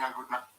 and good night.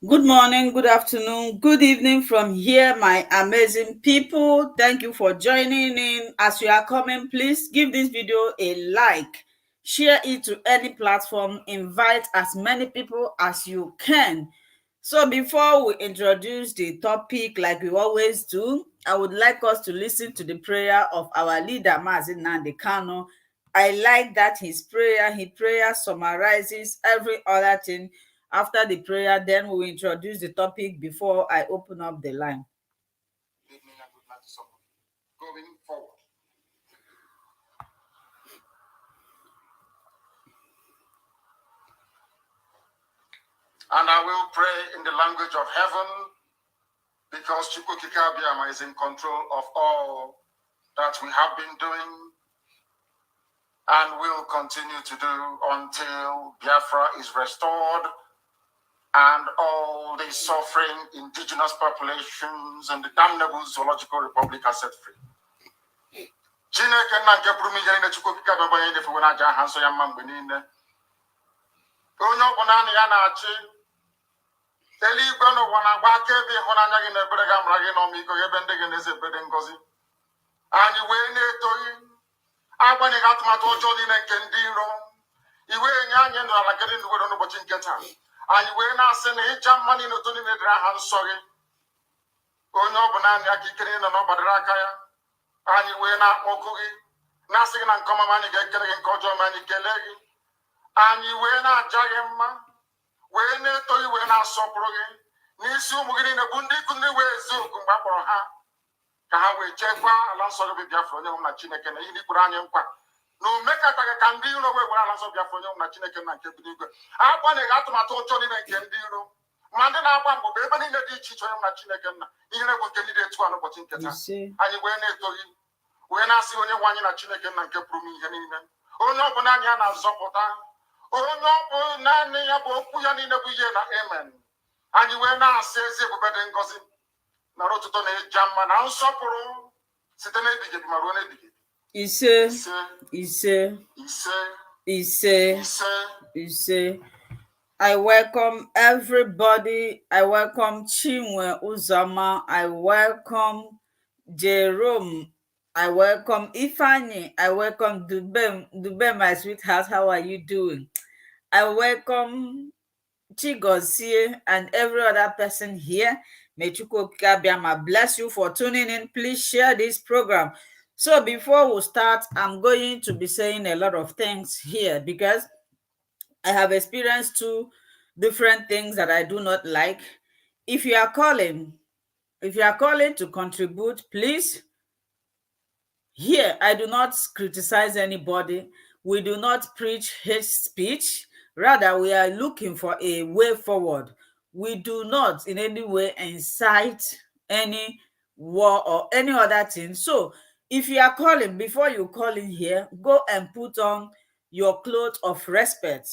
Good morning, good afternoon, good evening from here, my amazing people. Thank you for joining in. As you are coming, please give this video a like, share it to any platform, invite as many people as you can. So before we introduce the topic like we always do, I would like us to listen to the prayer of our leader, Nnamdi Kanu. I like that his prayer summarizes every other thing. After the prayer, then we will introduce the topic before I open up the line. Good evening and good night to someone. Going forward. And I will pray in the language of heaven because Chukwukika Abiyama is in control of all that we have been doing and will continue to do until Biafra is restored and all the suffering indigenous populations and the damnable zoological republic are set free. Chineke na nke pụrụ ihe niile Chukwukika Abiyama onye na-efe na aja aha nsọ ya mma mgbe niile. Onye ọbụla ya na-achị eluigwe n'ụwa na-agba akaebe ịhụnanya gị na ebere gị amara gị na ọmịiko gị ebe ndị gị na-eze ebere ngozi. Anyị wee na-etoghị agbanyeghị atụmatụ ọjọọ niile nke ndị iro, iwe enye anyị ndụ ala nke dị ndụ were n'ụbọchị nke taa. Anyị wee na-asị na ịja mma niile otu niile dịrị aha nsọ gị, onye ọ bụ naanị aka ikere nọ n'ọgbadara aka ya. Anyị wee na-akpọkụ gị na-asị gị na nke ọma ma anyị ga-ekele gị, nke ọjọọ ma anyị kelee gị. Anyị wee na-aja gị mma, wee na-eto gị, wee na-asọpụrụ gị n'isi ụmụ gị niile bụ ndị ikwu ndị wee ezi oku mgbe a kpọrọ ha ka ha wee chekwaa ala nsọ gị bụ Biafra onye hụ na Chineke na ihe ikwuru anyị nkwa na omekataghị ka ndị iro wee were ala nsọ Biafra onye hụ na Chineke na nke bi n'igwe. Agbanyeghị atụmatụ ọjọọ niile nke ndị iro ma ndị na-agba mgbụ ebe niile dị iche iche onye hụ na Chineke nna ihe egwu nke ndị dị etu a n'ụbọchị nke taa. Anyị wee na-eto gị, wee na-asị onye nwe anyị na Chineke nna nke pụrụ m ihe niile, onye ọ bụ naanị ya na-azọpụta, onye ọ bụ naanị ya bụ okwu ya niile bụ ihe na amen. Anyị wee na-asị ezi ebube dị ngọzi na ọtụtụ na-eja mma na nsọpụrụ site n'ebighị ebi ma ruo n'ebighị ebi. Ise, ise, ise, ise, ise. ise. I welcome everybody. I welcome Chinwe Uzoma. I welcome Jerome. I welcome Ifani. I welcome Dube. Dube, my sweetheart. How are you doing? I welcome Chigozie and every other person here. May Chukwuka Biama bless you for tuning in. Please share this program. So before we start, I'm going to be saying a lot of things here because I have experienced two different things that I do not like. If you are calling to contribute, please. Here, I do not criticize anybody. We do not preach hate speech. Rather, we are looking for a way forward. We do not in any way incite any war or any other thing. So, if you are calling, before you call in here, go and put on your clothes of respect.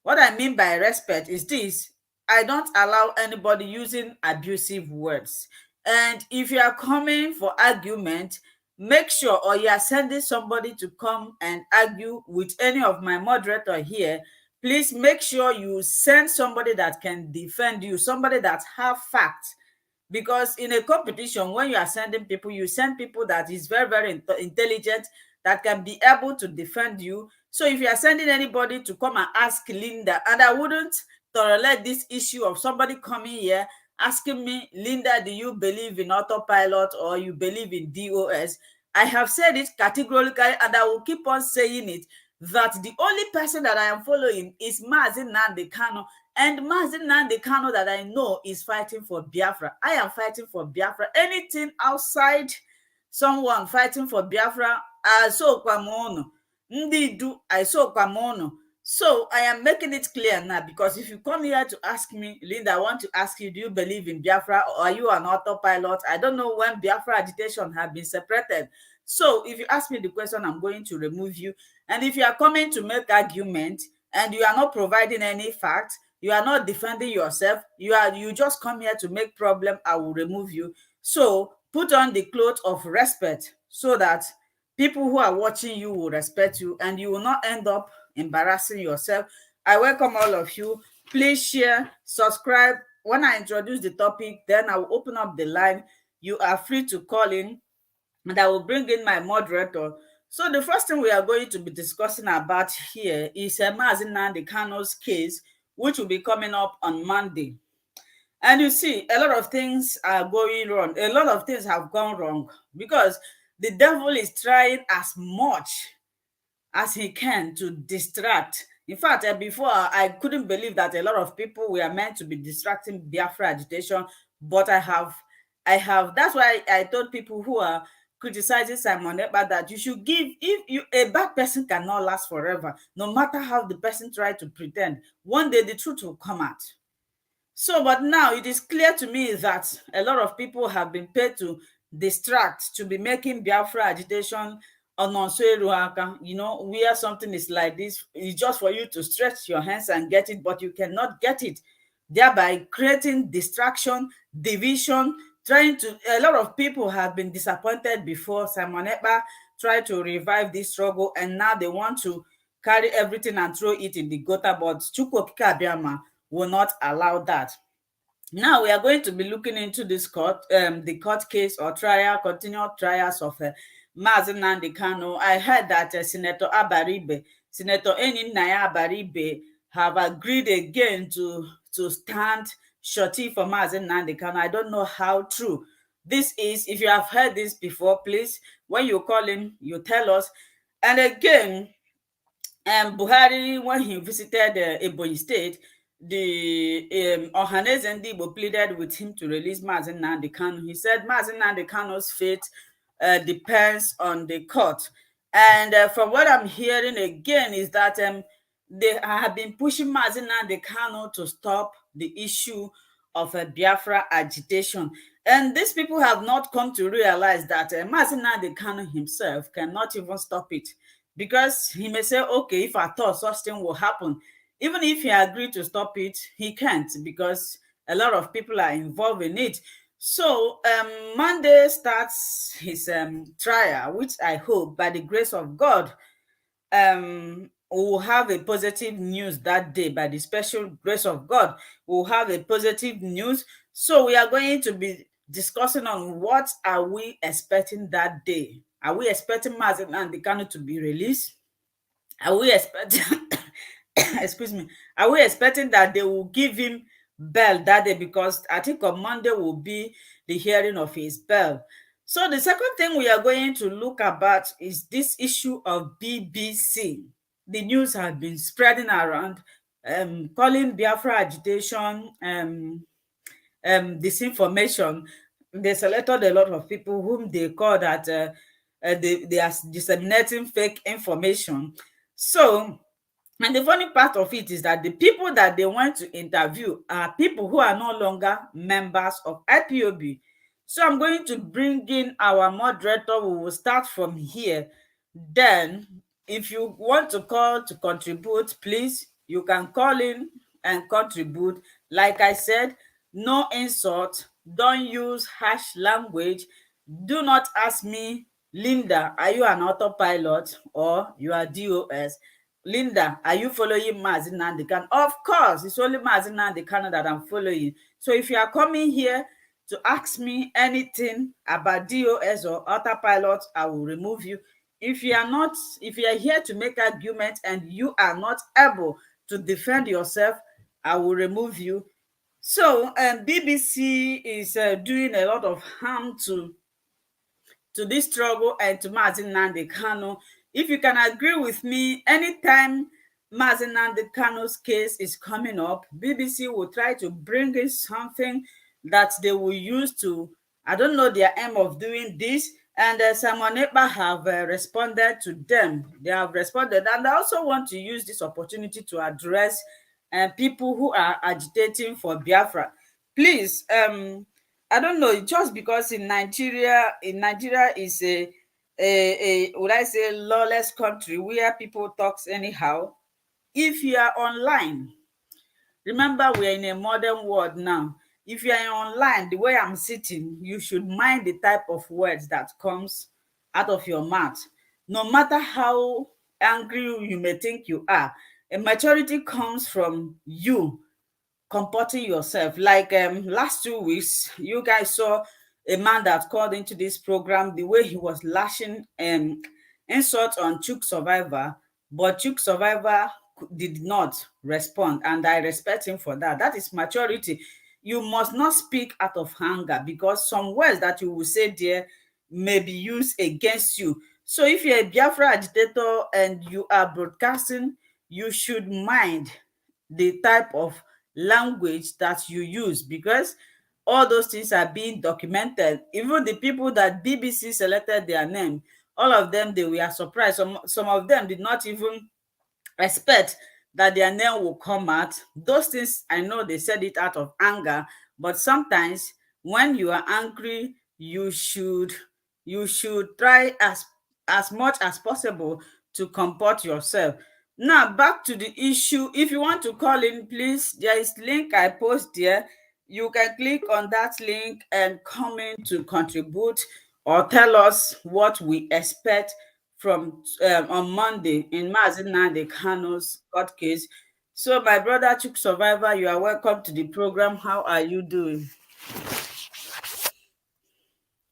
What I mean by respect is this: I don't allow anybody using abusive words. And if you are coming for argument, make sure, or you are sending somebody to come and argue with any of my moderator here, please make sure you send somebody that can defend you, somebody that have facts. Because in a competition, when you are sending people, you send people that is very, very intelligent, that can be able to defend you. So if you are sending anybody to come and ask Linda, and I wouldn't tolerate this issue of somebody coming here asking me, Linda, do you believe in autopilot or you believe in DOS? I have said it categorically, and I will keep on saying it, that the only person that I am following is Nnamdi Kanu. And Nnamdi Kanu that I know is fighting for Biafra. I am fighting for Biafra. Anything outside someone fighting for Biafra, I so kwamono. Ndidu, I so kwamono. So I am making it clear now, because if you come here to ask me, Linda, I want to ask you, do you believe in Biafra or are you an autopilot? I don't know when Biafra agitation have been separated. So if you ask me the question, I'm going to remove you. And if you are coming to make argument and you are not providing any fact, you are not defending yourself, you just come here to make problem, I will remove you. So put on the clothes of respect so that people who are watching you will respect you and you will not end up embarrassing yourself. I welcome all of you. Please share, subscribe. When I introduce the topic, then I will open up the line. You are free to call in and I will bring in my moderator. So the first thing we are going to be discussing about here is Nnamdi Kanu's case, which will be coming up on Monday. And you see, a lot of things are going wrong. A lot of things have gone wrong because the devil is trying as much as he can to distract. In fact, before I couldn't believe that a lot of people were meant to be distracting Biafra agitation, but I have. That's why I told people who are criticizing Simon Ekpa that you should give, a bad person cannot last forever, no matter how the person try to pretend. One day the truth will come out. So, but now it is clear to me that a lot of people have been paid to distract, to be making Biafra agitation where something is like this, it's just for you to stretch your hands and get it, but you cannot get it, thereby creating distraction, division, a lot of people have been disappointed before. Simon Ekpa tried to revive this struggle, and now they want to carry everything and throw it in the gutter, but Chukwuka Biama will not allow that. Now we are going to be looking into this the court case or trial, continual trials of Mazi Nnamdi Kanu. I heard that Senator Eninaya Abaribe, have agreed again to stand shorty for Mazi Nnamdi Kanu. I don't know how true this is. If you have heard this before, please, when you call in, you tell us. And again, Buhari, when he visited Ebonyi State, the Ohaneze Ndigbo pleaded with him to release Mazi Nnamdi Kanu. He said Mazi Nnamdi Kanu's fate depends on the court. And from what I'm hearing again is that they have been pushing Mazi Nnamdi Kanu to stop the issue of Biafra agitation. And these people have not come to realize that Mazi Nnamdi Kanu himself cannot even stop it, because he may say, okay, if I thought such thing will happen, even if he agreed to stop it, he can't, because a lot of people are involved in it. So Monday starts his trial, which I hope by the grace of God we'll have a positive news that day. By the special grace of God, we'll have a positive news. So we are going to be discussing on what are we expecting that day. Are we expecting Mazi Nnamdi Kanu to be released? Are we expecting excuse me, are we expecting that they will give him bail that day? Because I think on Monday will be the hearing of his bail. So the second thing we are going to look about is this issue of BBC. The news has been spreading around, calling Biafra agitation disinformation. They selected a lot of people whom they call that they are disseminating fake information. So, and the funny part of it is that the people that they want to interview are people who are no longer members of IPOB. So I'm going to bring in our moderator. We will start from here. Then, if you want to call to contribute, please, you can call in and contribute. Like I said, no insult. Don't use harsh language. Do not ask me, Linda, are you an autopilot or you are DOS? Linda, are you following Mazi Nnamdi Kanu? Of course, it's only Mazi Nnamdi Kanu that I'm following. So if you are coming here to ask me anything about DOS or autopilot, I will remove you. If you are not, if you are here to make argument and you are not able to defend yourself, I will remove you. So BBC is doing a lot of harm to this struggle and to Mazi Nnamdi Kanu. If you can agree with me, anytime Mazi Nnamdi Kanu's case is coming up, BBC will try to bring in something that they will use to, I don't know their aim of doing this. And Simon Ekpa have responded to them. They have responded. And I also want to use this opportunity to address people who are agitating for Biafra. Please, I don't know, just because in Nigeria is a would I say lawless country where people talks anyhow. If you are online, remember we are in a modern world now. If you are online, the way I'm sitting, you should mind the type of words that comes out of your mouth. No matter how angry you may think you are, a maturity comes from you comporting yourself. Like last 2 weeks, you guys saw a man that called into this program, the way he was lashing insult on Chuk Survivor, but Chuk Survivor did not respond, and I respect him for that. That is maturity. You must not speak out of anger, because some words that you will say there may be used against you. So if you're a Biafra agitator and you are broadcasting, you should mind the type of language that you use, because all those things are being documented. Even the people that BBC selected their name, all of them, they were surprised. Some of them did not even expect that their name will come out. Those things, I know they said it out of anger, but sometimes when you are angry, you should try as much as possible to comport yourself. Now back to the issue. If you want to call in, please, there is link I post there. You can click on that link and come in to contribute or tell us what we expect from on Monday in Mazi Nnamdi Kanu's court case. So, my brother Chuk Survivor, you are welcome to the program. How are you doing?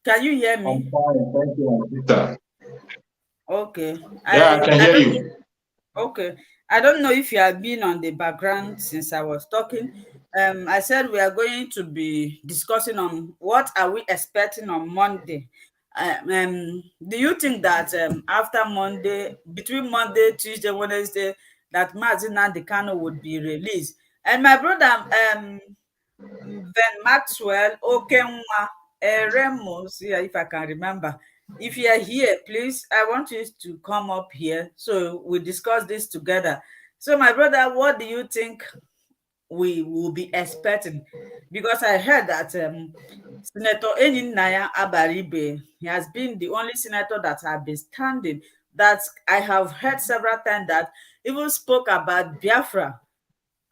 Can you hear me? I'm fine, thank you, my sister. Okay. Yeah, I can I hear don't you. Okay. I don't know if you have been on the background since I was talking. I said we are going to be discussing on what are we expecting on Monday. Do you think that after Monday, between Monday, Tuesday, Wednesday, that Nnamdi Kanu would be released? And my brother, Ben Maxwell, Okenwa, Remus, yeah, if I can remember. If you are here, please, I want you to come up here so we discuss this together. So, my brother, what do you think we will be expecting? Because I heard that Senator Enyinaya Abaribe, he has been the only senator that has been standing. That I have heard several times that even spoke about Biafra.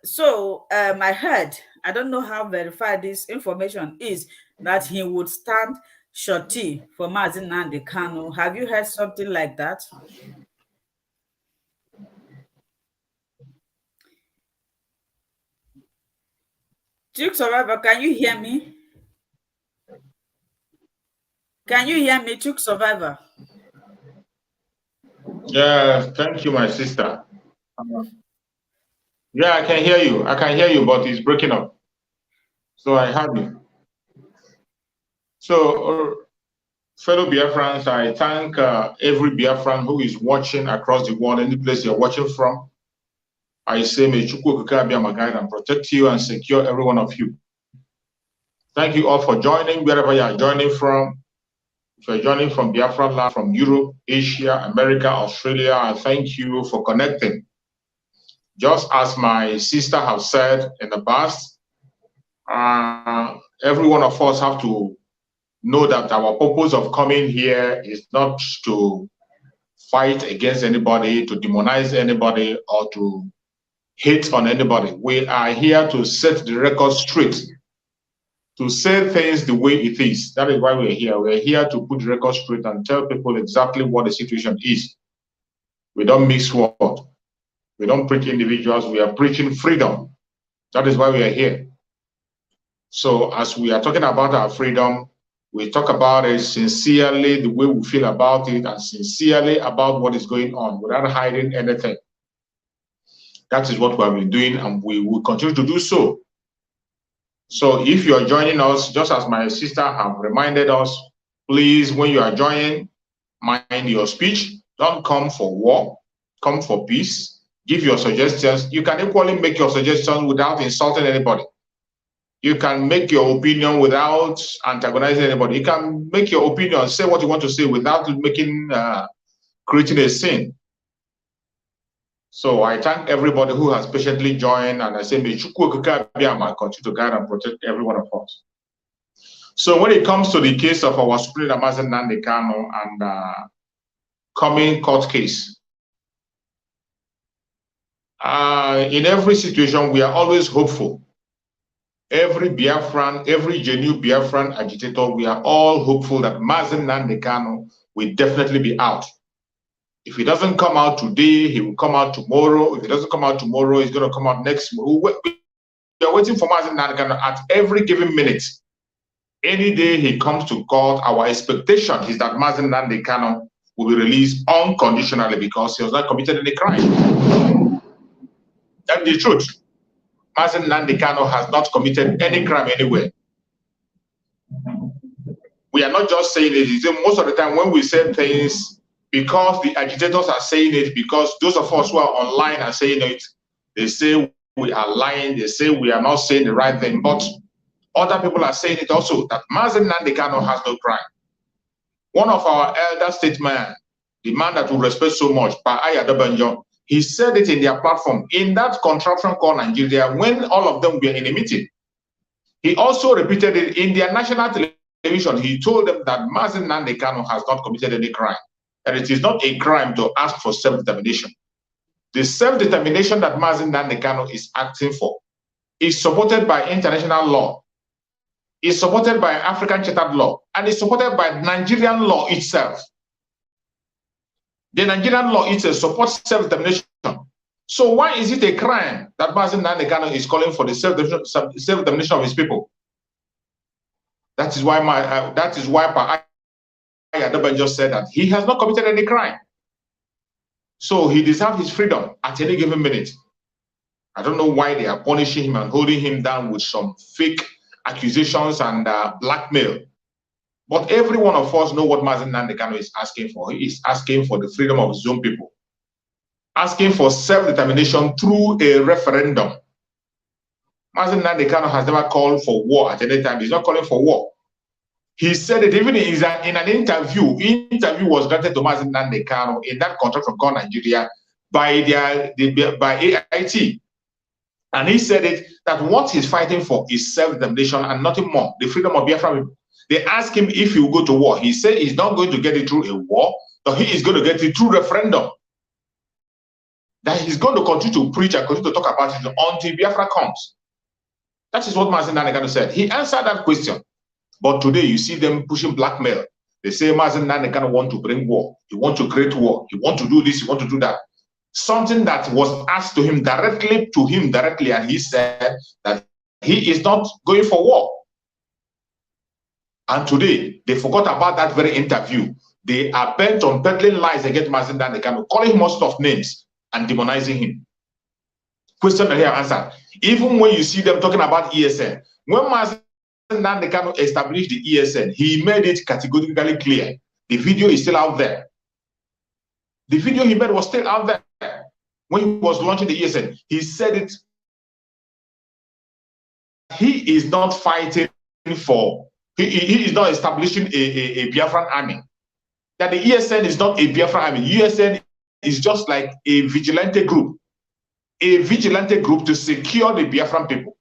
So I heard, I don't know how verified this information is, that he would stand shorty for Mazi Nnamdi Kanu. Have you heard something like that? Duke Survivor, can you hear me? Can you hear me, Duke Survivor? Yeah, thank you, my sister. Yeah, I can hear you. I can hear you, but it's breaking up. So I have you. So, fellow Biafrans, I thank every Biafran who is watching across the world, any place you're watching from. I say, may Chukwu Okike Abiyama guide and protect you and secure every one of you. Thank you all for joining, wherever you are joining from. If you're joining from Biafra land, from Europe, Asia, America, Australia, I thank you for connecting. Just as my sister have said in the past, every one of us have to know that our purpose of coming here is not to fight against anybody, to demonize anybody, or to hate on anybody. We are here to set the record straight, to say things the way it is. That is why we're here. We're here to put the record straight and tell people exactly what the situation is. We don't mix words. We don't preach individuals. We are preaching freedom. That is why we are here. So as we are talking about our freedom, we talk about it sincerely, the way we feel about it, and sincerely about what is going on without hiding anything. That is what we have been doing, and we will continue to do so. So if you are joining us, just as my sister have reminded us, please, when you are joining, mind your speech. Don't come for war, come for peace. Give your suggestions. You can equally make your suggestions without insulting anybody. You can make your opinion without antagonizing anybody. You can make your opinion, say what you want to say without creating a scene. So I thank everybody who has patiently joined, and I say, may Chukwu Okike Abiyama continue to guide and protect every one of us. So when it comes to the case of our Supreme Leader Nnamdi Kanu and coming court case, in every situation, we are always hopeful. Every Biafran, every genuine Biafran agitator, we are all hopeful that Nnamdi Kanu will definitely be out. If he doesn't come out today, he will come out tomorrow. If he doesn't come out tomorrow, he's going to come out next month. We are waiting for Nnamdi Kanu at every given minute. Any day he comes to court, our expectation is that Nnamdi Kanu will be released unconditionally because he has not committed any crime. That's the truth. Nnamdi Kanu has not committed any crime anywhere. We are not just saying it. Most of the time when we say things, because the agitators are saying it, because those of us who are online are saying it, they say we are lying, they say we are not saying the right thing, but other people are saying it also, that Nnamdi Kanu has no crime. One of our elder statesmen, the man that we respect so much, Aya Dabanjo, he said it in their platform, in that contraption called Nigeria, when all of them were in a meeting. He also repeated it in their national television. He told them that Nnamdi Kanu has not committed any crime, and it is not a crime to ask for self-determination. The self-determination that Nnamdi Kanu is acting for is supported by international law, is supported by African Chartered law, and is supported by Nigerian law itself. The Nigerian law itself supports self-determination. So why is it a crime that Mazen Nnamdi Kanu is calling for the self-determination of his people? That is why Pa Adebanjo just said that he has not committed any crime. So he deserves his freedom at any given minute. I don't know why they are punishing him and holding him down with some fake accusations and blackmail. But every one of us know what Mazen Nnamdi Kanu is asking for. He is asking for the freedom of his own people, asking for self-determination through a referendum. Mazen Nnamdi Kanu has never called for war at any time. He's not calling for war. He said it even in an interview. Interview was granted to Mazen Nnamdi Kanu in that contract from Core Nigeria by AIT. And he said it that what he's fighting for is self-determination and nothing more, the freedom of Biafra people. They asked him if he will go to war. He said he's not going to get it through a war, but he is going to get it through referendum. That he's going to continue to preach and continue to talk about it until Biafra comes. That is what Mazen Nnamdi Kanu said. He answered that question. But today you see them pushing blackmail. They say Mazen Nnamdi Kanu want to bring war. He want to create war. He want to do this. He want to do that. Something that was asked to him directly, and he said that he is not going for war. And today they forgot about that very interview. They are bent on peddling lies against Mazen Nnamdi Kanu, calling him all sorts of names and demonizing him. Question that he answered. Even when you see them talking about ESN, when Mazen Nnamdi Kanu established the ESN, he made it categorically clear. The video is still out there. The video he made was still out there. When he was launching the ESN, he said it. He is not fighting for, he is not establishing a Biafran army. That the ESN is not a Biafran army. ESN is just like a vigilante group to secure the Biafran people.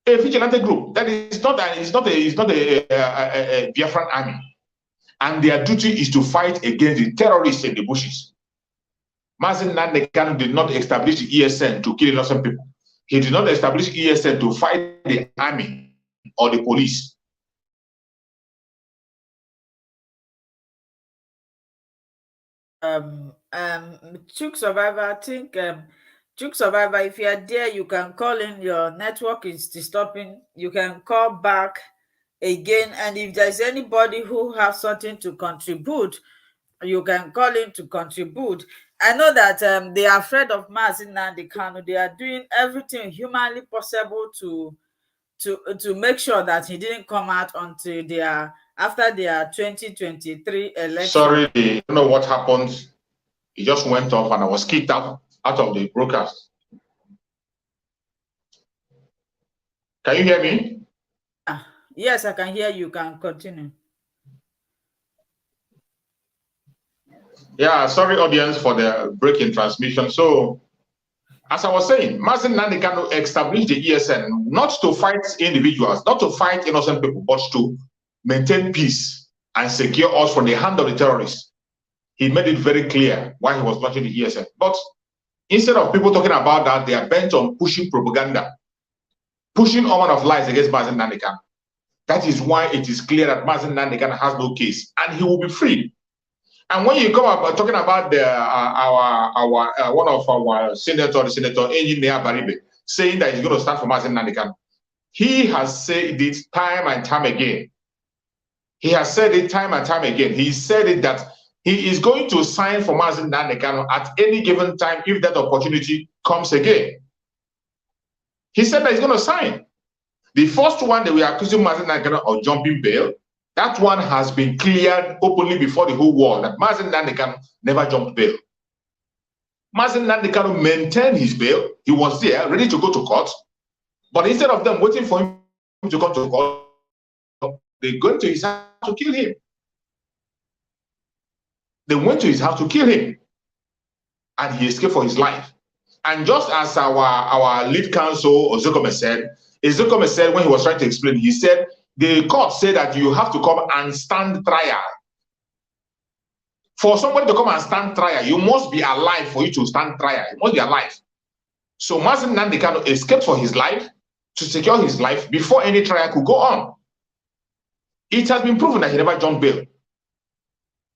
A vigilante group that is not a Biafran army, and their duty is to fight against the terrorists in the bushes. Mazen Nnamdi Kanu did not establish the ESN to kill innocent people. He did not establish ESN to fight the army or the police. Chook Survivor, I think Chook Survivor, if you are there, you can call in. Your network is disturbing. You can call back again, and if there's anybody who has something to contribute, you can call in to contribute. I know that they are afraid of Mazen Nnamdi Kanu. They are doing everything humanly possible to make sure that he didn't come out until after their 2023 election. Sorry, I don't know what happened. He just went off and I was kicked out of the broadcast. Can you hear me? Yes, I can hear you. You can continue. Yeah, sorry audience for the break in transmission. So, as I was saying, Mazen Nnamdi Kanu established the ESN not to fight individuals, not to fight innocent people, but to maintain peace and secure us from the hand of the terrorists. He made it very clear why he was launching the ESN. But instead of people talking about that, they are bent on pushing propaganda, pushing all manner of lies against Mazen Nnamdi Kanu. That is why it is clear that Mazen Nnamdi Kanu has no case and he will be free. And when you come up talking about one of our senator Engineer Baribe, saying that he's going to stand for Mazen Nnamdi Kanu, he has said it time and time again. He has said it time and time again. He said it that he is going to sign for Mazen Nnamdi Kanu at any given time if that opportunity comes again. He said that he's going to sign. The first one that we are accusing Mazen Nnamdi Kanu of jumping bail, that one has been cleared openly before the whole world that Mazen Nnamdi Kanu never jumped bail. Mazen Nnamdi Kanu maintained his bail. He was there, ready to go to court. But instead of them waiting for him to come to court, they went to his house to kill him. They went to his house to kill him. And he escaped for his life. And just as our lead counsel, Ozokome said when he was trying to explain, he said, the court said that you have to come and stand trial. For somebody to come and stand trial, you must be alive for you to stand trial. You must be alive. So Mazen Nnamdi Kanu escaped for his life to secure his life before any trial could go on. It has been proven that he never jumped bail.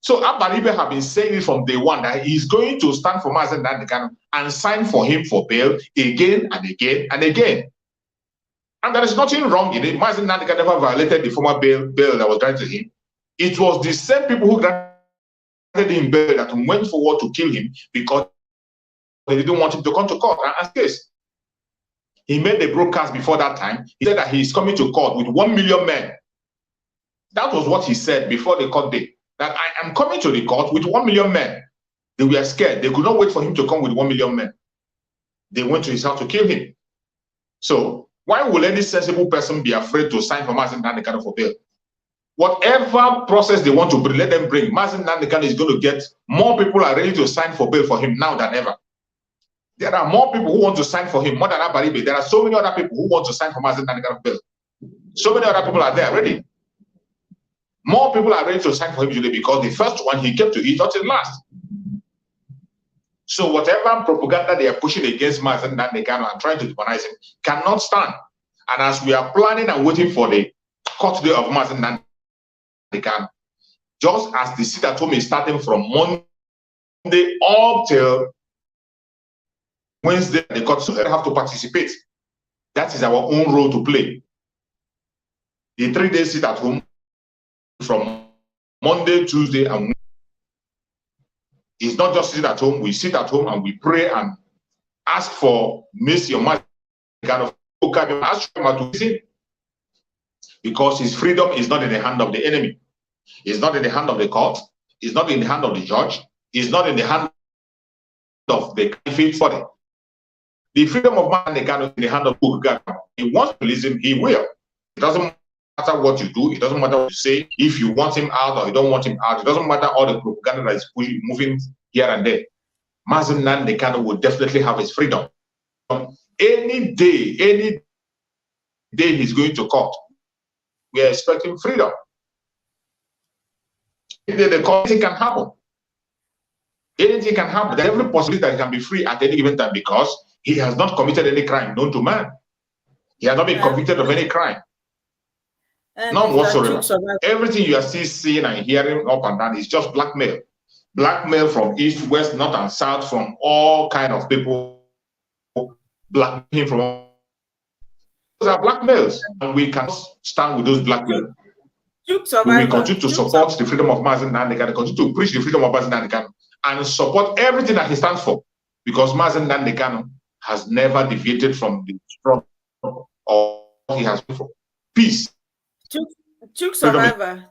So Abaribe have been saying it from day one that he's going to stand for Mazen Nnamdi Kanu and sign for him for bail again and again and again. And there is nothing wrong in it. Mazen Nnamdi Kanu never violated the former bail that was granted to him. It was the same people who granted him bail that went forward to kill him because they didn't want him to come to court and case. He made a broadcast before that time. He said that he is coming to court with 1 million men. That was what he said before the court day. That I am coming to the court with 1 million men. They were scared. They could not wait for him to come with 1 million men. They went to his house to kill him. So why will any sensible person be afraid to sign for Mazen Nnamdi Kanu for bail? Whatever process they want to bring, let them bring. Mazen Nnamdi Kanu is going to get more people are ready to sign for bail for him now than ever. There are more people who want to sign for him, more than Abaribe. There are so many other people who want to sign for Mazen Nnamdi Kanu for bail. So many other people are there ready. More people are ready to sign for him today because the first one he came to eat until last. So whatever propaganda they are pushing against Mazen Nnamdi Kanu and trying to demonize him cannot stand. And as we are planning and waiting for the court day of Mazen Nnamdi Kanu, just as the sit at home is starting from Monday up till Wednesday, the court so they have to participate. That is our own role to play. The 3 days sit at home from Monday, Tuesday, and Wednesday. It's not just sit at home. We sit at home and we pray and ask for mercy on my kind of because his freedom is not in the hand of the enemy. It's not in the hand of the court. It's not in the hand of the judge. It's not in the hand of the faith body. The freedom of man is in the hand of God. He wants to listen, he will. It doesn't matter what you do. It doesn't matter what you say. If you want him out or you don't want him out, it doesn't matter all the propaganda that is pushing, moving here and there. Mazen Nnamdi Kanu will definitely have his freedom. Any day he's going to court, we are expecting freedom. The court, anything can happen. Anything can happen. There's every possibility that he can be free at any given time because he has not committed any crime known to man. He has not been convicted of any crime. None whatsoever. Everything you are still seeing and hearing up and down is just blackmail. Blackmail from east, west, north, and south, from all kind of people. Blackmail from all. Those are blackmails, and we cannot stand with those blackmails. We will continue to support the freedom of Mazen Nnamdi Kanu, continue to preach the freedom of Mazen Nnamdi Kanu, and support everything that he stands for, because Mazen Nnamdi Kanu has never deviated from the struggle or he has been for. Peace. Chuk Survivor,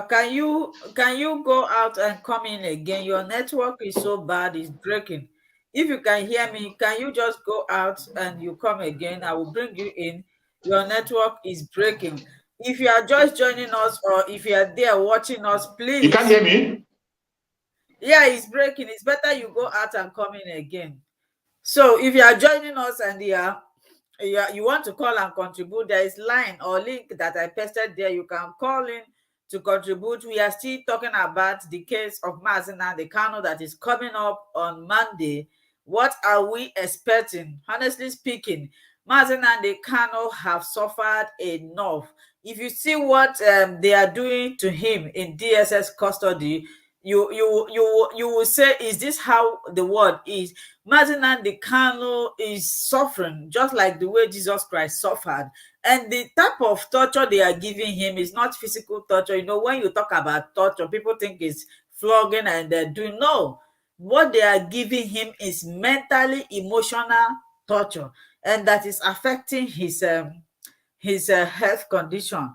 can you go out and come in again? Your network is so bad, it's breaking. If you can hear me, can you just go out and you come again? I will bring you in. Your network is breaking. If you are just joining us or if you are there watching us, please. You can't hear me? Yeah, it's breaking. It's better you go out and come in again. So if you are joining us and you want to call and contribute, there is line or link that I pasted there. You can call in to contribute. We are still talking about the case of Mazen Nnamdi Kanu that is coming up on Monday. What are we expecting? Honestly speaking, Mazen Nnamdi Kanu have suffered enough. If you see what they are doing to him in DSS custody, you will say, is this how the world is? Mazen Nnamdi Kanu is suffering just like the way Jesus Christ suffered. And the type of torture they are giving him is not physical torture. You know, when you talk about torture, people think it's flogging and they're doing. No. What they are giving him is mentally emotional torture. And that is affecting his health condition.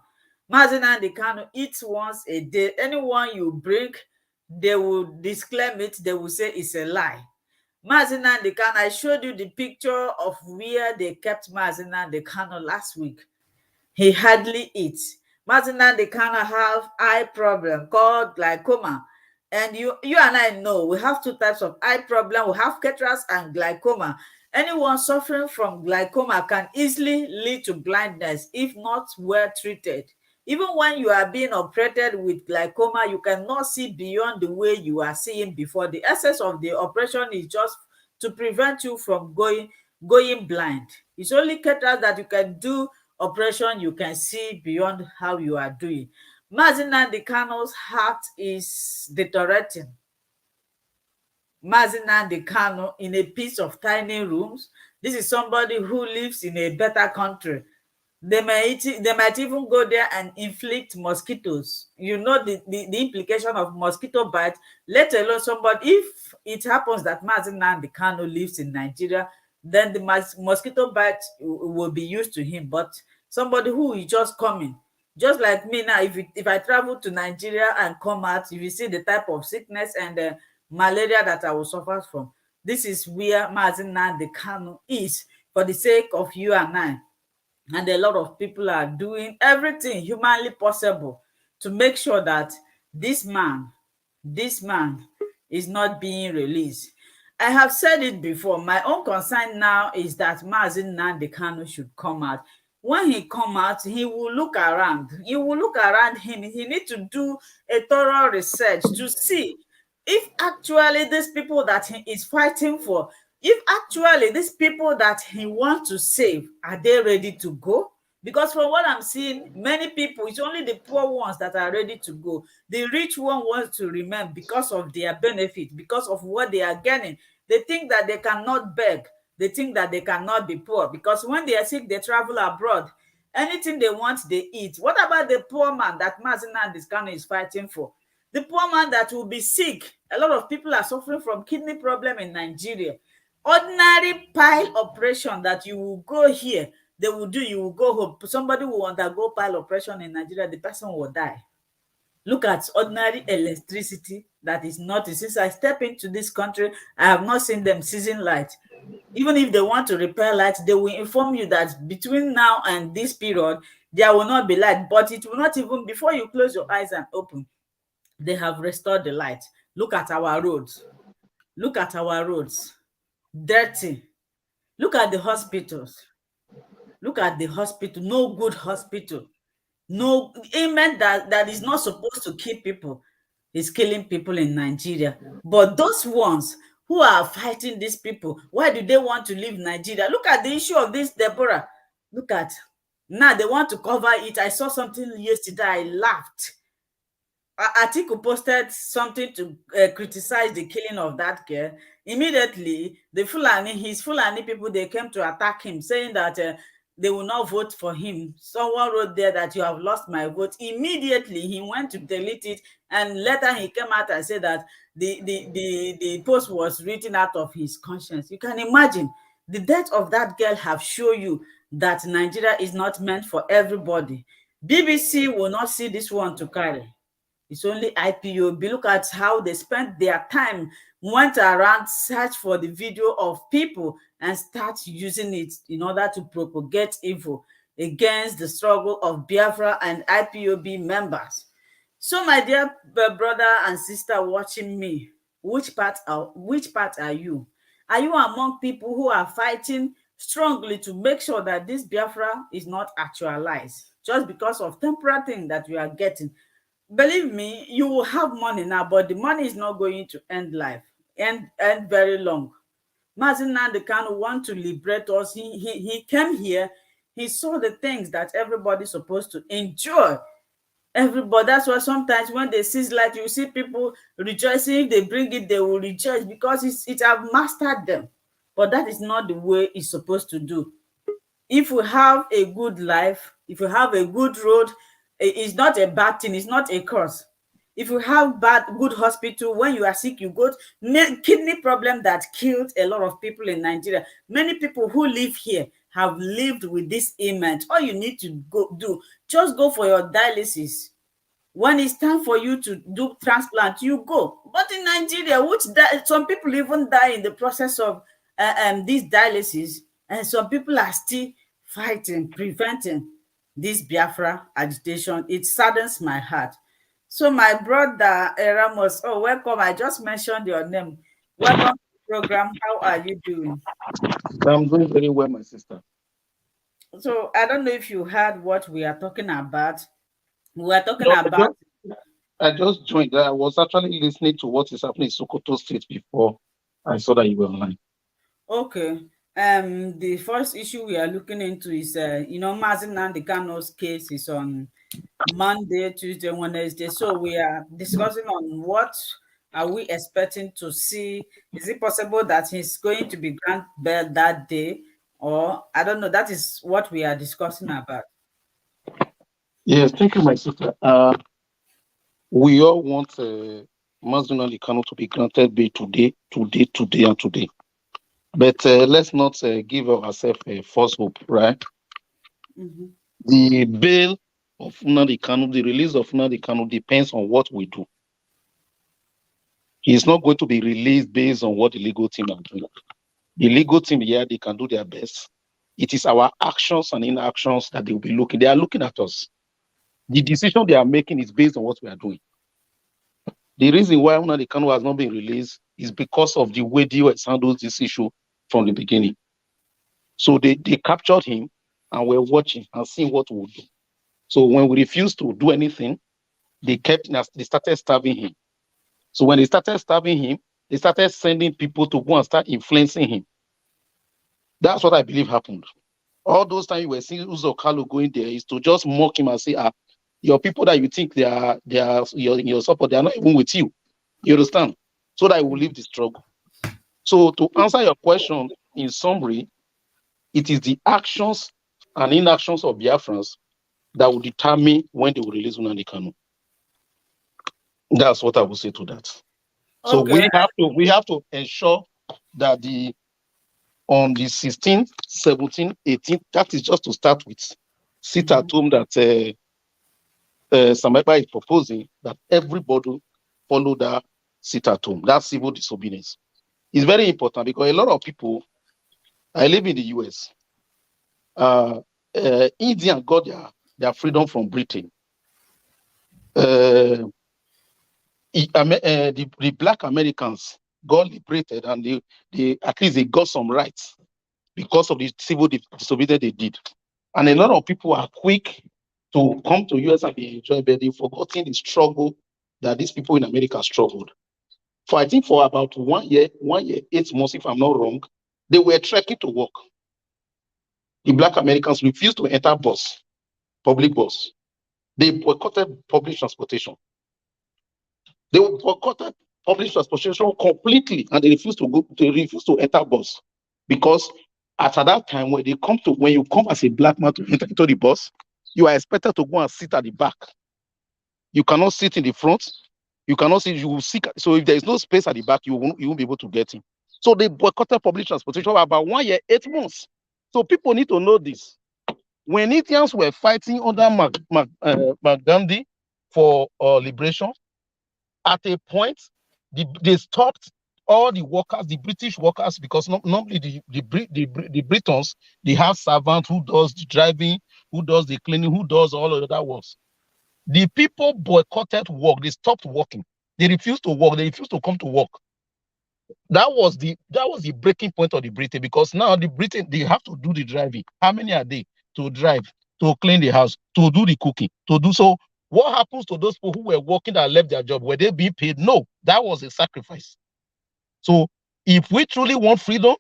Mazen Nnamdi Kanu eats once a day. Anyone you bring, they will disclaim it. They will say it's a lie. Mazen Nnamdi Kanu, I showed you the picture of where they kept Mazen Nnamdi Kanu last week. He hardly eats. Mazen Nnamdi Kanu have eye problem called glaucoma. And you and I know we have two types of eye problem. We have cataracts and glaucoma. Anyone suffering from glaucoma can easily lead to blindness if not well treated. Even when you are being operated with glaucoma, you cannot see beyond the way you are seeing before. The essence of the operation is just to prevent you from going blind. It's only cataract that you can do operation, you can see beyond how you are doing. Nnamdi Kanu's heart is deteriorating. Nnamdi Kanu in a piece of tiny rooms. This is somebody who lives in a better country. They might even go there and inflict mosquitoes. You know the implication of mosquito bite, let alone somebody. If it happens that Nnamdi Kanu lives in Nigeria, then the mosquito bite will be used to him. But somebody who is just coming, just like me now, if I travel to Nigeria and come out, if you see the type of sickness and malaria that I will suffer from, this is where Nnamdi Kanu is, for the sake of you and I. And a lot of people are doing everything humanly possible to make sure that this man is not being released. I have said it before. My own concern now is that Nnamdi Kanu should come out. When he come out, he will look around. He will look around him. He needs to do a thorough research to see if actually these people that he is fighting for, if actually these people that he wants to save, are they ready to go? Because from what I'm seeing, many people, it's only the poor ones that are ready to go. The rich one wants to remain because of their benefit, because of what they are getting. They think that they cannot beg. They think that they cannot be poor, because when they are sick, they travel abroad. Anything they want, they eat. What about the poor man that Nnamdi Kanu is fighting for? The poor man that will be sick. A lot of people are suffering from kidney problem in Nigeria. Ordinary pile operation that you will go here, they will do, you will go home. Somebody will undergo pile operation in Nigeria, the person will die. Look at ordinary electricity that is not. Since I step into this country, I have not seen them season light. Even if they want to repair light, they will inform you that between now and this period, there will not be light. But it will not even, before you close your eyes and open, they have restored the light. Look at our roads. Look at our roads. Dirty. Look at the hospitals. Look at the hospital. No good hospital. No amen that is not supposed to kill people is killing people in Nigeria. But those ones who are fighting these people, why do they want to leave Nigeria? Look at the issue of this Deborah. Look at now they want to cover it. I saw something yesterday. I laughed. Atiku posted something to criticize the killing of that girl. Immediately, his Fulani people, they came to attack him, saying that they will not vote for him. Someone wrote there that you have lost my vote. Immediately, he went to delete it, and later he came out and said that the post was written out of his conscience. You can imagine the death of that girl have shown you that Nigeria is not meant for everybody. BBC will not see this one to carry. It's only IPOB. Look at how they spent their time, went around, search for the video of people and start using it in order to propagate evil against the struggle of Biafra and IPOB members. So, my dear brother and sister watching me, which part are you? Are you among people who are fighting strongly to make sure that this Biafra is not actualized just because of temporary thing that you are getting? Believe me, you will have money now, but the money is not going to end life, end very long. Nnamdi Kanu want to liberate us. He came here, he saw the things that everybody's supposed to enjoy. Everybody, that's why sometimes when they see light, you see people rejoicing. If they bring it, they will rejoice because it have mastered them. But that is not the way it's supposed to do. If you have a good life, if you have a good road, it's not a bad thing, it's not a curse. If you have good hospital, when you are sick, you go to kidney problem that killed a lot of people in Nigeria. Many people who live here have lived with this ailment. All you need to just go for your dialysis. When it's time for you to do transplant, you go. But in Nigeria, some people even die in the process of this dialysis, and some people are still fighting, preventing this Biafra agitation. It saddens my heart. So my brother Ramos, welcome. I just mentioned your name. Welcome to the program. How are you doing? I'm doing very well, my sister. So I don't know if you heard what we are talking about. We are talking about. I just joined. I was actually listening to what is happening in Sokoto State before I saw that you were online. Okay. The first issue we are looking into is, Mazi Nnamdi Kanu's case is on Monday, Tuesday, Wednesday. So we are discussing on what are we expecting to see. Is it possible that he's going to be granted bail that day? Or, I don't know, that is what we are discussing about. Yes, thank you, my sister. We all want Mazi Nnamdi Kanu to be granted bail today, and today. But let's not give ourselves a false hope, right? Mm-hmm. The bail of Nnamdi Kanu, the release of Nnamdi Kanu depends on what we do. He is not going to be released based on what the legal team are doing. The legal team here, they can do their best. It is our actions and inactions that they will be looking. They are looking at us. The decision they are making is based on what we are doing. The reason why Nnamdi Kanu has not been released is because of the way the US handles this issue from the beginning. So they captured him and were watching and seeing what we'll do. So when we refused to do anything, they started stabbing him. So when they started stabbing him, they started sending people to go and start influencing him. That's what I believe happened. All those times you were seeing Uzo Kalu going there is to just mock him and say, your people that you think they are your support, they are not even with you. You understand? So that I will leave the struggle. So to answer your question in summary, it is the actions and inactions of Biafrans that will determine when they will release Nnamdi Kanu. That's what I will say to that. So Okay. we have to ensure that on the 16th, 17th, 18th, that is just to start with, sit at home that Sameba is proposing, that everybody follow that sit at home, that civil disobedience. It's very important because a lot of people, I live in the US, Indians got their freedom from Britain. The Black Americans got liberated and they at least they got some rights because of the civil disobedience they did. And a lot of people are quick to come to US and be enjoyed, but they've forgotten the struggle that these people in America struggled. I think for about 1 year, 8 months, if I'm not wrong, they were trekking to work. The Black Americans refused to enter public bus. They boycotted public transportation. They boycotted public transportation completely, and they refused to enter bus because at that time when you come as a black man to enter into the bus, you are expected to go and sit at the back. You cannot sit in the front. You cannot sit. You will seek. So if there is no space at the back, you won't be able to get in. So they boycotted public transportation for about 1 year, 8 months. So people need to know this. When Indians were fighting under Gandhi for liberation, at a point, they stopped all the workers, the British workers, because normally the Britons, they have servants who does the driving, who does the cleaning, who does all of that work. The people boycotted work. They stopped working. They refused to work. They refused to come to work. That was the breaking point of the Britain, because now the Britain, they have to do the driving. How many are they to drive, to clean the house, to do the cooking, to do so? What happens to those people who were working that left their job? Were they being paid? No, that was a sacrifice. So if we truly want freedom,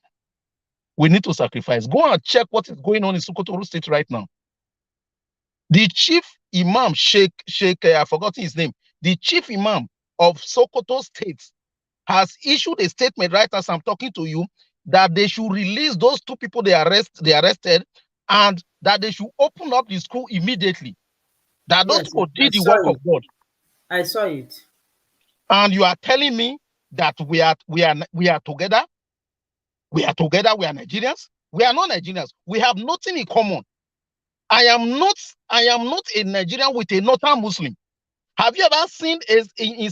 we need to sacrifice. Go and check what is going on in Sokoto State right now. The chief imam, Sheikh, I forgot his name, the chief imam of Sokoto State has issued a statement right as I'm talking to you that they should release those 2 people they arrested, and that they should open up the school immediately. That those people did the work of God. I saw it. And you are telling me that we are together? We are together, we are Nigerians? We are not Nigerians. We have nothing in common. I am not a Nigerian with a northern Muslim. Have you ever seen in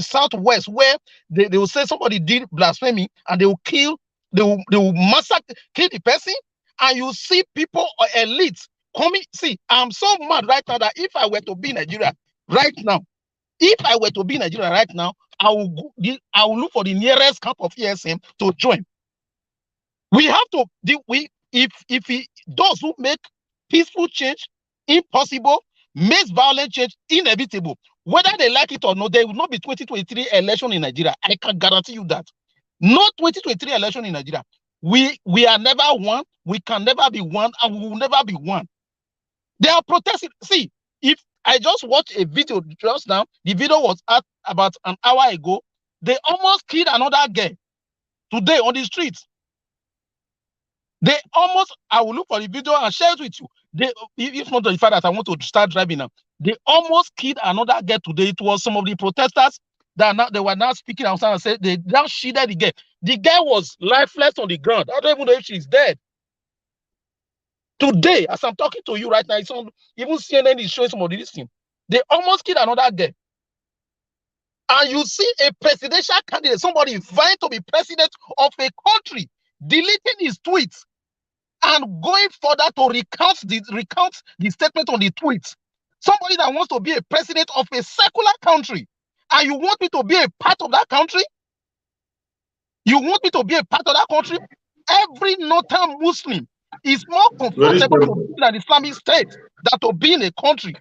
Southwest where they will say somebody did blasphemy and they will kill, they will massacre, kill the person, and you see people or elites coming? See, I'm so mad right now that if I were to be in Nigeria right now, I will look for the nearest camp of ESM to join. We have to if those who make peaceful change impossible, makes violent change inevitable, whether they like it or not, there will not be 2023 election in Nigeria. I can guarantee you that. No 2023 election in Nigeria. We are never one. We can never be one, and we will never be one. They are protesting. See, if I just watched a video just now, the video was at about an hour ago. They almost killed another girl today on the streets. They almost, I will look for the video and share it with you. They, if not the fact that I want to start driving now, they almost killed another girl today. It was some of the protesters that now, they were now speaking outside and said they now shielded the girl. The girl was lifeless on the ground. I don't even know if she's dead. Today, as I'm talking to you right now, it's on, even CNN is showing some of this thing. They almost killed another girl. And you see a presidential candidate, somebody vying to be president of a country, deleting his tweets and going further to recount the statement on the tweets. Somebody that wants to be a president of a secular country, and you want me to be a part of that country? You want me to be a part of that country? Every northern Muslim is more comfortable to be in an Islamic state than to be in a country,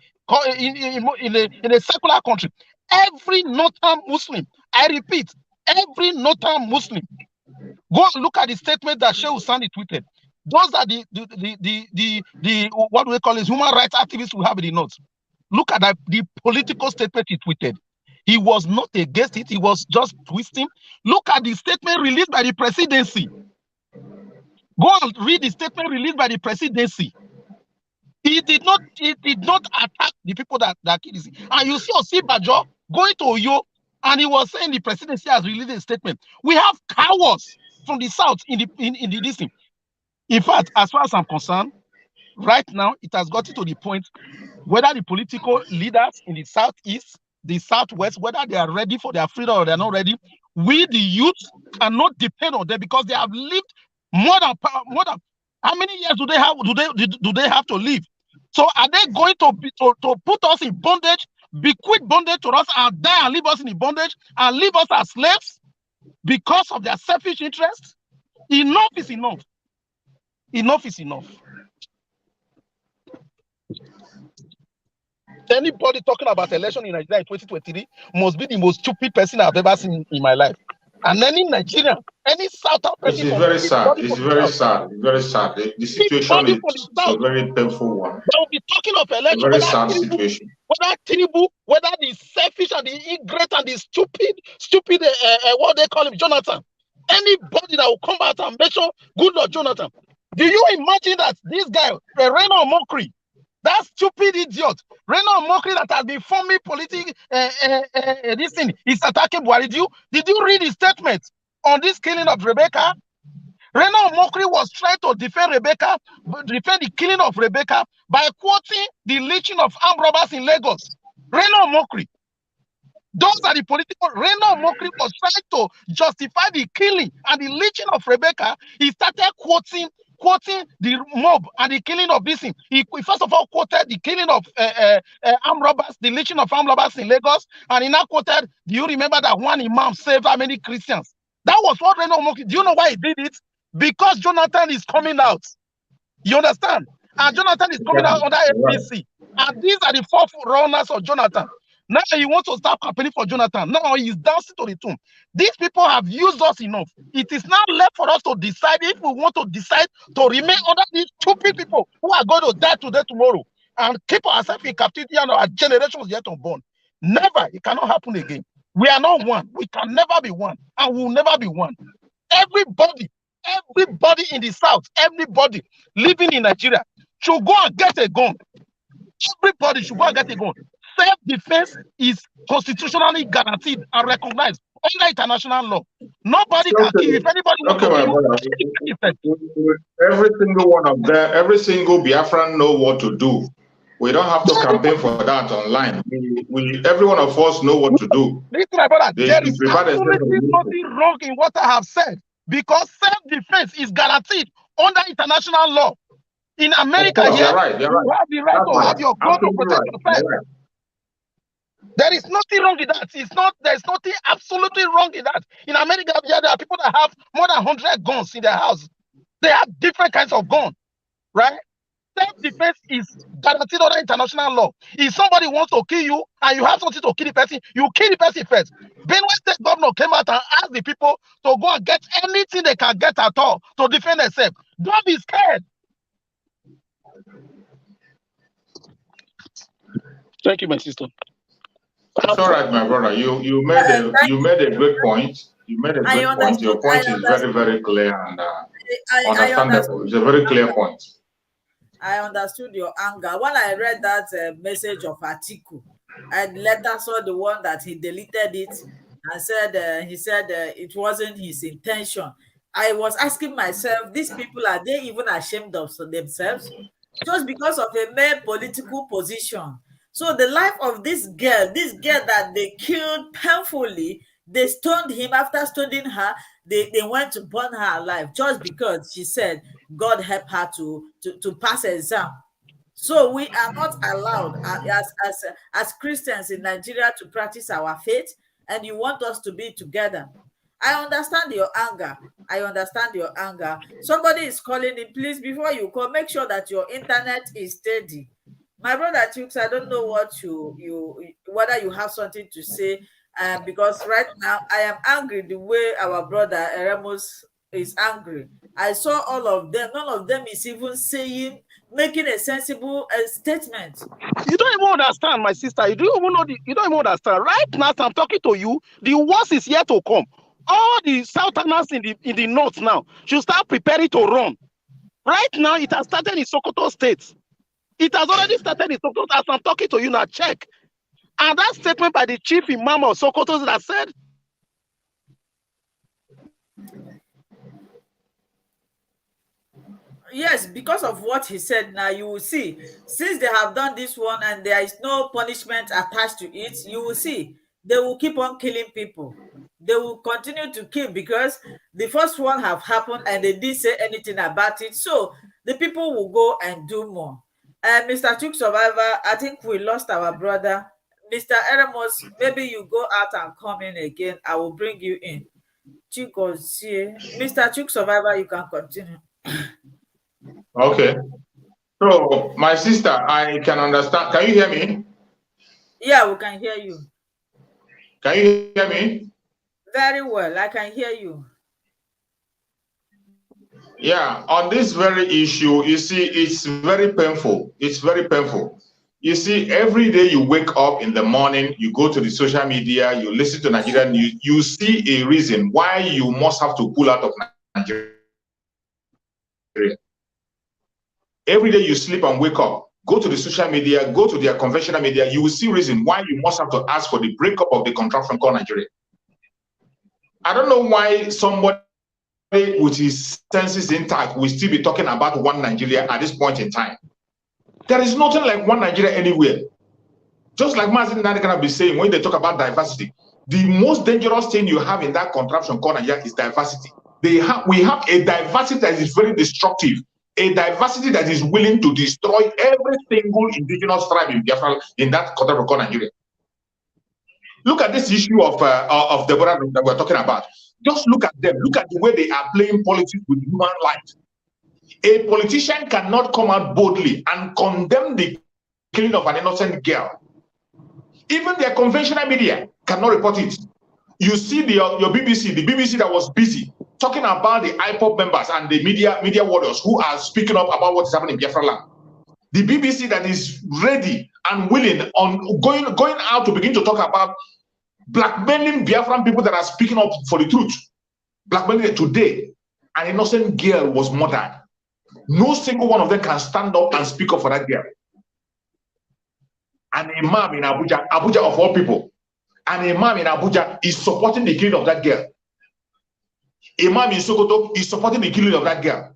in a secular country. Every northern Muslim, I repeat, every northern Muslim. Go and look at the statement that Sheikh Usani tweeted. Those are the what we call it, human rights activists we have in the north. Look at the political statement he tweeted. He was not against it. He was just twisting. Look at the statement released by the presidency. Go and read the statement released by the presidency. It did not attack the people that killed this. And you see Osibajo going to Oyo, and he was saying the presidency has released a statement. We have cowards from the south in the listing. In fact, as far as I'm concerned, right now it has gotten to the point whether the political leaders in the southeast, the southwest, whether they are ready for their freedom or they're not ready, we the youth cannot depend on them because they have lived more than how many years do they have to live? So are they going to put us in bondage, bequeath bondage to us, and die and leave us in bondage and leave us as slaves because of their selfish interests? Enough is enough. Enough is enough. Anybody talking about election in Nigeria in 2023 must be the most stupid person I've ever seen in my life. And any Nigerian, any Southern person. It's very sad. It's very sad. It's very sad. The situation is a very painful one. They'll be talking of election. A very sad situation. Whether Tinubu, whether the selfish and the ingrate and the stupid, what they call him, Jonathan. Anybody that will come out and mention good Lord Jonathan. Do you imagine that this guy, Reno Mokri, that stupid idiot, Reno Mokri that has been forming politics, this thing, is attacking Buhari. Did you read his statement on this killing of Rebecca? Reno Mokri was trying to defend the killing of Rebecca by quoting the lynching of armed robbers in Lagos. Reno Mokri. Those are the political. Reno Mokri was trying to justify the killing and the lynching of Rebecca. He started quoting the mob and the killing of this thing. He first of all quoted the killing of armed robbers, the lynching of armed robbers in Lagos, and he now quoted, do you remember that one imam saved how many Christians? That was what Reno Mokri, do you know why he did it? Because Jonathan is coming out. You understand? And Jonathan is coming out under APC. And these are the four runners of Jonathan. Now he wants to start campaigning for Jonathan. Now he's dancing to the tune. These people have used us enough. It is now left for us to decide if we want to decide to remain under these stupid people who are going to die today, tomorrow, and keep ourselves in captivity and our generations yet unborn. Never. It cannot happen again. We are not one. We can never be one. And we will never be one. Everybody in the South, everybody living in Nigeria should go and get a gun. Everybody should go and get a gun. Self-defense is constitutionally guaranteed and recognized under international law. Nobody can kill. If anybody wants to kill, every single one of them, every single Biafran know what to do. We don't have to campaign for that online. Every one of us know what to do. Listen, my brother, there is absolutely nothing wrong in what I have said because self-defense is guaranteed under international law. In America, you have the right to have your gun to protect yourself. Right. There is nothing wrong with that. There's nothing absolutely wrong with that. In America, there are people that have more than 100 guns in their house. They have different kinds of guns, right? Self-defense is guaranteed under international law. If somebody wants to kill you and you have something to kill the person, you kill the person first. Benue State governor came out and asked the people to go and get anything they can get at all to defend themselves. Don't be scared. Thank you, my sister. It's all right, my brother. You made a great point. You made a great point. Your point is very, very clear and understandable. It's a very clear point. I understood your anger. When I read that message of Atiku, I later saw the one that he deleted it and said he said it wasn't his intention. I was asking myself, these people, are they even ashamed of themselves? Just because of a mere political position. So the life of this girl that they killed painfully, they stoned him. After stoning her, they went to burn her alive just because she said God help her to pass exam. So we are not allowed as Christians in Nigeria to practice our faith, and you want us to be together. I understand your anger. I understand your anger. Somebody is calling in. Please, before you call, make sure that your internet is steady. My brother Chooks, I don't know what whether you have something to say, because right now I am angry the way our brother Eremos is angry. I saw all of them. None of them is even making a sensible statement. You don't even understand, my sister. You don't even understand. Right now, as I'm talking to you, the worst is yet to come. All the Southerners in the north now should start preparing to run. Right now, it has started in Sokoto State. It has already started in Sokoto. As I'm talking to you now, check. And that statement by the chief imam of Sokoto that said, yes, because of what he said, now you will see, since they have done this one and there is no punishment attached to it, you will see they will keep on killing people. They will continue to kill because the first one have happened and they didn't say anything about it. So the people will go and do more. Mr. Chuk Survivor, I think we lost our brother. Mr. Eremos, maybe you go out and come in again. I will bring you in. Mr. Chuk Survivor, you can continue. Okay. So, my sister, I can understand. Can you hear me? Yeah, we can hear you. Can you hear me? Very well. I can hear you. Yeah, on this very issue, you see, it's very painful. It's very painful. You see, every day you wake up in the morning, you go to the social media, you listen to Nigerian news, you see a reason why you must have to pull out of Nigeria. Every day you sleep and wake up, go to the social media, go to their conventional media, you will see reason why you must have to ask for the breakup of the contraction called Nigeria. I don't know why somebody with his senses intact will still be talking about one Nigeria at this point in time. There is nothing like one Nigeria anywhere. Just like Mazin Nani can be saying when they talk about diversity, the most dangerous thing you have in that contraption called Nigeria is diversity. We have a diversity that is very destructive, a diversity that is willing to destroy every single indigenous tribe in Biafra in that contraption called Nigeria. Look at this issue of Deborah that we're talking about. Just look at them. Look at the way they are playing politics with human life. A politician cannot come out boldly and condemn the killing of an innocent girl. Even their conventional media cannot report it. You see your BBC, the BBC that was busy talking about the Ipob members and the media warriors who are speaking up about what is happening in Biafra land. The BBC that is ready and willing on going out to begin to talk about blackmailing Biafran people that are speaking up for the truth. Blackmailing today, an innocent girl was murdered. No single one of them can stand up and speak up for that girl. An imam in Abuja of all people, an imam in Abuja is supporting the killing of that girl. Imam in Sokoto is supporting the killing of that girl.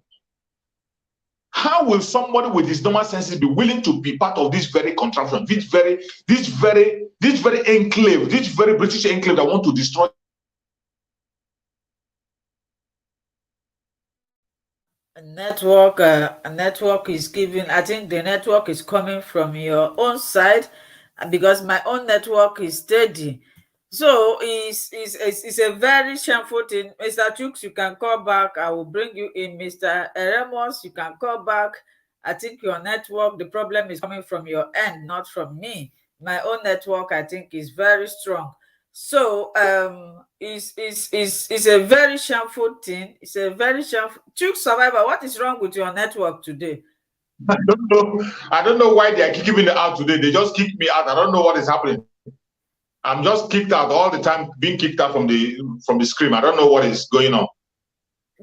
How will somebody with his normal senses be willing to be part of this very contraption, this very enclave, this very British enclave that want to destroy? A network is giving. I think the network is coming from your own side, because my own network is steady. So it's a very shameful thing. Mr. Chooks, you can call back. I will bring you in. Mr. Eremos, you can call back. I think your network, the problem is coming from your end, not from me. My own network, I think, is very strong. So it's a very shameful thing. It's a very shameful. Truth survivor, what is wrong with your network today? I don't know. I don't know why they are kicking me out today. They just kicked me out. I don't know what is happening. I'm just kicked out all the time, being kicked out from the screen. I don't know what is going on.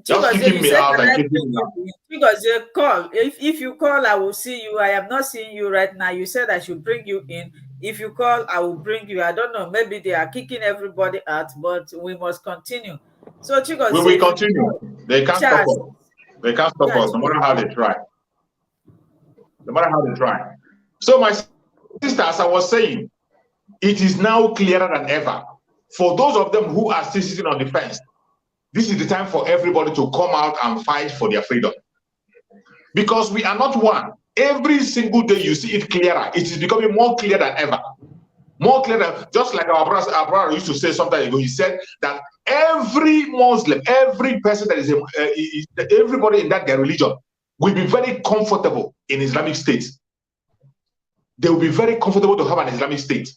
Just kicking me out and kicking me out. Because you call. If you call, I will see you. I am not seeing you right now. You said I should bring you in. If you call, I will bring you. I don't know. Maybe they are kicking everybody out, but we must continue. So Chicos, we will continue. They can't stop us. They can't stop us, no matter how they try. No matter how they try. So my sister, as I was saying, it is now clearer than ever. For those of them who are still sitting on the fence, this is the time for everybody to come out and fight for their freedom. Because we are not one. Every single day you see it clearer. It is becoming more clear than ever. More clear than, just like our brother used to say some time ago. He said that every Muslim, every person that is everybody in that their religion will be very comfortable in Islamic State. They will be very comfortable to have an Islamic State.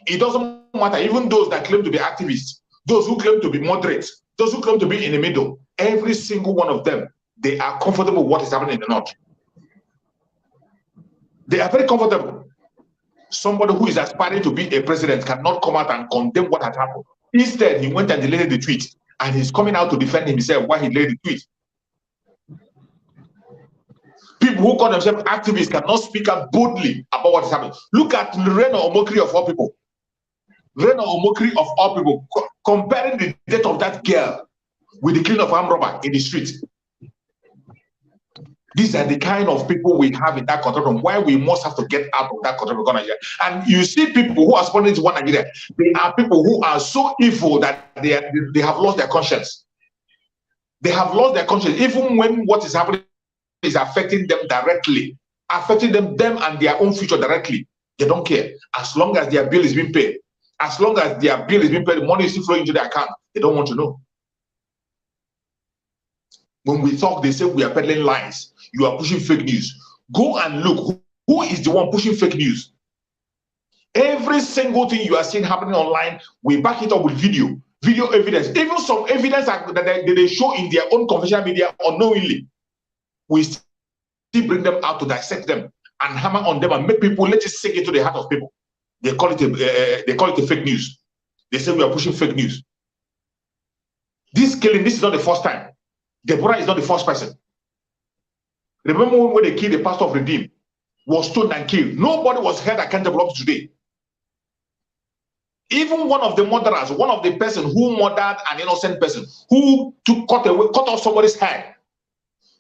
It doesn't matter, even those that claim to be activists, those who claim to be moderates, those who claim to be in the middle, every single one of them, they are comfortable with what is happening in the north. They are very comfortable. Somebody who is aspiring to be a president cannot come out and condemn what had happened. Instead, he went and deleted the tweet, and he's coming out to defend himself while he deleted the tweet. People who call themselves activists cannot speak out boldly about what is happening. Look at Reno Omokri of all people. Reno Omokri of all people, comparing the death of that girl with the killing of armed robber in the street. These are the kind of people we have in that country, from why we must have to get out of that country. Nigeria. And you see people who are responding to one Nigeria, they are people who are so evil that they have lost their conscience. They have lost their conscience, even when what is happening is affecting them directly, affecting them and their own future directly. They don't care. As long as their bill is being paid, as long as their bill is being paid, the money is still flowing into their account, they don't want to know. When we talk, they say we are peddling lies. You are pushing fake news. Go and look. Who is the one pushing fake news? Every single thing you are seeing happening online, we back it up with video evidence. Even some evidence that they show in their own conventional media unknowingly. We still bring them out to dissect them and hammer on them and make people, let it sink into the heart of people. They call it a fake news. They say we are pushing fake news. This killing, this is not the first time. Deborah is not the first person. Remember when they killed the pastor of Redeem, was stoned and killed. Nobody was held accountable up to today. Even one of the murderers, one of the person who murdered an innocent person, who cut off somebody's head.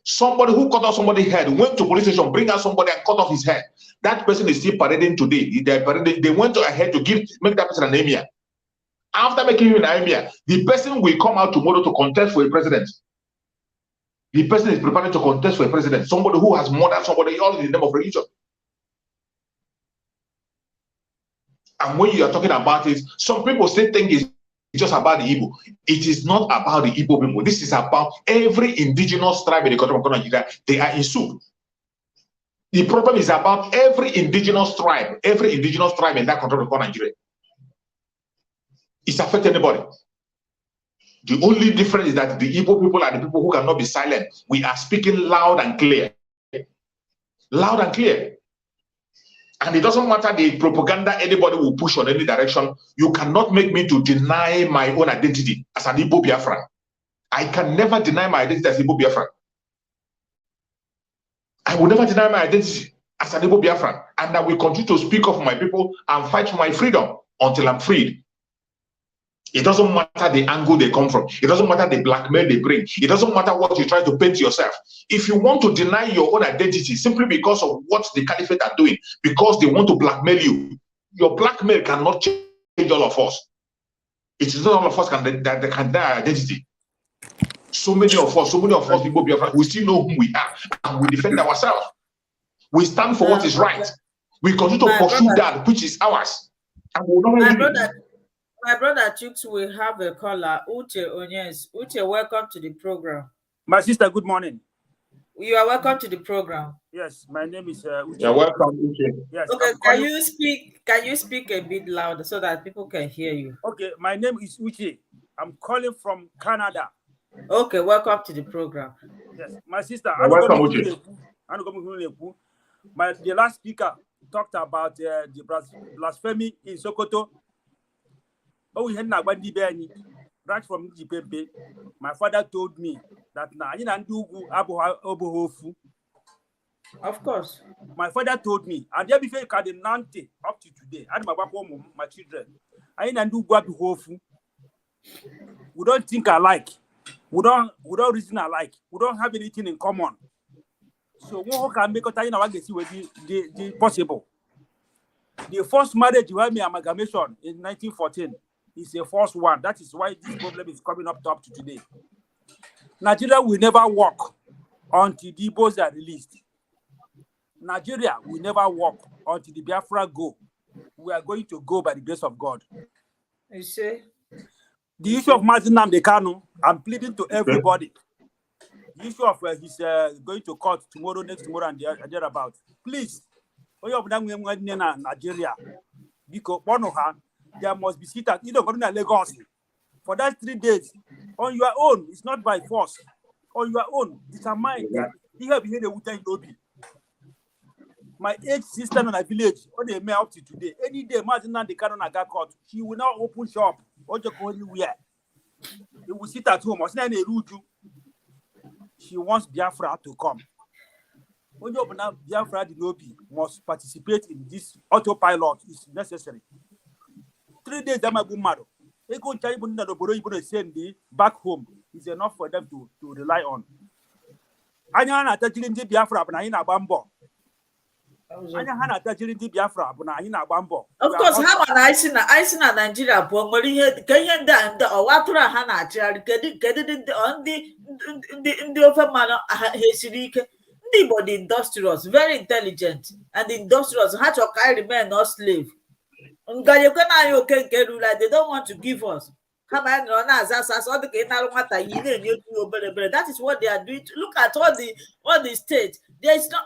Somebody who cut off somebody's head, went to police station, bring out somebody and cut off his head. That person is still parading today. They went ahead to make that person an emir. After making him an emir, the person will come out tomorrow to contest for a president. The person is preparing to contest for a president. Somebody who has murdered somebody, all in the name of religion. And when you are talking about it, some people still think it's just about the Igbo. It is not about the Igbo people. This is about every indigenous tribe in the country of Nigeria. They are in soup. The problem is about every indigenous tribe in that country of Nigeria. It's affecting anybody. The only difference is that the Igbo people are the people who cannot be silent. We are speaking loud and clear. Loud and clear. And it doesn't matter the propaganda anybody will push on any direction. You cannot make me to deny my own identity as an Igbo Biafra. I can never deny my identity as Igbo Biafra. I will never deny my identity as an Igbo Biafra. And I will continue to speak up for my people and fight for my freedom until I'm freed. It doesn't matter the angle they come from. It doesn't matter the blackmail they bring. It doesn't matter what you try to paint yourself. If you want to deny your own identity simply because of what the caliphate are doing, because they want to blackmail you, your blackmail cannot change all of us. It is not all of us that can deny our identity. So many of us, people, we still know who we are, and we defend ourselves. We stand for what is right. We continue to pursue that which is ours. And we will not My brother Chooks will have a caller, Uche Onyes. Uche, welcome to the program. My sister, good morning. You are welcome to the program. Yes, my name is Uche. You're welcome, Uche. Yes. Okay, can you speak a bit louder so that people can hear you? Okay, my name is Uche. I'm calling from Canada. Okay, welcome to the program. Yes, my sister. You're welcome, Uche. The last speaker talked about the blasphemy in Sokoto. Oh, we had right from Ipob. My father told me that Of course. My father told me, and there before you can Nnamdi up to today, I my children. I ain't do what we don't think alike. We don't reason alike. We don't have anything in common. So what can make us the possible? The first marriage you have me amalgamation in 1914 is a first one. That is why this problem is coming up to today. Nigeria will never work until the Ibos are released. Nigeria will never work until the Biafra go. We are going to go by the grace of God. You see? The issue of Nnamdi Kanu, I'm pleading to everybody. The issue of he's going to court tomorrow, next tomorrow, and thereabouts. Please, Nigeria, because there must be seated. You don't go to Lagos for that 3 days on your own. It's not by force. On your own, it's a mind that you have here the lobby. My age sister in a village, what they may up to today. Any day, Nnamdi Kanu got caught. She will not open shop or just go anywhere. They will sit at home. She wants Biafra to come. When you open up Biafra, the lobby must participate in this autopilot. It's necessary. 3 days, they might go mad. They go to back home. It's enough for them to rely on. Anya attaching the Biafra, but I in a bambo. Of course, how about icing na Nigeria bụ nwere ihe ka ihe ndị ọwatụrụ ha na-achịgharị ndị ofe mmanụ ha esiri ike. Ndị Igbo dị industrious, very intelligent and industrious. Ha chọrọ ka anyị remain not slave. Nganyekwe na anyị oke nke rula, they don't want to give us. Kama anyị nọrọ na-aza asasa ọ dị ka ị narụ nwata yi na-enye otu obere obere. That is what they are doing. Look at all the states. There is no.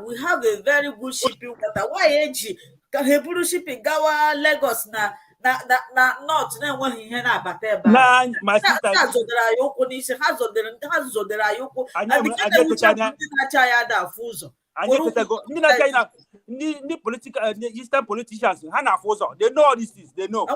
We have a very good shipping water. Why eji ka heburu shipping gawa Lagos na north na enweghị ihe na-abata ebe a. My sister, ha zodere anyị ụkwụ n'isi, ha zodere anyị ụkwụ. Ndị na-acha ya ada afụ ụzọ. The political, the Eastern politicians, they know all these things. They know.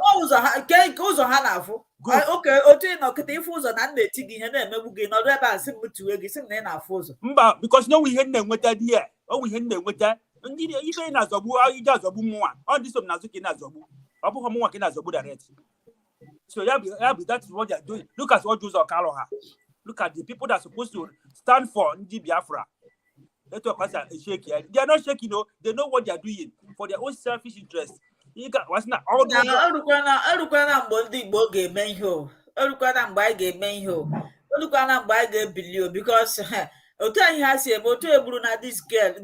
Okay, otu ị nọkịta ife ụzọ na nna eti gị ihe na-emegbu gị nọdụ ebe a sị m tuwe gị sị m na ị na-afụ ụzọ. Mba, because no we na-enweta dị ya. O we na-enweta. Ndị ife na-azọgbu ije azọgbu mmụọ. All this na azụ ka na-azọgbu. Ọ bụghị mmụọ ka na-azọgbu direct. So that is what they are doing. Look at what Jews are calling her. Look at the people that are supposed to stand for Ndi Biafra. They are not shaking, no. They know what they are doing for their own selfish interest. Because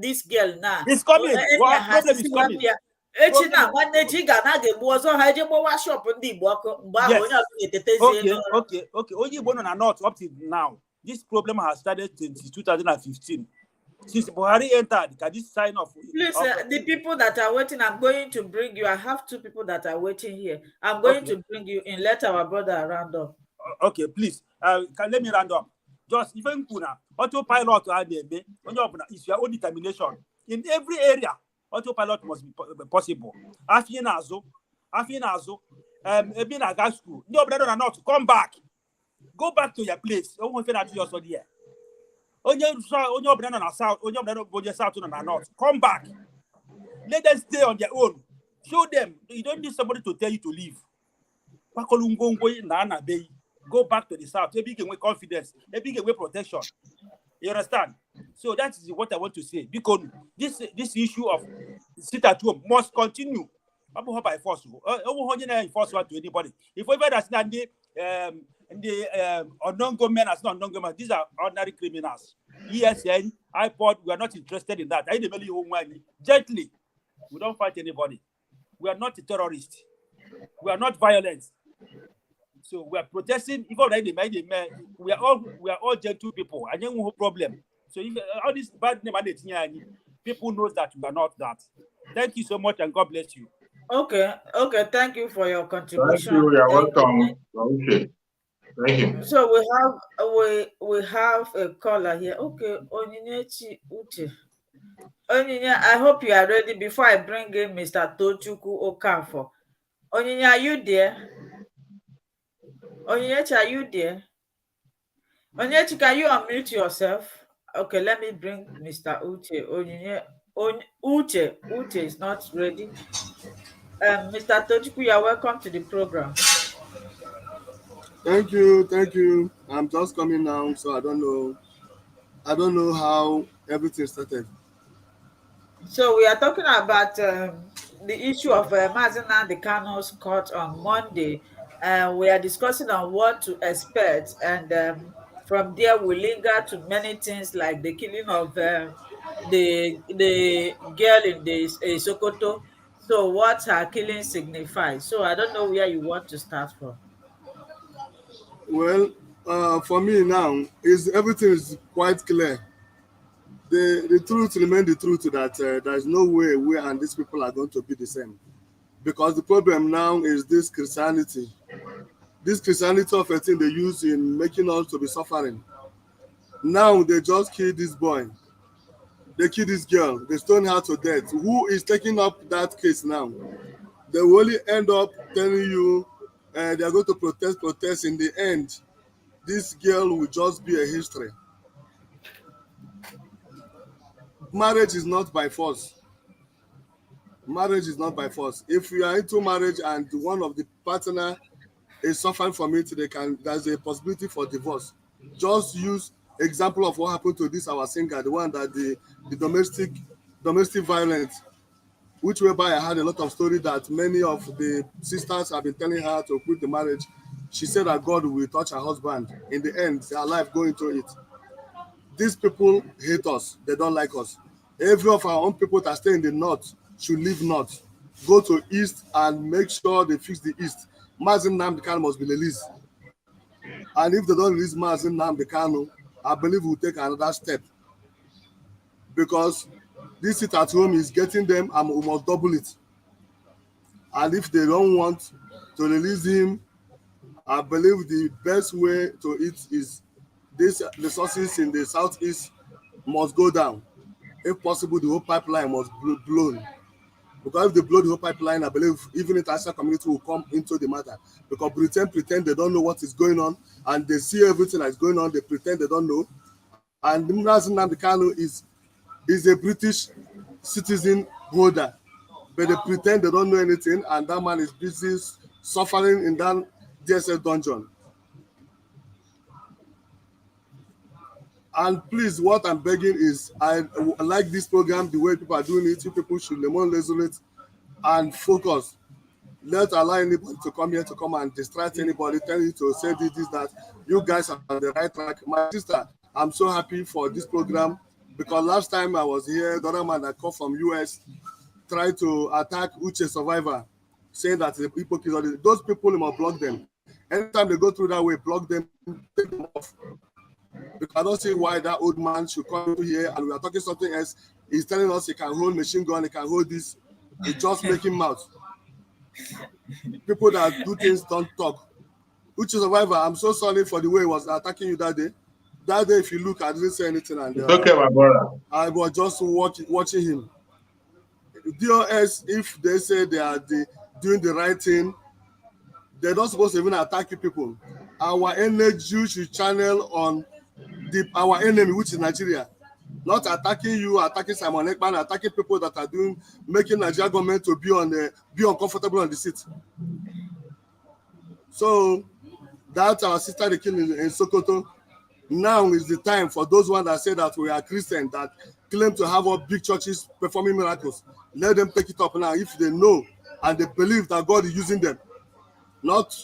this girl now. It's coming. What problem is coming? Okay. Only one on a north up to now. This problem has started since 2015. Since Buhari entered, this sign of... Please, the people that are waiting, I'm going to bring you. I have 2 people that are waiting here. I'm going to bring you in. Let our brother round up. Okay, please. Let me round up. Just even Kuna, autopilot is your own determination. In every area, autopilot must be possible. Afinazo, Ebina school. No, brother, not come back. Go back to your place. Come back. Let them stay on their own. Show them. You don't need somebody to tell you to leave. Go back to the south. Maybe you can with confidence. Maybe you can with protection. You understand? So that is what I want to say. Because this issue of sit at home must continue. By force. Force to anybody. If we understand the unknown government as not unknown government, these are ordinary criminals. ESN, Ipob, we are not interested in that. Gently, we don't fight anybody. We are not terrorists. We are not violent. So we are protesting. Even like we are all gentle people. I don't have a problem. So if all this bad name, people knows that we are not that. Thank you so much, and God bless you. Okay. Thank you for your Thank contribution. you. You're Thank you. welcome. Okay. Thank you. So we have a caller here. Okay, Onyinyechi Uche. Onyinye, I hope you are ready before I bring in Mr. Tochukwu Okafor. Onyinye, are you there? Onyinyechi, are you there? Onyinyechi, can you unmute yourself? Okay, let me bring Mr. Uche. Uche is not ready. Mr. Tochukwu, you are welcome to the program. Thank you. I'm just coming now, so I don't know how everything started. So we are talking about the issue of Nnamdi Kanu's court on Monday. We are discussing on what to expect, and from there we linger to many things like the killing of the girl in the Sokoto. So what her killing signifies. So I don't know where you want to start from. Well, for me now, everything is quite clear. The truth remains the truth that there is no way we and these people are going to be the same. Because the problem now is this Christianity. This Christianity of a thing they use in making us to be suffering. Now they just killed this boy. They killed this girl. They stoned her to death. Who is taking up that case now? They will only end up telling you they are going to protest. In the end, this girl will just be a history. Marriage is not by force. Marriage is not by force. If you are into marriage and one of the partner is suffering from it, there's a possibility for divorce. Just use example of what happened to this our singer, the one that the domestic violence, which whereby I had a lot of story that many of the sisters have been telling her to quit the marriage. She said that God will touch her husband. In the end, her life going through it. These people hate us. They don't like us. Every of our own people that stay in the north should leave north. Go to east and make sure they fix the east. Nnamdi Kanu must be released. And if they don't release Nnamdi Kanu, I believe we'll take another step. Because this sit at home is getting them and we must double it. And if they don't want to release him, I believe the best way to it is these resources in the southeast must go down. If possible, the whole pipeline must be blown. Because if they blow the whole pipeline, I believe even international community will come into the matter. Because pretend they don't know what is going on, and they see everything that's going on, they pretend they don't know. And Nnamdi Kanu is a British citizen holder, but they pretend they don't know anything, and that man is busy suffering in that DSS dungeon. And please, what I'm begging is, I like this program, the way people are doing it. You people should remain resolute and focus. Not allow anybody to come here to come and distract anybody, tell you to say this, that. You guys are on the right track. My sister, I'm so happy for this program because last time I was here, the other man that called from US tried to attack Uche survivor, saying that the people kill those people, you must block them. Anytime they go through that way, block them, take them off. Because I don't see why that old man should come here and we are talking something else. He's telling us he can hold machine gun, he can hold this. He's just making mouth. People that do things don't talk. Uche survivor, I'm so sorry for the way he was attacking you that day. That day, if you look, I didn't say anything. And It's okay, my brother. I was just watching him. DOS, if they say they are doing the right thing, they're not supposed to even attack you people. Our energy should channel on our enemy, which is Nigeria. Not attacking you, attacking Simon Ekman, attacking people that are making Nigeria government to be uncomfortable on the seat. So that's our sister they killed in Sokoto. Now is the time for those ones that say that we are Christian, that claim to have all big churches performing miracles. Let them take it up now if they know and they believe that God is using them, not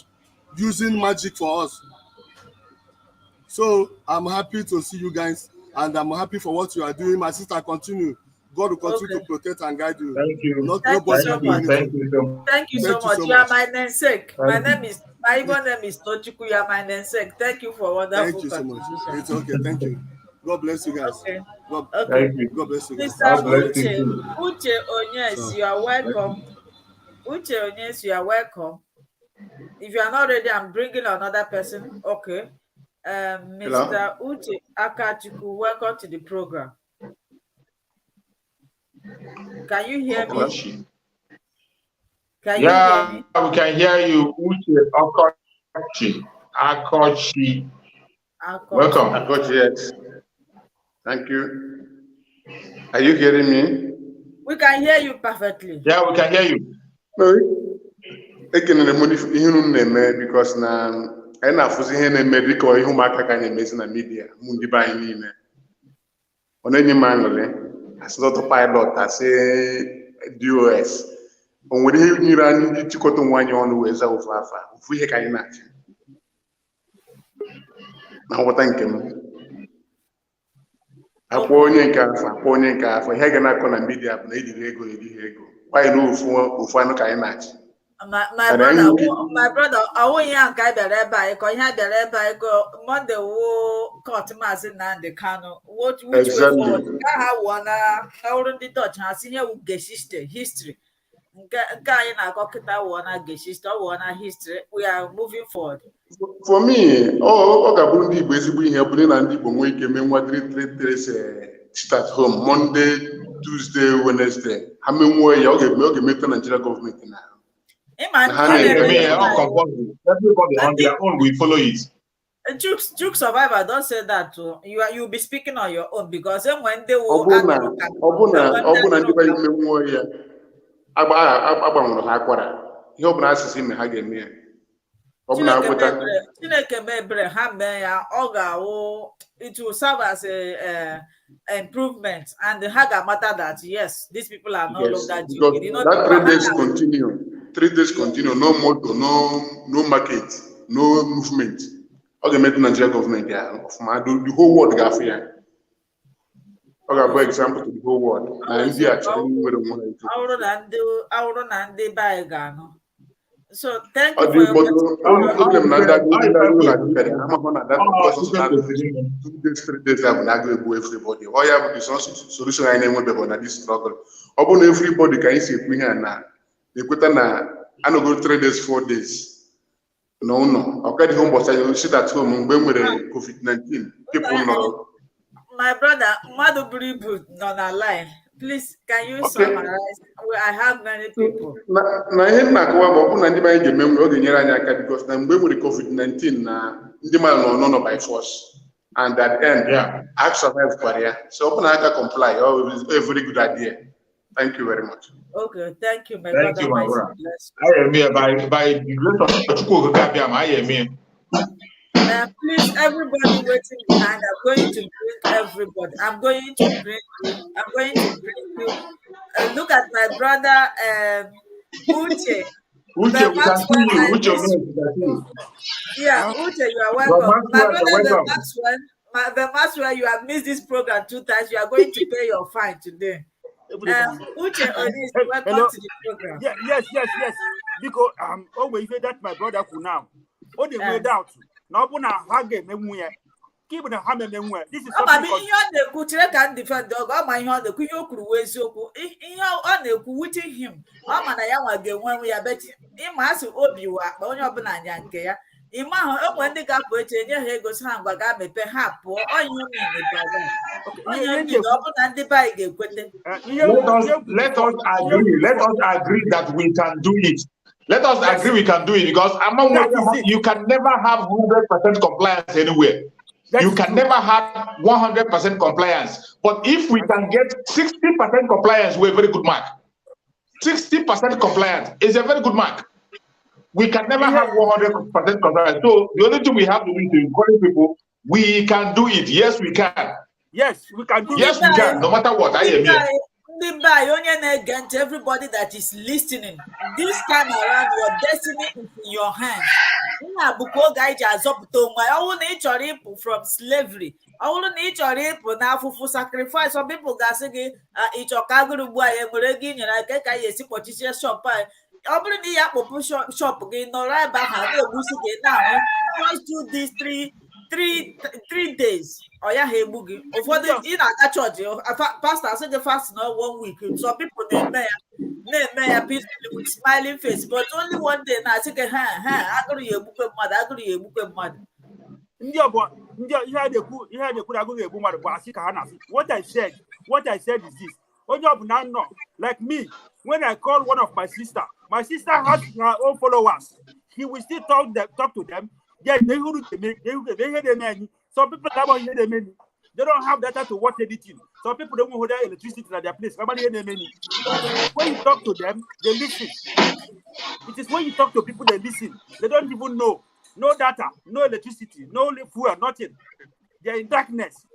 using magic for us. So I'm happy to see you guys, and I'm happy for what you are doing. My sister, continue. God will continue to protect and guide you. Thank you. Thank you so much. Thank you so much. Thank you so much. You are my namesake. My name is Tochukwu. You are my namesake. Thank you for wonderful Thank you so much. contribution. It's okay. Thank you. God bless you guys. Okay. God, Okay. God bless you guys. Mr. Uche Onyes, you are welcome. Uche Onyes, you are welcome. If you are not ready, I'm bringing another person. Okay. Mr. Uche Akachuku, welcome to the program. Can you hear me? Can you hear me? We can hear you. Uche Akachi. Welcome. Akachi, yes. Thank you. Are you hearing me? We can hear you perfectly. Yeah, we can hear you. No. Because now I na fuzi ihe na-eme dịka ihe ụmụaka ka na-emezi na media ndị be anyị niile ọ na-enye m aṅụrị asịzọtụ pilot asị DOS o nwere ihe nyere anyị ndị chịkọta onwe anyị ọnụ wee zaa ofu afa ofu ihe ka anyị na-achị na nghọta nke m akpọ onye nke afọ ihe ga na-akọ na media bụ na ejiri ego erighị ego nwaanyị na ofu anụ ka anyị na-achị. My brother, I want you to get the by because you had the by go Monday. Court Mazin Nnamdi Kanu. Which way forward? I wanna already touch. I seen you get history. Guy in a cocktail wanna get history. We are moving forward. For me, Gabundi basically here putting and people wake me sit at home Monday, Tuesday, Wednesday. How many more you get me to Nigeria government now? Everybody on their own will follow it. Juke Survivor don't say that too. You'll be speaking on your own because then when they will it will serve as a improvement and the Haga matter that yes, these people are no longer joking. You know, that 3 days continue. 3 days continue, no motor, no market, no movement. Okay, make Nigeria government the whole world got fear. Okay, for example, to the whole world. So thank you for your everybody. All you have is solution I never on this struggle. Upon everybody can see now. They put I don't go 3 days, 4 days. No. Okay, the home was I sit at home when with COVID-19. People know. My brother, Madu Bribu, not a lie. Please, can you summarize? I have many people. Because then when with COVID-19, the man no by force. And at the end, I survived career. So open I can comply. Oh, it's a very good idea. Thank you very much. Okay, thank you, my brother. My brother. I am here by the grace of Chukwu. I am here. Please, everybody waiting behind. I'm going to bring everybody. I'm going to bring you. Look at my brother, Uche. Uche, we can see you. Uche, yeah, Uche, you are welcome. My brother, the Maxwell, you have missed this program 2 times. You are going to pay your fine today. Uche, welcome to the program. Yes. Because always say that my brother could now. Oh, they made out. Now, when I hug him, keep the hammer. This is something. The Kutre can defend dog. Oh, my God, the Kuyo Kruwe Soko. On the Kuwitting him. Oh, man, I am again when we are betting. Him has Obiwa, on your banana. Ima when the gap waiting, here goes hang, but I may pay half or you mean the bag. Let us agree that we can do it. Let us agree we can do it because you can never have 100% compliance anywhere. You can never have 100% compliance. But if we can get 60% compliance, we're a very good mark. 60% compliance is a very good mark. We can never have 100% compliance. So the only thing we have to do is encourage people. We can do it. Yes, we can. Yes, we can do it. Yes, we can. No matter what. I am here. Everybody that is listening, this time around, your destiny is in your hands. From slavery, All each or for now for sacrifice. Some people got saying each or cargo boy and we're again and I think I see potential shop. Obviously, shop again, no right back. I know now. Just do these three days. Oh yeah, hey boogie. Of what in a church, pastor said the fast not 1 week. Some people they may peacefully with smiling face, but only one day now I say, I go to your book of mother, I go to your book of mother. What I said is this. Like me, when I call one of my sister has her own followers. He will still talk to them. Yeah, they hear the many. Some people don't hear the many. They don't have data to watch anything. Some people don't have electricity at their place. Nobody hear the many. When you talk to them, they listen. It is when you talk to people, they listen. They don't even know. No data, no electricity, no fuel, nothing. They're in darkness.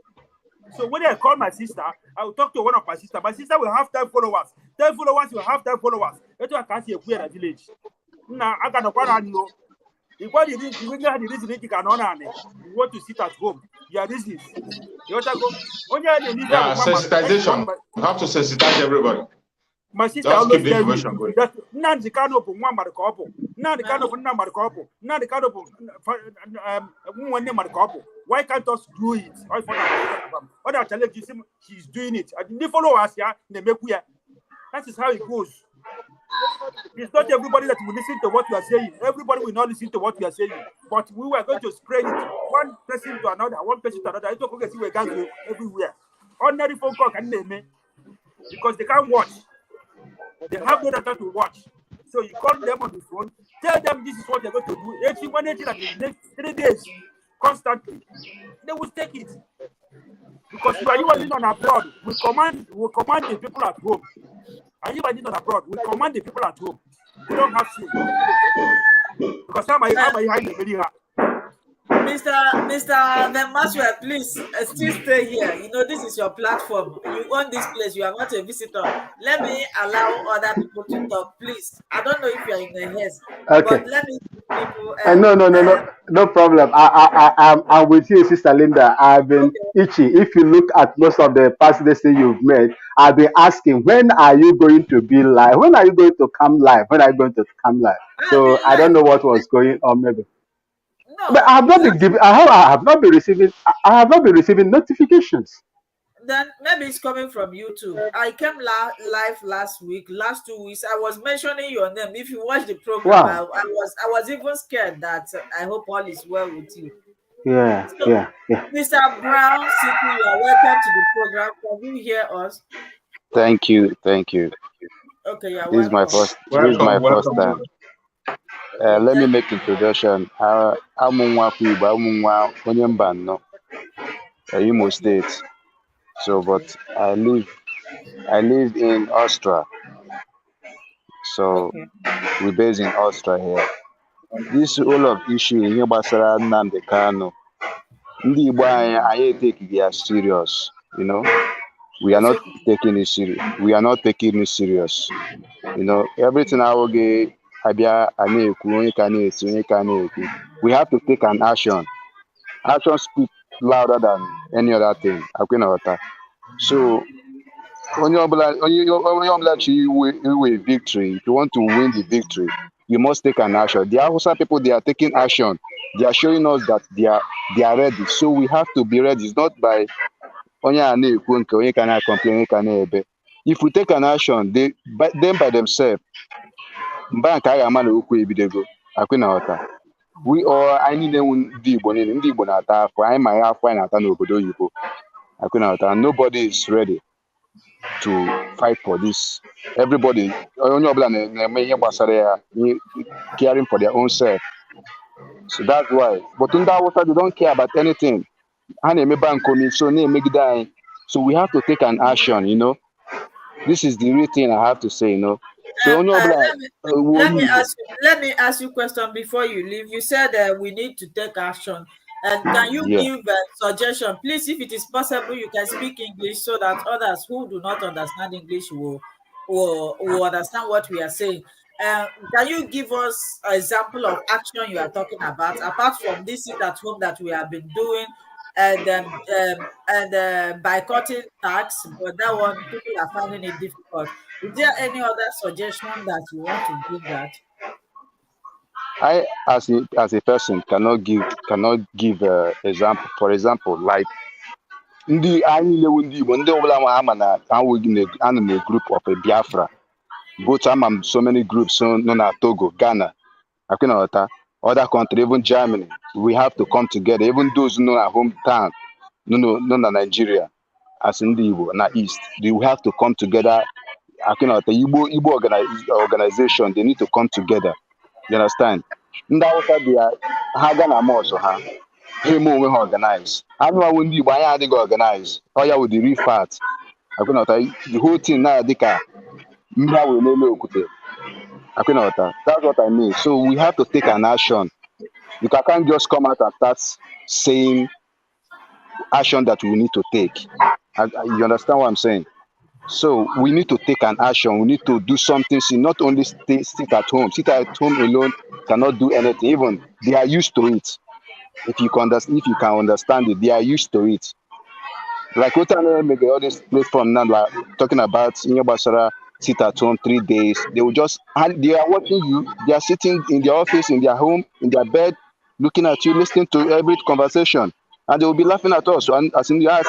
So when I call my sister, I will talk to one of my sisters. My sister will have 10 followers. 10 followers will have 10 followers. That's why I can't see a queer village. Now I got a one know. If what you want to sit at home, you are reasons. You want to go. Yeah, sensitization. You have to sensitize everybody. My sister Just always keep the information going. that Nnamdi Kanu for one couple. Nnamdi Kanu for Nnamdi couple. Nnamdi Kanu for one couple. Why can't us do it? What I tell you, she's doing it. And they follow us here, they make we. That is how it goes. It's not everybody that will listen to what you are saying. Everybody will not listen to what you are saying. But we were going to spread it one person to another, one person to another. It's okay, see we can go everywhere. Ordinary phone call can name it because they can't watch. They have no data to watch. So you call them on the phone, tell them this is what they're going to do. If you want it like the next 3 days, constantly, they will take it. Because you are even on abroad, we command the people at home. Are you on abroad? We command the people at home. We don't have to. Because how am I hiding the video? Mr. Van Maxwell, please still stay here. You know, this is your platform. You own this place. You are not a visitor. Let me allow other people to talk, please. I don't know if you are in the haze, Okay. but let me people. No problem. I'm with you, Sister Linda. I've been itchy. If you look at most of the past lessons you've made, I've been asking, when are you going to be live? When are you going to come live? When are you going to come live? So I don't know what was going on, maybe. No, But I have not been giving. I have not been receiving. I have not been receiving notifications. then maybe it's coming from YouTube. I came live last 2 weeks. I was mentioning your name. If you watch the program, Wow. I was even scared that I hope all is well with you. Yeah. So, Yeah. Mr. Brown City, you are welcome to the program. Can you hear us? Thank you. Okay, you are This is my welcome. first time. Let me make introduction. I'm Nwa Onyembano, Imo State. So, but I live in Austria. So we're based in Austria here. This whole of issue in Yobasara Nnamdi Kanu. Ndị Igbo anyị take it serious, you know. We are not taking it serious. You know, everything I will get, we have to take an action. Action speaks louder than any other thing. So, when you actually win victory, if you want to win the victory, you must take an action. The Hausa people, they are taking action. They are showing us that they are ready. So we have to be ready. It's not by complain. If we take an action, them by themselves, we all I need them ndị Igbo na-ata afọ anyị ma ya afọ anyị na-ata n'obodo oyibo. Nobody is ready to fight for this. Everybody onye ọbụla na-eme ihe gbasara ya, caring for their own self. So that's why. But ndị Hausa, they don't care about anything. So we have to take an action, you know. This is the real thing I have to say, you know. So let me ask you a question before you leave. You said we need to take action. And can you give a suggestion, please? If it is possible, you can speak English so that others who do not understand English will understand what we are saying. Can you give us an example of action you are talking about, apart from this sit at home that we have been doing? and boycotting tax, but that one people are finding it difficult. Is there any other suggestion that you want to give that? I, as a person, cannot give example. For example, like ndị anyị lewu ndị Igbo, ndị ọbụla nwa ama na anọ na group of a Biafra. Both so many groups no na Togo, Ghana, other country, even Germany. We have to come together. Even those no at hometown, no na Nigeria, as in the Igbo, na East. We have to come together. The Igbo organization, they need to come together. You understand? Ndawusa dia Hagana also ha. Hey mo we organize. I know when the Igbo they go organize. Oh yeah, with the real part. The whole thing now dika. That's what I mean. So we have to take an action. You can't just come out and start saying action that we need to take. You understand what I'm saying? So we need to take an action. We need to do something. See, not only sit at home. Sit at home alone cannot do anything. Even they are used to it. If you can understand it, they are used to it. Like what I make all this platform now, like talking about Basara, sit at home 3 days. They will they are watching you. They are sitting in their office, in their home, in their bed, looking at you, listening to every conversation, and they will be laughing at us. And as in the eyes,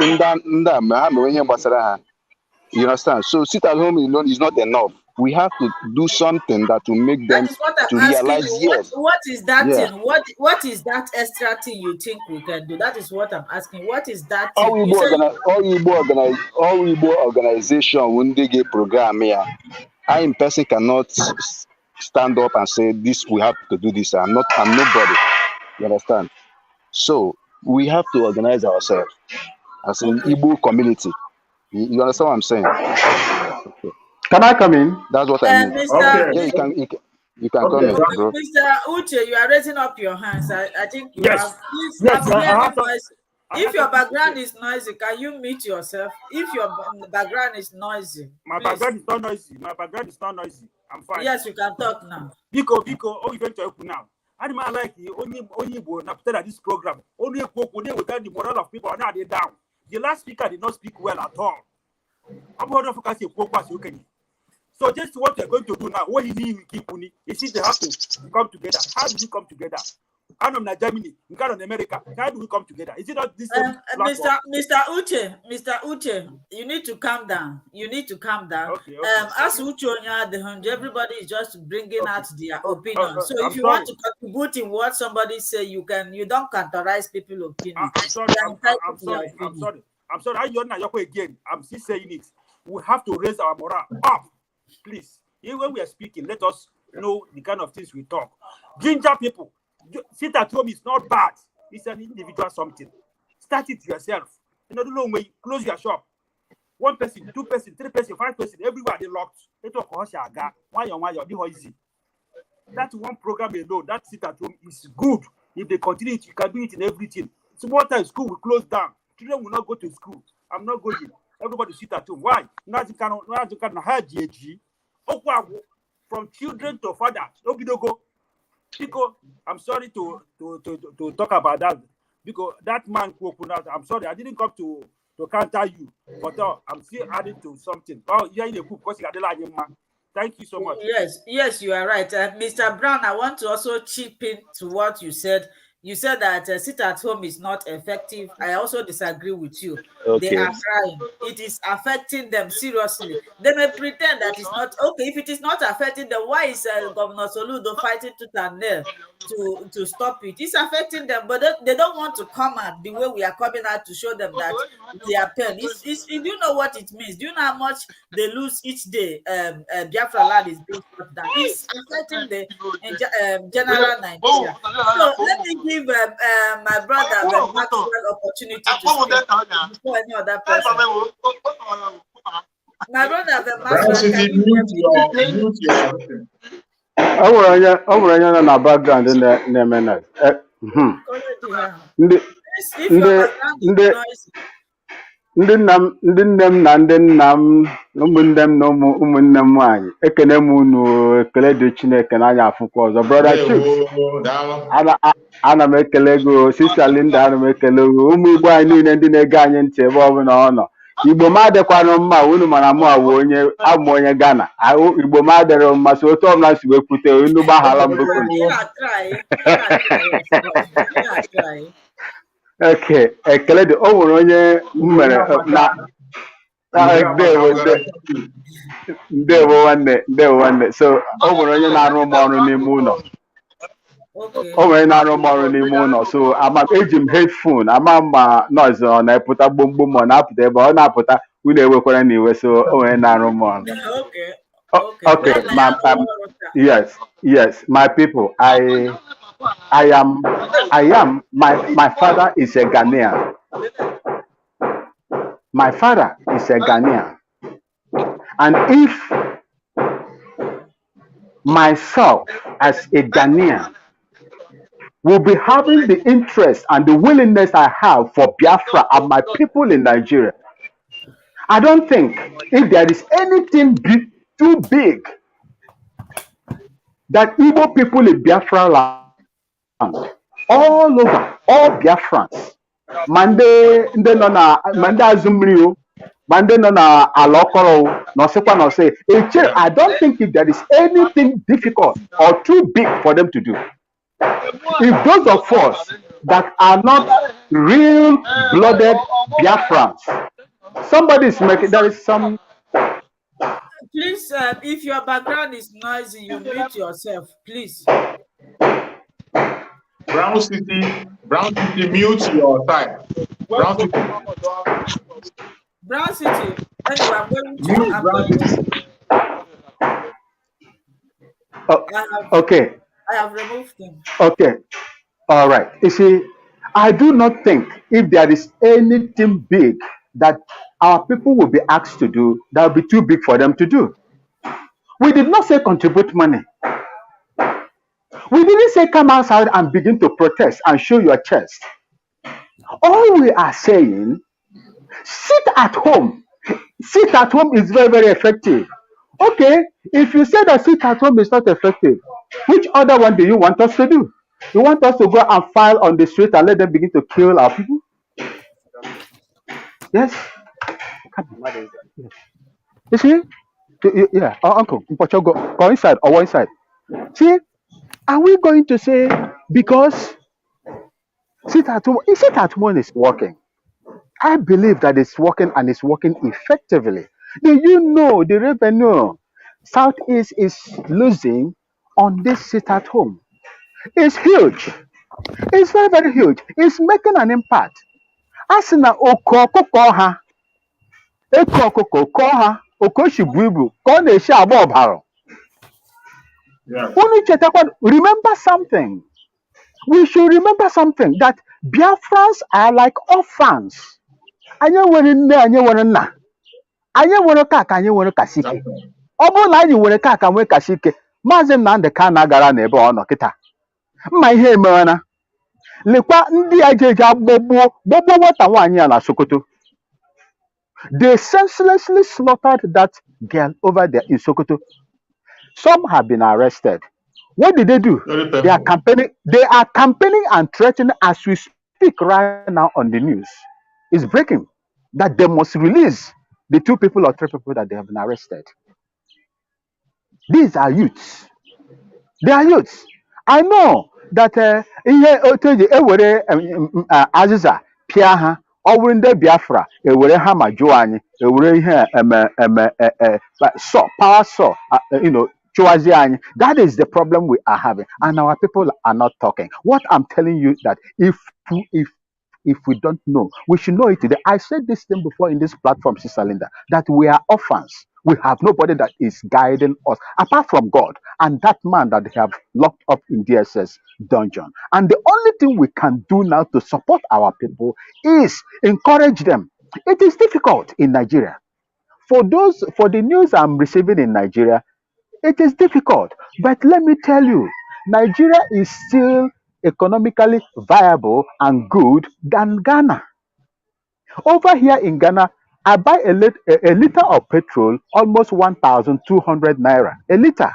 you understand? So sit at home alone is not enough. We have to do something that will make them to realize. Yes. What is that thing? What is that extra thing you think we can do? That is what I'm asking. What is that thing? All Igbo organization when they get program here, I in person cannot stand up and say this. We have to do this. I'm nobody. You understand? So we have to organize ourselves as an Igbo community. You understand what I'm saying? Okay. Can I come in? That's what I mean. Okay. Yeah, you can come in, bro. Mr. Uche, you are raising up your hands. I think you Yes. have. Yes, I have to, if your background is noisy, can you mute yourself? If your background is noisy, my please. background is not noisy. My background is not noisy. I'm fine. Yes, you can talk now. Biko, oh, you going to help now. I demand like only after this program. Only without the moral of people now they down. The last speaker did not speak well at all. I'm going to focus on so just what they're going to do now, what you need to keep Uni, is they have to come together. How do we come together? I'm in Germany, in America. How do we come together? Is it not this? Mr. Uche, you need to calm down. Okay. As Uche, everybody is just bringing out their opinion. So if you want to contribute in what somebody say, you can. You don't categorize people's opinion. I'm sorry. I'm sorry. Again, I'm still saying it. We have to raise our morale up, please. Even when we are speaking, let us know the kind of things we talk. Ginger people, sit at home is not bad. It's an individual something. Start it yourself. You know the long way. Close your shop. 1 person, 2 person, 3 person, 5 person. Everywhere they locked. That one program alone, that sit at home is good. If they continue, you can do it in everything. Small time school will close down. Children will not go to school. I'm not going. Everybody sit at home. Why? From children to fathers. Because I'm sorry to talk about that. Because that man, I'm sorry, I didn't come to counter you, but I'm still adding to something. Oh, yeah, because thank you so much. Yes, you are right. Mr. Brown, I want to also chip in to what you said. You said that sit at home is not effective. I also disagree with you. Okay. They are crying. It is affecting them seriously. They may pretend that it's not okay. If it is not affecting them, why is Governor Soludo fighting tooth and nail to stop it? It's affecting them, but they don't want to come out the way we are coming out to show them that they are pain. Do you know what it means? Do you know how much they lose each day? Biafra land is being shut down. It's affecting the general Nigeria. So let me give my brother the maximum opportunity to speak before any other person. My brother, the maximum na background in the minute. ndị nne m na ndị nna m ụmụnne m na ụmụnne m nwanyị ekene m unu ekele dị Chineke n'anya afụkwa ọzọ brother Chuks Ndewo, daalụ. ana m ekele gị Sister Linda ana m ekele gị ụmụ Igbo anyị niile ndị na-ege anyị ntị ebe ọbụla ọ nọ Igbo m adịkwanụ mma unu mara mụ abụ onye Ghana Igbo m adịrị mma so otu ọbụla si wee kwute unu gbaghara m bụkụ okay ekele dị o nwere onye m mere na ndewo nwanne so o nwere onye na-arụ m ọrụ n'ime ụlọ o nwere na-arụ m ọrụ n'ime ụlọ so eji m headphone ama ma noise ọ na-epụta gbomgbom ọ na-apụta ebe ọ na-apụta unu ewekwara n'iwe so o nwere na-arụ m ọrụ okay yes my people my father is a Ghanaian. My father is a Ghanaian. And if myself as a Ghanaian will be having the interest and the willingness I have for Biafra and my people in Nigeria, I don't think if there is anything too big that Igbo people in Biafra land, all over, all Biafrans, Mande no na Mande Azumrio, Mande no na Alokoro, no Sepa no say, I don't think if there is anything difficult or too big for them to do. If those of us that are not real blooded Biafrans, somebody is making, there is some. Please, if your background is noisy, you mute yourself, please. Brown City, mute your side. Brown City. Anyway, I'm going to. Okay. I have removed them. Okay. All right. You see, I do not think if there is anything big that our people will be asked to do, that will be too big for them to do. We did not say contribute money. We didn't say come outside and begin to protest and show your chest. All we are saying, sit at home. Sit at home is very, very effective. Okay, if you say that sit at home is not effective, which other one do you want us to do? You want us to go and file on the street and let them begin to kill our people? Yes? You see? Yeah, uncle, go inside or one side. See? Are we going to say because sit at home is working? I believe that it's working and it's working effectively. Do you know the revenue Southeast is losing on this sit at home? It's huge. It's very, very huge. It's making an impact. Asina okoha okoshibubu kone shi abobaro. Remember something. We should remember something that Biafrans are like orphans. Anya nwere nne, anya nwere nna. Anya nwere kaka, anya nwere kasike. Ọ bụrụ na anyị nwere kaka nwee kasike, Maazị Nnamdi Kanu agara n'ebe ọ nọ kịta. Mma ihe emewana. Lekwa ndị ajeje agbogbo nwata nwaanyị a na Sokoto. They senselessly slaughtered that girl over there in Sokoto. Some have been arrested. What did they do? They are campaigning and threatening as we speak right now on the news. It's breaking that they must release the 2 people or 3 people that they have been arrested. These are youths. They are youths. I know that Aziza Piaha or in the Biafra, Hama Joani, power saw, that is the problem we are having, and our people are not talking. What I'm telling you that if we don't know, we should know it today. I said this thing before in this platform, Sister Linda, that we are orphans. We have nobody that is guiding us apart from God and that man that they have locked up in DSS dungeon. And the only thing we can do now to support our people is encourage them. It is difficult in Nigeria. For the news I'm receiving in Nigeria, it is difficult. But let me tell you, Nigeria is still economically viable and good than Ghana. Over here in Ghana, I buy a liter of petrol almost 1,200 naira. A liter.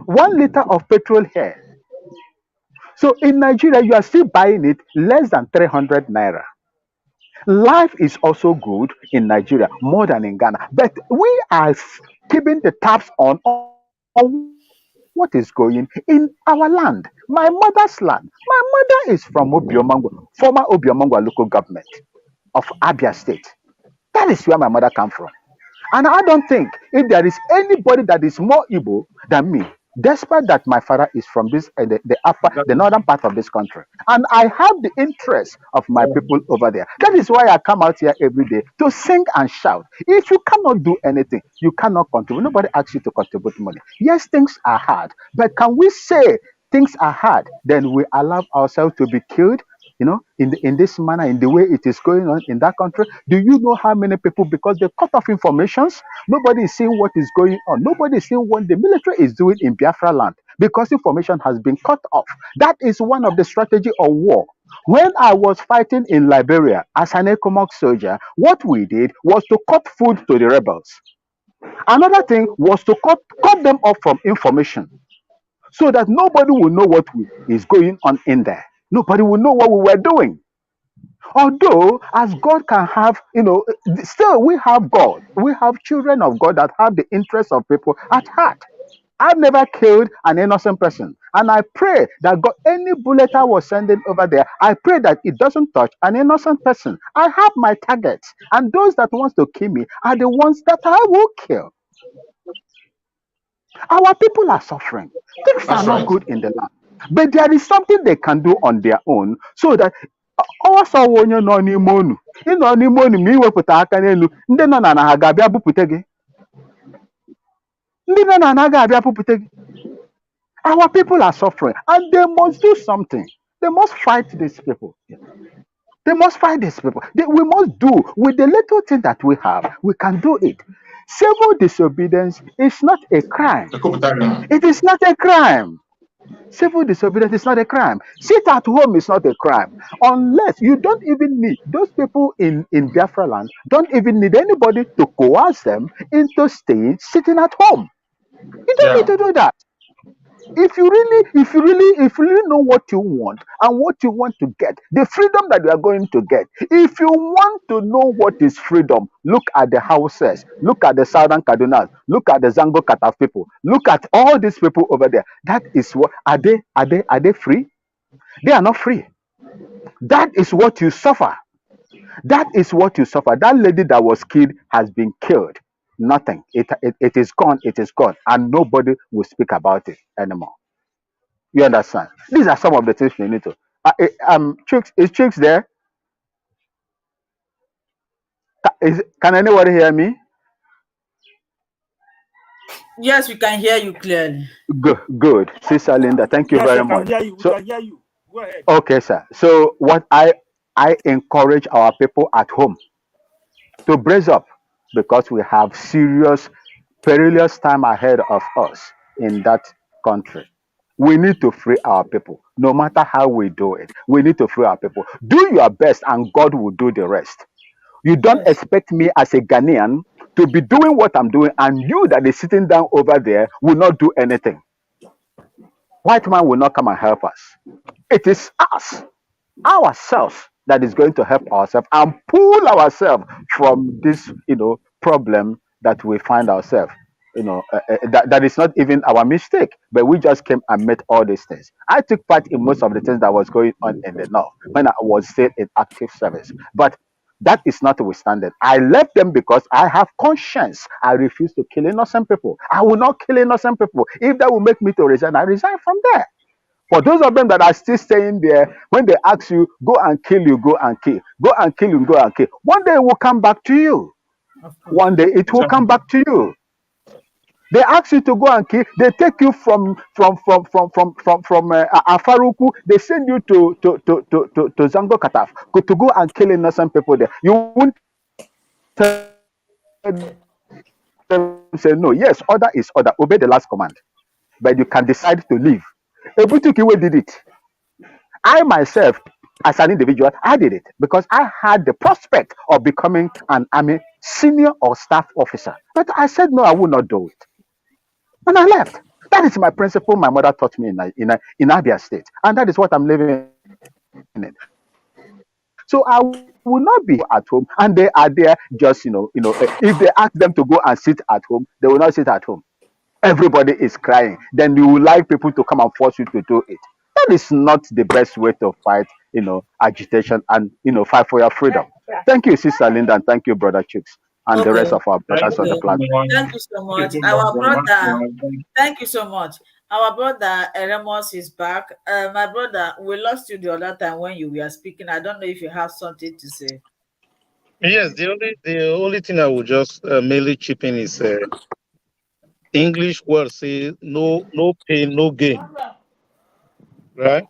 1 liter of petrol here. So in Nigeria, you are still buying it less than 300 naira. Life is also good in Nigeria more than in Ghana. But we are keeping the taps on what is going in our land, my mother's land. My mother is from Obiomangwa, former Obiomangwa local government of Abia State. That is where my mother comes from. And I don't think if there is anybody that is more Igbo than me, despite that my father is from the northern part of this country. And I have the interest of my people over there. That is why I come out here every day to sing and shout. If you cannot do anything, you cannot contribute. Nobody asks you to contribute money. Yes, things are hard. But can we say things are hard, then we allow ourselves to be killed? In this manner, in the way it is going on in that country? Do you know how many people, because they cut off informations, nobody is seeing what is going on? Nobody is seeing what the military is doing in Biafra land because information has been cut off. That is one of the strategy of war. When I was fighting in Liberia as an ECOMOG soldier, what we did was to cut food to the rebels. Another thing was to cut them off from information so that nobody will know what is going on in there. Nobody will know what we were doing. Although, as God can have, still we have God. We have children of God that have the interests of people at heart. I've never killed an innocent person. And I pray that God, any bullet I was sending over there, I pray that it doesn't touch an innocent person. I have my targets. And those that wants to kill me are the ones that I will kill. Our people are suffering. Things are not good in the land. But there is something they can do on their own so that also onye nọ n'ime unu ịnọ n'ime unu ma iwepụta aka n'elu ndị nọ na ha ga-abịa bupute gị. Ndị nọ na ga-abịa bupute gị. Our people are suffering and they must do something. They must fight these people. They must fight these people. We must do with the little thing that we have. We can do it. Civil disobedience is not a crime. It is not a crime. Civil disobedience is not a crime. Sit at home is not a crime. Unless you don't even need, those people in Biafra land don't even need anybody to coerce them into sitting at home. You don't need to do that. If you really know what you want and what you want to get, the freedom that you are going to get, if you want to know what is freedom, look at the houses, look at the Southern Kadunas, look at the Zango Kataf people, look at all these people over there. That is what are they free? They are not free. That is what you suffer. That is what you suffer. That lady that was killed has been killed. Nothing. It is gone. It is gone. And nobody will speak about it anymore. You understand? These are some of the things we need to. Chooks, is Chooks there? Can anybody hear me? Yes, we can hear you clearly. Good. Sister Linda, thank you very much. We can hear you. Go ahead. Okay, sir. So what I encourage our people at home to brace up, because we have serious, perilous time ahead of us in that country. We need to free our people, no matter how we do it. We need to free our people. Do your best and God will do the rest. You don't expect me as a Ghanaian to be doing what I'm doing and you that is sitting down over there will not do anything. White man will not come and help us. It is us, ourselves, that is going to help ourselves and pull ourselves from this, problem that we find ourselves. That is not even our mistake, but we just came and met all these things. I took part in most of the things that was going on in the north when I was still in active service, but that is notwithstanding. I left them because I have conscience. I refuse to kill innocent people. I will not kill innocent people. If that will make me to resign, I resign from there. For those of them that are still staying there, when they ask you, go and kill, you go and kill. Go and kill, you go and kill. One day it will come back to you. One day it will come back to you. They ask you to go and kill. They take you from Afaruku. They send you to Zango Kataf to go and kill innocent people there. You won't tell them, say no. Yes, order is order. Obey the last command. But you can decide to leave. Ebutukiwe did it. I myself as an individual, I did it because I had the prospect of becoming an army senior or staff officer. But I said, no, I will not do it. And I left. That is my principle my mother taught me in Abia State. And that is what I'm living in. So I will not be at home, and they are there just, if they ask them to go and sit at home, they will not sit at home. Everybody is crying. Then you would like people to come and force you to do it. That is not the best way to fight, agitation and, fight for your freedom. Thank you, Sister Linda, and thank you, Brother Chooks, and the rest Okay. of our brothers on the platform. Thank you so much. Our brother, thank you so much. Our brother Eremos is back. My brother, we lost you the other time when you were speaking. I don't know if you have something to say. Yes, the only thing I would just mainly chip in is English word say no pain, no gain. Right?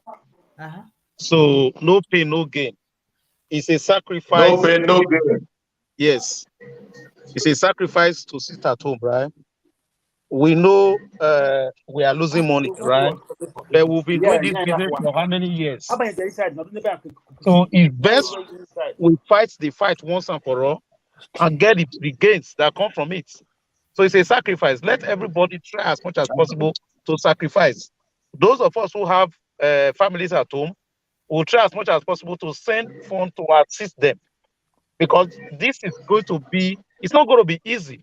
Uh-huh. So no pain, no gain. It's a sacrifice. No pain, no gain. Yes. It's a sacrifice to sit at home, right? We know we are losing money, right? But we've been doing this business for how many years? So it's best we fight the fight once and for all and get the gains that come from it. So it's a sacrifice. Let everybody try as much as possible to sacrifice. Those of us who have families at home will try as much as possible to send funds to assist them, because this is going to be, it's not going to be easy.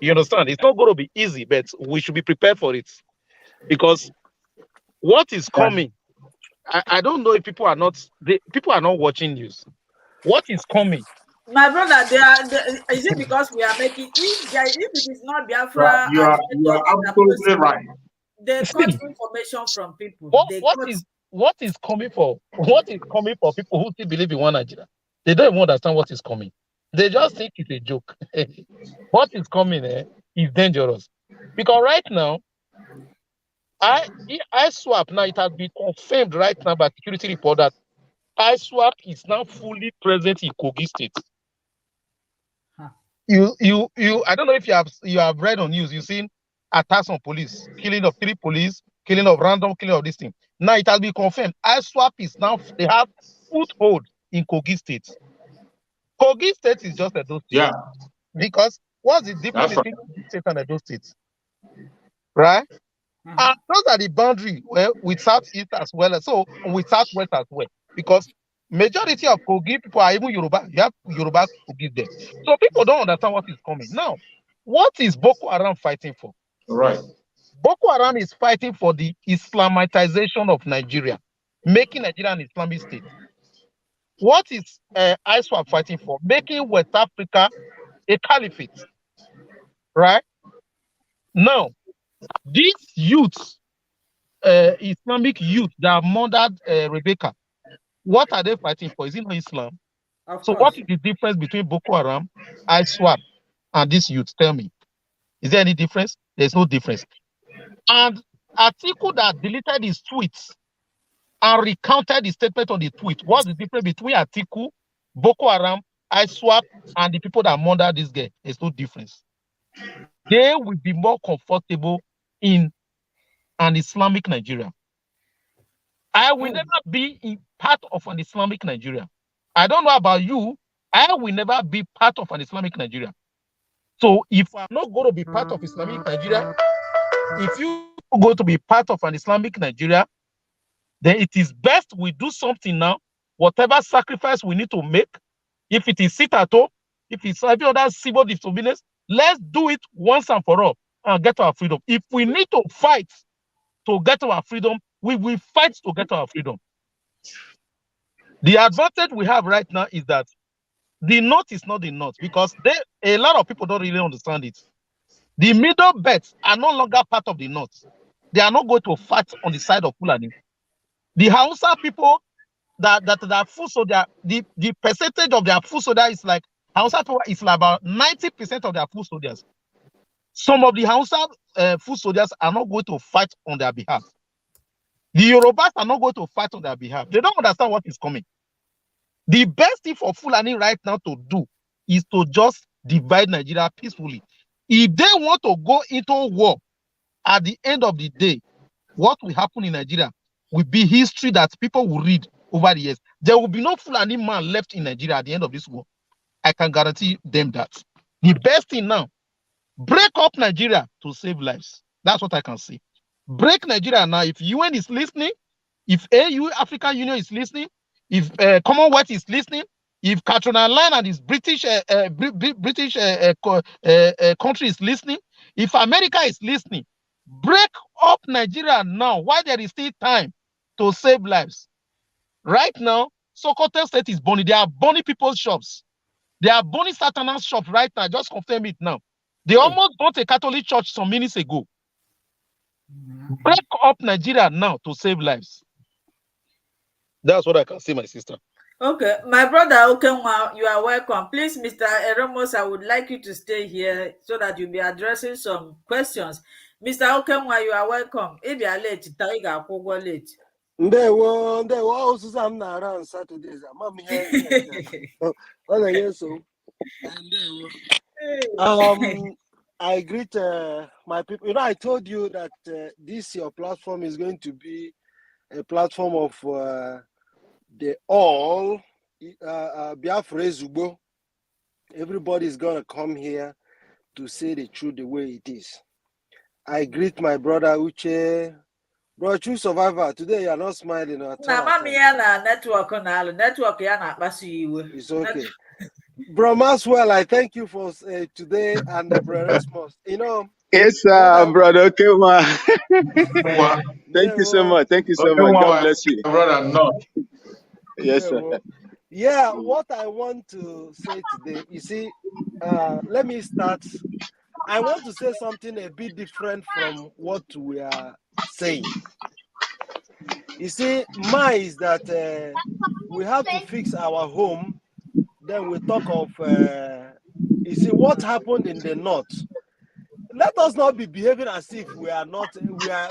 You understand? It's not going to be easy, but we should be prepared for it, because what is coming, I don't know if people are not watching news. What is coming? My brother, is it because we are making, if it is not Biafra, you are absolutely right. They cut information from people. What is coming for people who still believe in one Nigeria? They don't even understand what is coming. They just think it's a joke. What is coming is dangerous, because right now, ISWAP now, it has been confirmed right now by security report that ISWAP is now fully present in Kogi State. Huh. I don't know if you have read on news. You've seen attacks on police, killing of 3 police, killing of random, killing of this thing. Now it has been confirmed. ISWAP is now, they have foothold in Kogi State. Kogi State is just Edo State. Yeah. Because what's the difference between Kogi State and Edo State? Right? Mm-hmm. And those are the boundary with Southeast as well, so with Southwest as well. Because majority of Kogi people are even Yoruba. You have Yoruba Kogi there. So people don't understand what is coming. Now, what is Boko Haram fighting for? Right. Boko Haram is fighting for the Islamitization of Nigeria, making Nigeria an Islamic state. What is ISWAP fighting for? Making West Africa a caliphate. Right? Now, these youths, Islamic youth that murdered Rebecca, what are they fighting for? Is it not Islam? So what is the difference between Boko Haram, ISWAP, and this youth? Tell me. Is there any difference? There's no difference. And Atiku that deleted his tweets and recounted the statement on the tweet. What's the difference between Atiku, Boko Haram, ISWAP, and the people that murdered this guy? There's no difference. They will be more comfortable in an Islamic Nigeria. I will never be in part of an Islamic Nigeria. I don't know about you. I will never be part of an Islamic Nigeria. So if I'm not going to be part of Islamic Nigeria, if you are going to be part of an Islamic Nigeria, then it is best we do something now. Whatever sacrifice we need to make, if it is sit at home, if it's every other civil disobedience, let's do it once and for all and get our freedom. If we need to fight to get our freedom, we will fight to get our freedom. The advantage we have right now is that the North is not the North, because a lot of people don't really understand it. The middle belts are no longer part of the North. They are not going to fight on the side of Fulani. The Hausa people that are full soldier, the percentage of their full soldier is like Hausa people is like about 90% of their full soldiers. Some of the Hausa full soldiers are not going to fight on their behalf. The Yorubas are not going to fight on their behalf. They don't understand what is coming. The best thing for Fulani right now to do is to just divide Nigeria peacefully. If they want to go into war, at the end of the day, what will happen in Nigeria will be history that people will read. over the years. There will be no Fulani man left in Nigeria at the end of this war. I can guarantee them that. The best thing now, break up Nigeria to save lives. That's what I can say. Break Nigeria now. If UN is listening, if AU, African Union is listening, if Commonwealth is listening, if Catriona Land and his British country is listening, if America is listening, break up Nigeria now while there is still time to save lives. Right now, Sokoto State is burning. They are burning people's shops. They are burning Satana's shop right now. Just confirm it now. They almost bought a Catholic church some minutes ago. Break up Nigeria now to save lives. That's what I can say, my sister. Okay, my brother Okenwa, you are welcome. Please, Mr. Eremos, I would like you to stay here so that you'll be addressing some questions. Mr. Okenwa, you are welcome. If you are late, Taiga Kogo late. Ndewo Susan Nara on Saturdays. I'm here. So I greet my people. You know, I told you that this your platform is going to be a platform of the all Biafra Zubo. Everybody is gonna come here to say the truth the way it is. I greet my brother Uche. Bro, true survivor. Today you are not smiling at all. It's okay. Bro Maswell, I thank you for today and the response. You know. Yes, brother. Okay, ma. Thank you so much. Thank you so much. God bless you. Brother, no. Yes, sir. Yeah, what I want to say today, you see, let me start. I want to say something a bit different from what we are saying. You see, mine is that we have to fix our home. Then we talk of, you see, what happened in the north. Let us not be behaving as if we are not.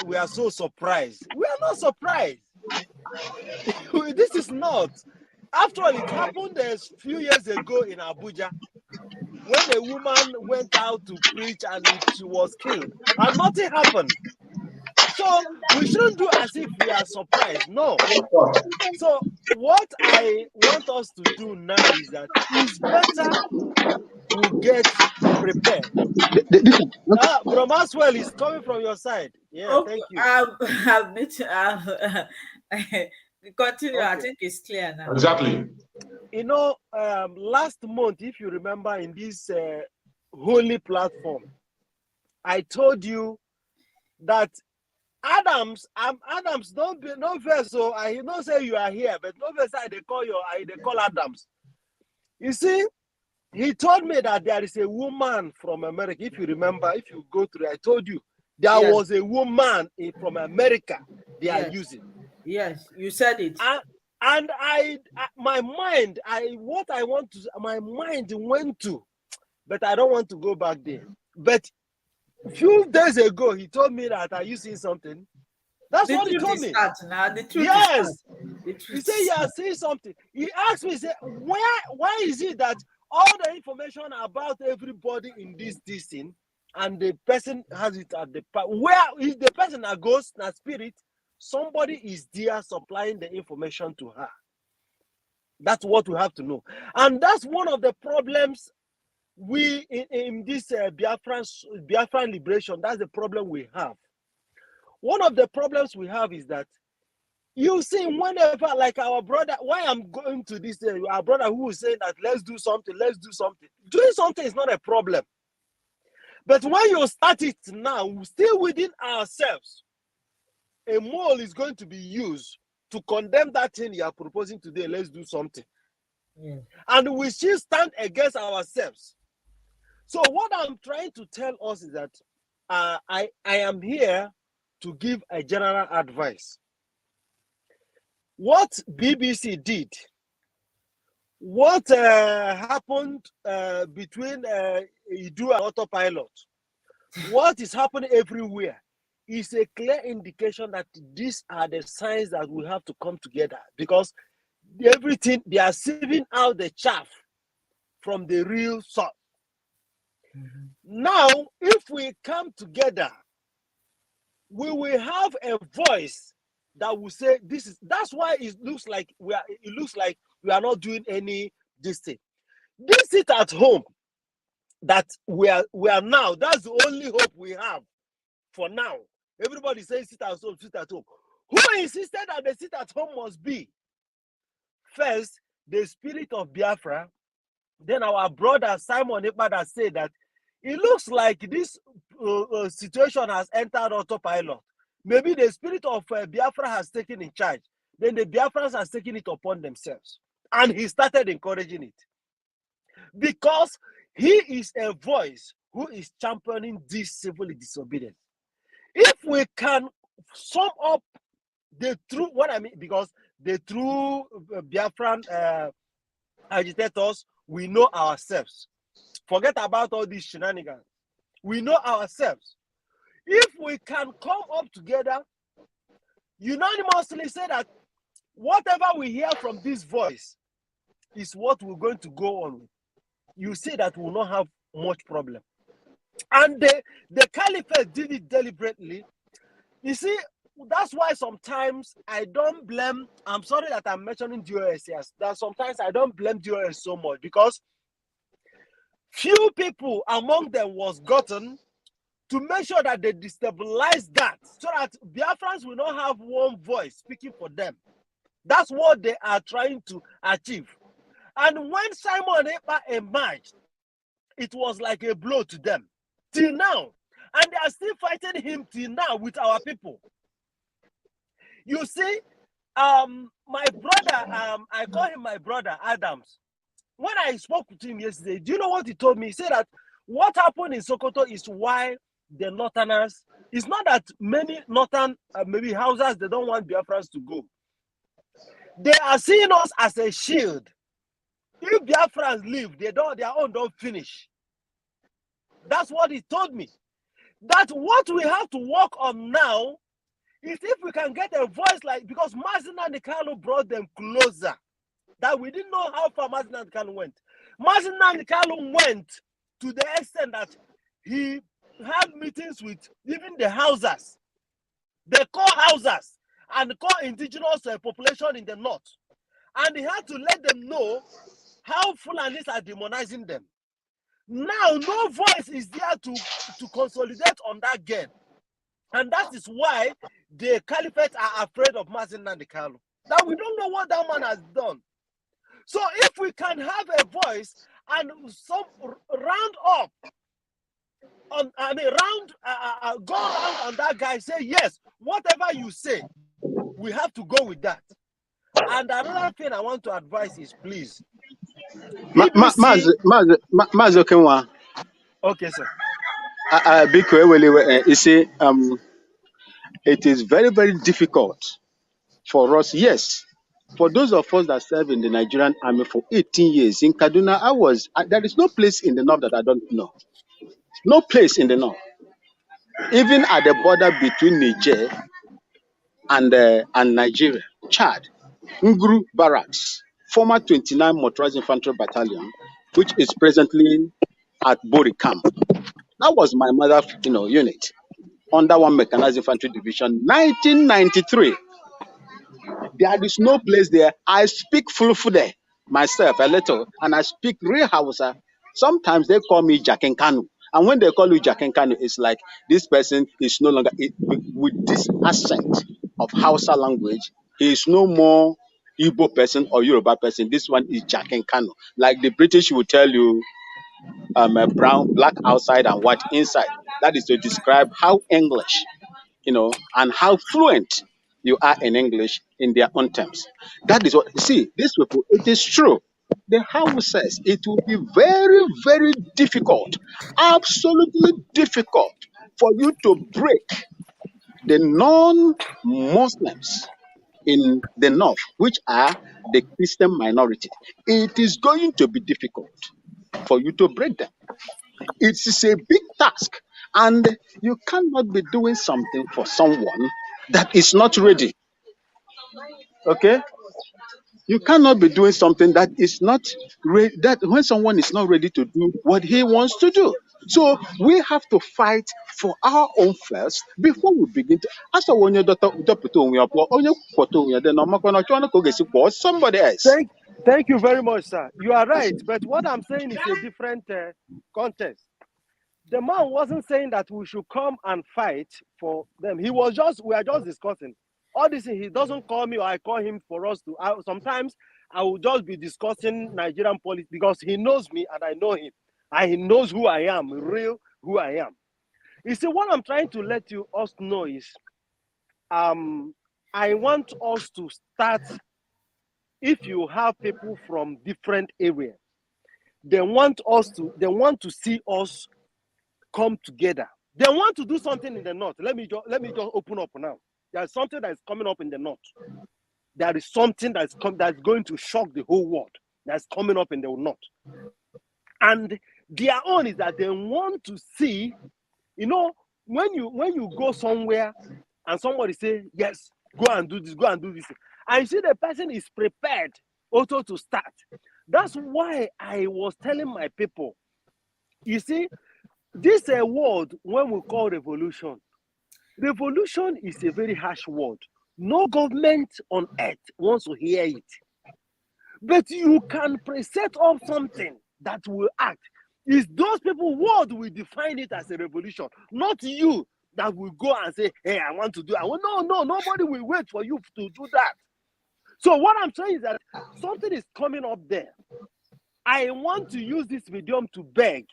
We are so surprised. We are not surprised. This is not. After all, it happened a few years ago in Abuja when a woman went out to preach and she was killed, and nothing happened. So we shouldn't do as if we are surprised. No. So what I want us to do now is that it's better we get prepared. Bro Maswell is coming from your side. Yeah, okay, thank you. Continue. Okay. I think it's clear now. Exactly. You know, last month, if you remember, in this holy platform, I told you that Adams, don't fear. So I don't say you are here, but don't fear. They call Adams. You see, he told me that there is a woman from America. If you remember, if you go through, I told you there was a woman from America they are using. Yes, you said it. And my mind went to, but I don't want to go back there. But a few days ago, he told me that, are you seeing something? That's what he told me. Yes. He said, you are seeing something. He asked me, he said, why is it that all the information about everybody in this thing, and the person has it at the part, where is the person that goes, that spirit, somebody is there supplying the information to her. That's what we have to know. And that's one of the problems we, in this Biafran liberation, that's the problem we have. One of the problems we have is that, you see, whenever, like our brother, why I'm going to this, our brother who is saying that let's do something. Doing something is not a problem. But when you start it now, still within ourselves, a mole is going to be used to condemn that thing you are proposing today. Let's do something. Yeah. And we still stand against ourselves. So what I'm trying to tell us is that I am here to give a general advice. What BBC did, what happened between Idu and Autopilot, what is happening everywhere is a clear indication that these are the signs that we have to come together, because everything, they are sieving out the chaff from the real source. Now, if we come together, we will have a voice that will say this is. That's why it looks like we are not doing any this thing. This sit at home that we are now. That's the only hope we have for now. Everybody says sit at home, sit at home. Who insisted that the sit at home must be first the spirit of Biafra? Then our brother Simon Ekpada said that it looks like this situation has entered autopilot. Maybe the spirit of Biafra has taken in charge. Then the Biafrans has taken it upon themselves. And he started encouraging it. Because he is a voice who is championing this civil disobedience. If we can sum up the true, what I mean, because the true Biafran agitators, we know ourselves. Forget about all these shenanigans. We know ourselves. If we can come up together, unanimously say that whatever we hear from this voice is what we're going to go on with, you see that we will not have much problem. And the caliphate did it deliberately. You see, that's why sometimes I don't blame, I'm sorry that I'm mentioning DOS, yes, that sometimes I don't blame DOS so much, because few people among them was gotten to make sure that they destabilize that, so that Biafrans will not have one voice speaking for them. That's what they are trying to achieve. And when Simon Ekpa emerged, it was like a blow to them till now. And they are still fighting him till now with our people. You see, my brother, I call him my brother Adams. When I spoke with him yesterday, do you know what he told me? He said that what happened in Sokoto is why the Northerners, it's not that many Northern, maybe houses, they don't want Biafrans to go. They are seeing us as a shield. If Biafrans leave, their own don't finish. That's what he told me. That what we have to work on now is if we can get a voice like, because Nnamdi Kanu brought them closer. That we didn't know how far Nnamdi Kanu went. Nnamdi Kanu went to the extent that he had meetings with even the houses, the core houses, and the core indigenous population in the north. And he had to let them know how Fulanis are demonizing them. Now, no voice is there to consolidate on that gain. And that is why the caliphate are afraid of Nnamdi Kanu. That we don't know what that man has done. So if we can have a voice and some round up, go around on that guy, say, yes, whatever you say, we have to go with that. And another thing I want to advise is, please. Okay, sir. You see, it is very, very difficult for us. Yes, for those of us that serve in the Nigerian army for 18 years in Kaduna, there is no place in the north that I don't know. No place in the north. Even at the border between Niger and Nigeria, Chad, Nguru Barracks, former 29 Motorized Infantry Battalion, which is presently at Bori Camp. That was my mother's, unit under one Mechanized Infantry Division, 1993. There is no place there. I speak Fulfude myself a little, and I speak real Hausa. Sometimes they call me Jaken Kanu. And when they call you Jaken Kanu, it's like this person is no longer, with this accent of Hausa language, he is no more Igbo person or Yoruba person. This one is Jaken Kanu. Like the British will tell you, brown, black outside and white inside. That is to describe how English, and how fluent you are in English in their own terms. That is what, see, these people, it is true. The House says it will be very, very difficult, absolutely difficult for you to break the non-Muslims in the north, which are the Christian minority. It is going to be difficult for you to break them. It is a big task, and you cannot be doing something for someone that is not ready. Okay? You cannot be doing something that is not ready, that when someone is not ready to do what he wants to do. So we have to fight for our own first before we begin to. As a when you somebody else. Thank you very much, sir. You are right, but what I'm saying is a different context. The man wasn't saying that we should come and fight for them. We are just discussing. All this, he doesn't call me or I call him for us to. Sometimes I will just be discussing Nigerian politics because he knows me and I know him. And he knows who I am, who I am. You see, what I'm trying to let us know is, I want us to start. If you have people from different areas, they want to see us come together. They want to do something in the north. Let me just open up now. There's something that is coming up in the north. There is something that's going to shock the whole world. That's coming up in the north. And their own is that they want to see, when you go somewhere and somebody say, yes, go and do this, and you see the person is prepared also to start. That's why I was telling my people, you see, this word, when we call revolution is a very harsh word. No government on earth wants to hear it. But you can set up something that will act. It's those people word will define it as a revolution, not you that will go and say, hey, I want to do it. No, nobody will wait for you to do that. So what I'm saying is that something is coming up there. I want to use this medium to beg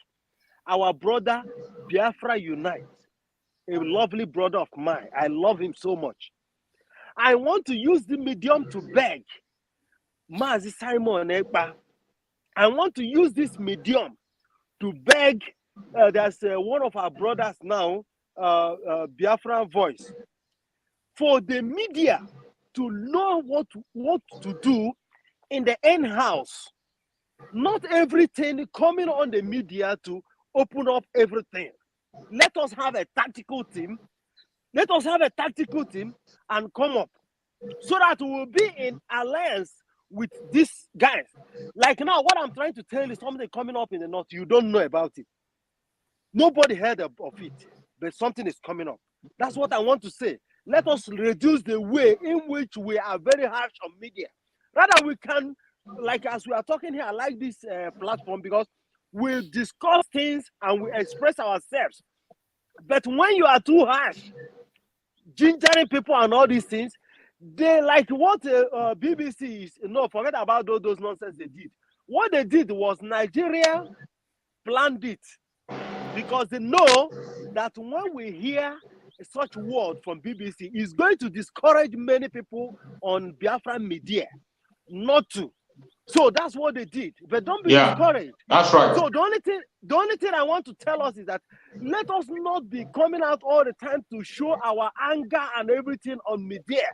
our brother Biafra Unite, a lovely brother of mine. I love him so much. I want to use the medium to beg Mazi Simon Ekpa. I want to use this medium to beg, there's one of our brothers now, Biafra Voice, for the media to know what to do in the end house. Not everything coming on the media to open up everything. Let us have a tactical team. Let us have a tactical team and come up so that we will be in alliance with these guys. Like now, what I'm trying to tell you is something coming up in the north. You don't know about it. Nobody heard of it, but something is coming up. That's what I want to say. Let us reduce the way in which we are very harsh on media. Rather, we can, like as we are talking here, I like this platform because we discuss things and we express ourselves. But when you are too harsh, gingering people and all these things, they like what BBC is. No, forget about those nonsense they did. What they did was Nigeria planned it because they know that when we hear such word from BBC, it's going to discourage many people on Biafra media not to. So that's what they did. But don't be discouraged. That's right. So the only thing I want to tell us is that let us not be coming out all the time to show our anger and everything on media.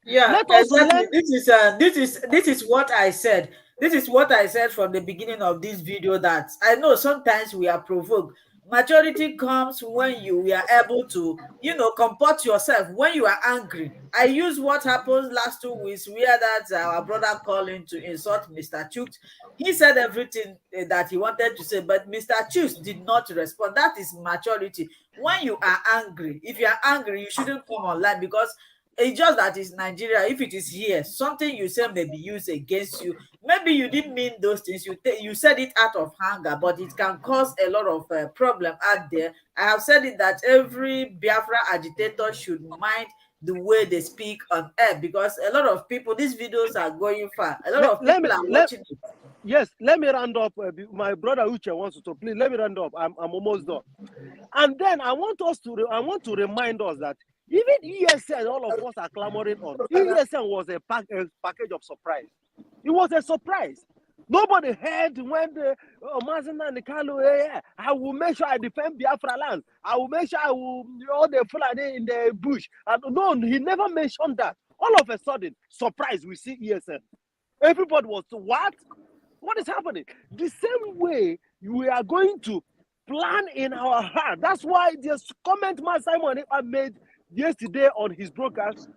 Yeah, exactly. This is what I said. This is what I said from the beginning of this video, that I know sometimes we are provoked. Maturity comes when you are able to, comport yourself when you are angry. I use what happened last 2 weeks where that our brother called in to insult Mr. Chuks. He said everything that he wanted to say, but Mr. Chuks did not respond. That is maturity. When you are angry, if you are angry, you shouldn't come online, because it's just that it's Nigeria. If it is here, something you say may be used against you. Maybe you didn't mean those things. You said it out of anger, but it can cause a lot of problem out there. I have said it that every Biafra agitator should mind the way they speak on air, because a lot of people, these videos are going far. A lot of people are watching it. Yes, let me round up. My brother Uche wants to talk. Please let me round up. I'm almost done. And then I want to remind us that even ESN, all of us are clamoring on. ESN was a package of surprise. It was a surprise. Nobody heard when the Nnamdi Kanu, I will make sure I defend Biafra land. I will make sure I will all the Fulani in the bush. And no, he never mentioned that. All of a sudden, surprise, we see ESN. Everybody was, what? What is happening? The same way we are going to plan in our heart. That's why this comment man Simon made yesterday on his broadcast,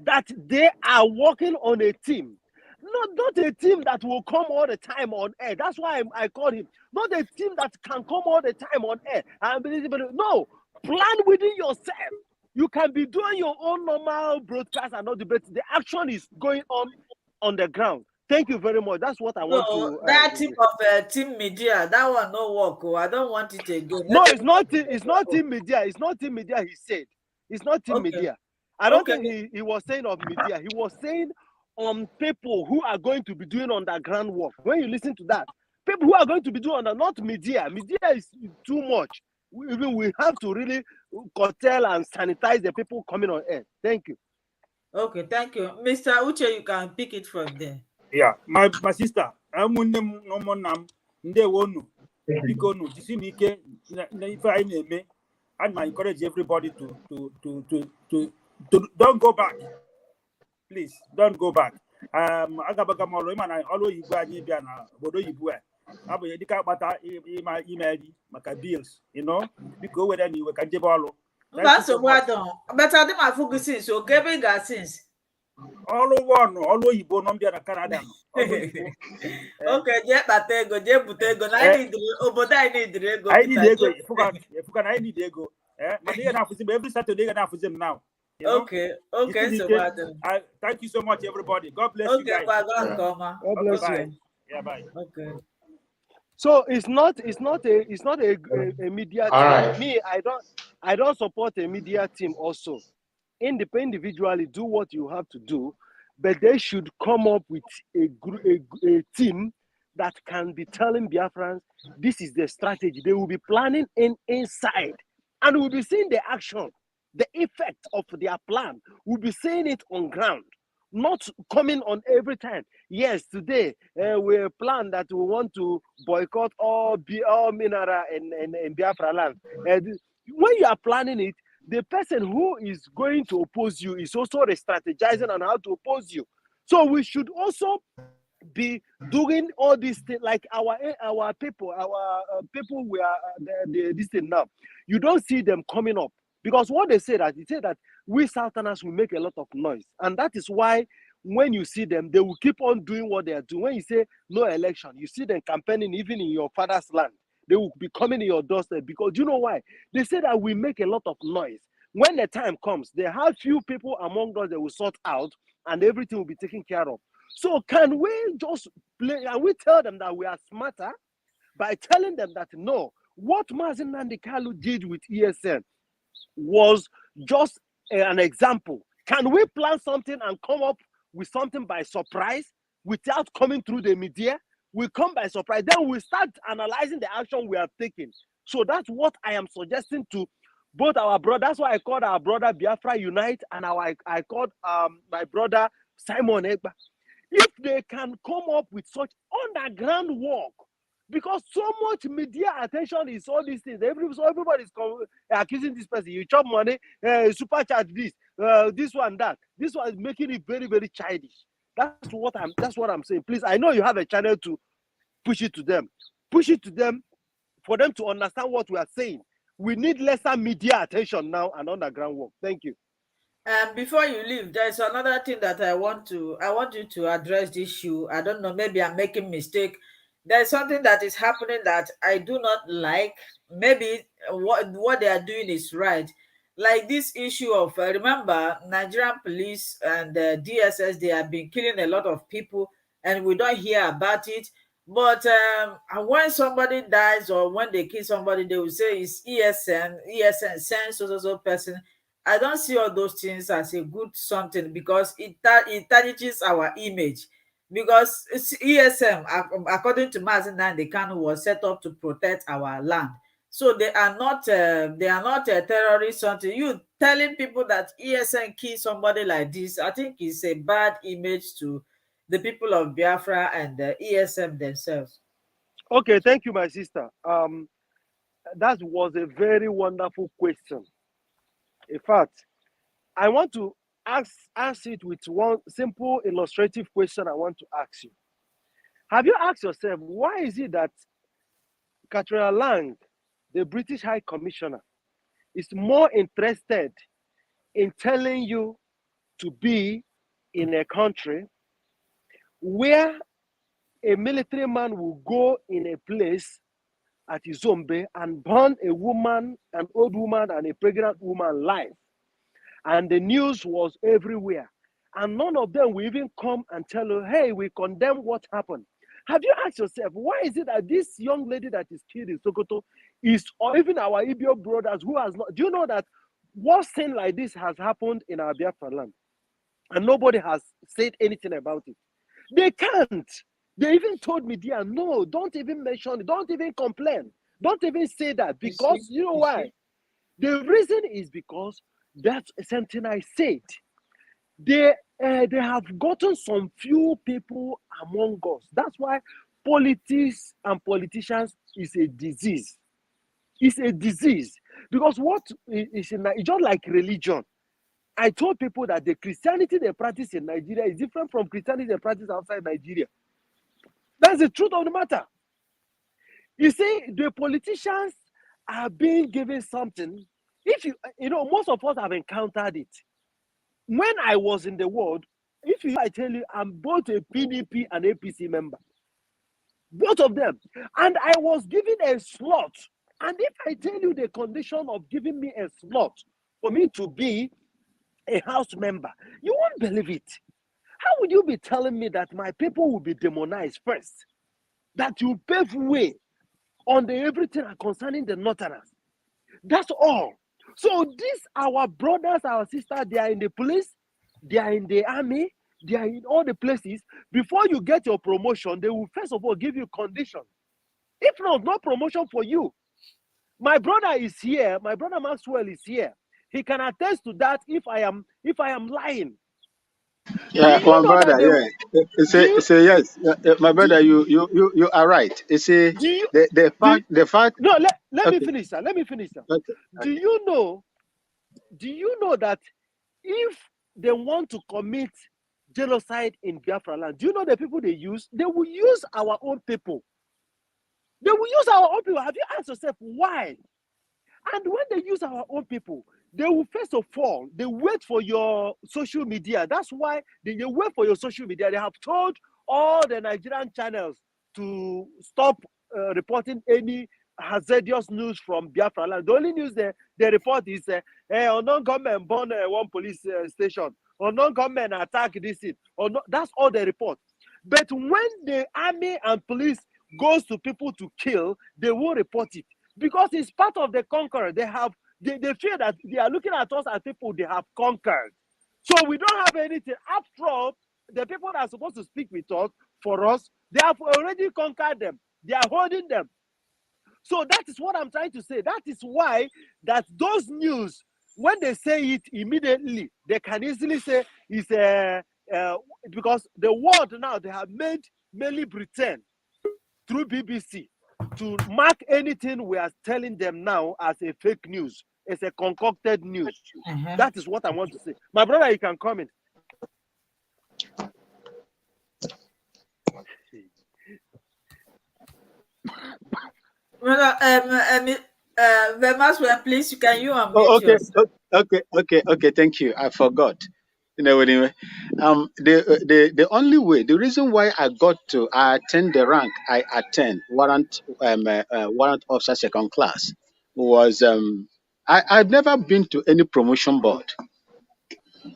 that they are working on a team. not a team that will come all the time on air. That's why I called him. Not a team that can come all the time on air. No, plan within yourself. You can be doing your own normal broadcast and not debate. The action is going on the ground. Thank you very much. That's what I want to. That type of team media, that one no work. Oh, I don't want it again. No, it's not. It's not team media. It's not team media. He said it's not team media. I don't think he was saying of media. He was saying on people who are going to be doing underground work. When you listen to that, people who are going to be doing not media. Media is too much. We have to really curtail and sanitize the people coming on air. Thank you. Okay, thank you, Mr. Uche. You can pick it from there. Yeah, my sister. I'm and I encourage everybody to don't go back. Please don't go back. Agabaga molo man I always go and bia na bodo yibu e. Abo ye dika bata email maka bills, you know, because whether you can jebo alo. That's what I don't. But I think my focus is so giving got since. All Yibo no bia na Canada. Okay, je batego, je butego. I need obodo I need ego. I need ego. If you can I need ego. But they have to every Saturday they have to them now. You know? Okay, so what? Thank you so much, everybody. God bless you guys. God bless you. Yeah, bye. Okay. So it's not a media team. Right. Me, I don't support a media team also. Individually do what you have to do, but they should come up with a team that can be telling Biafrans this is the strategy. They will be planning inside, and we'll be seeing the action, the effect of their plan. We'll be seeing it on ground, not coming on every time. Yes, today we plan that we want to boycott all mineral in Biafra land. When you are planning it, the person who is going to oppose you is also strategizing on how to oppose you. So we should also be doing all these things like our people, we are this thing now. You don't see them coming up because what they say that we Southerners will make a lot of noise, and that is why when you see them, they will keep on doing what they are doing. When you say no election, you see them campaigning even in your father's land. They will be coming in your doorstep because you know why? They say that we make a lot of noise. When the time comes, they have few people among us that will sort out and everything will be taken care of. So can we just play and we tell them that we are smarter by telling them that no, what Nnamdi Kanu did with ESN was just an example. Can we plan something and come up with something by surprise without coming through the media? We come by surprise, then we start analyzing the action we have taken. So that's what I am suggesting to both our brothers. That's why I called our brother Biafra Unite, and I called my brother Simon Egba. If they can come up with such underground work, because so much media attention is all these things. Everybody is accusing this person. You chop money, supercharge this one, that. This one is making it very, very childish. That's what I'm saying. Please, I know you have a channel to push it to them. Push it to them for them to understand what we are saying. We need lesser media attention now and underground work. Thank you. Before you leave, there's another thing that I want you to address this issue. I don't know, maybe I'm making mistake. There's something that is happening that I do not like. Maybe what they are doing is right. Like this issue of remember Nigerian police and DSS, they have been killing a lot of people and we don't hear about it. But when somebody dies or when they kill somebody, they will say it's ESN sends so person. I don't see all those things as a good something because it tarnishes our image. Because it's ESM, according to Nnamdi Kanu, was set up to protect our land. So they are not a terrorist. Something you telling people that ESN killed somebody like this, I think is a bad image to the people of Biafra and the ESM themselves. Okay, thank you, my sister. That was a very wonderful question. In fact, I want to ask it with one simple illustrative question I want to ask you. Have you asked yourself, why is it that Katrina Lang, the British High Commissioner, is more interested in telling you to be in a country where a military man will go in a place at Izombe and burn a woman, an old woman, and a pregnant woman alive. And the news was everywhere. And none of them will even come and tell you, hey, we condemn what happened. Have you asked yourself, why is it that this young lady that is killed in Sokoto is, or even our Ipob brothers who has not, do you know that what thing like this has happened in our Biafra land? And nobody has said anything about it. They can't. They even told me, dear, no, don't even mention it. Don't even complain. Don't even say that. Because you know why? The reason is because that's something I said. They have gotten some few people among us. That's why politics and politicians is a disease. It's a disease. Because what is in it's just like religion. I told people that the Christianity they practice in Nigeria is different from Christianity they practice outside Nigeria. That's the truth of the matter. You see, the politicians are being given something. If you know, most of us have encountered it. When I was in the world, I tell you, I'm both a PDP and APC member. Both of them. And I was given a slot. And if I tell you the condition of giving me a slot for me to be a house member, you won't believe it. How would you be telling me that my people will be demonized first? That you pave way on the everything concerning the Northerners. That's all. So these our brothers, our sisters, they are in the police, they are in the army, they are in all the places. Before you get your promotion, they will first of all give you conditions. If not, no promotion for you. My brother is here. My brother Maxwell is here. He can attest to that if I am lying. Yeah, my brother. Yeah, say yes. My brother, you are right. You see, the fact. No, let Okay. me finish, sir. Let me finish, sir. Okay. Do you know that if they want to commit genocide in Biafra land, do you know the people they use? They will use our own people. They will use our own people. Have you asked yourself why? And when they use our own people, they will first of all, they wait for your social media. That's why they wait for your social media. They have told all the Nigerian channels to stop reporting any hazardous news from Biafra land. The only news they report is unknown government burn one police station, unknown government attack this thing. That's all they report. But when the army and police goes to people to kill, they will report it. Because it's part of the conqueror. They feel that they are looking at us as people they have conquered. So we don't have anything. After all, the people that are supposed to speak with us, for us, they have already conquered them. They are holding them. So that is what I'm trying to say. That is why that those news, when they say it immediately, they can easily say it's because the world now, they have made mainly pretend through BBC to mark anything we are telling them now as a fake news. It's a concocted news. That is what I want to say. My brother, you can comment. Brother, Maxwell, please, you unmute Okay. Thank you. I forgot. Anyway, the only way, the reason why I attend the rank I attend, warrant officer second class, was I've never been to any promotion board.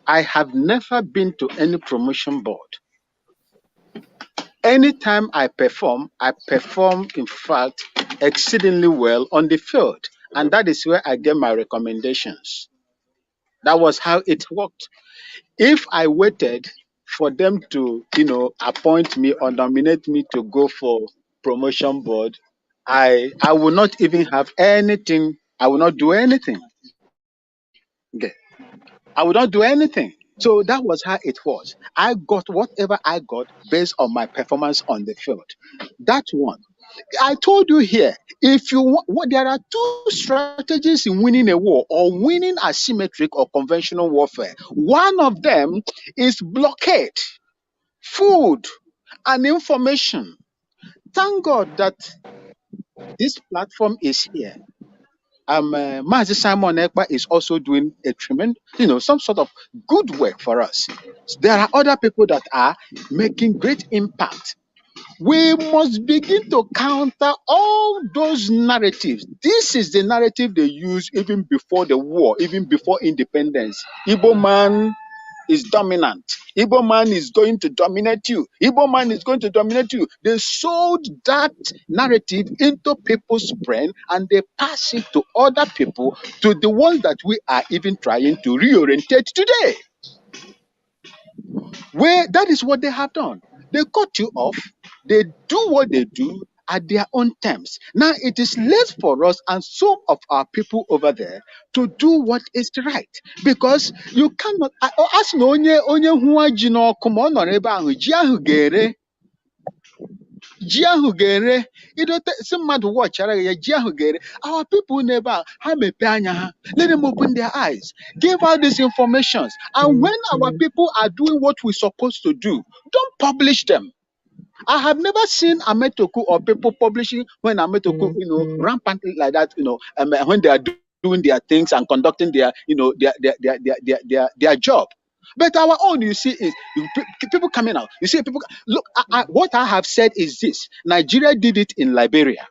I have never been to any promotion board. Anytime I perform, in fact, exceedingly well on the field. And that is where I get my recommendations. That was how it worked. If I waited for them to, appoint me or nominate me to go for promotion board, I will not even have anything. I will not do anything. Okay. I will not do anything. So that was how it was. I got whatever I got based on my performance on the field. That one. I told you here, if you want, there are two strategies in winning a war or winning asymmetric or conventional warfare. One of them is blockade, food, and information. Thank God that this platform is here. Mazi Simon Ekpa is also doing a tremendous, some sort of good work for us. There are other people that are making great impact. We must begin to counter all those narratives. This is the narrative they use even before the war, even before independence. Igbo man is dominant. Igbo man is going to dominate you. Igbo man is going to dominate you. They sold that narrative into people's brain and they pass it to other people, to the ones that we are even trying to reorientate today. Where that is what they have done. They cut you off. They do what they do at their own terms. Now it is left for us and some of our people over there to do what is right, because you cannot ask no onye huwa ji n'ọkụ ma ọ nọrọ ebe ahụ ji ahụ ga-ere. Ji ahụ ga-ere. Idote si mmadụ watchara ya ji ahụ ga-ere. Our people never ha mepe anya ha. Let them open their eyes. Give out these informations. And when our people are doing what we're supposed to do, don't publish them. I have never seen Ametoku or people publishing when Ametoku, rampantly like that, when they are doing their things and conducting their, their job. But our own, you see, is people coming out. You see, people look. What I have said is this: Nigeria did it in Liberia.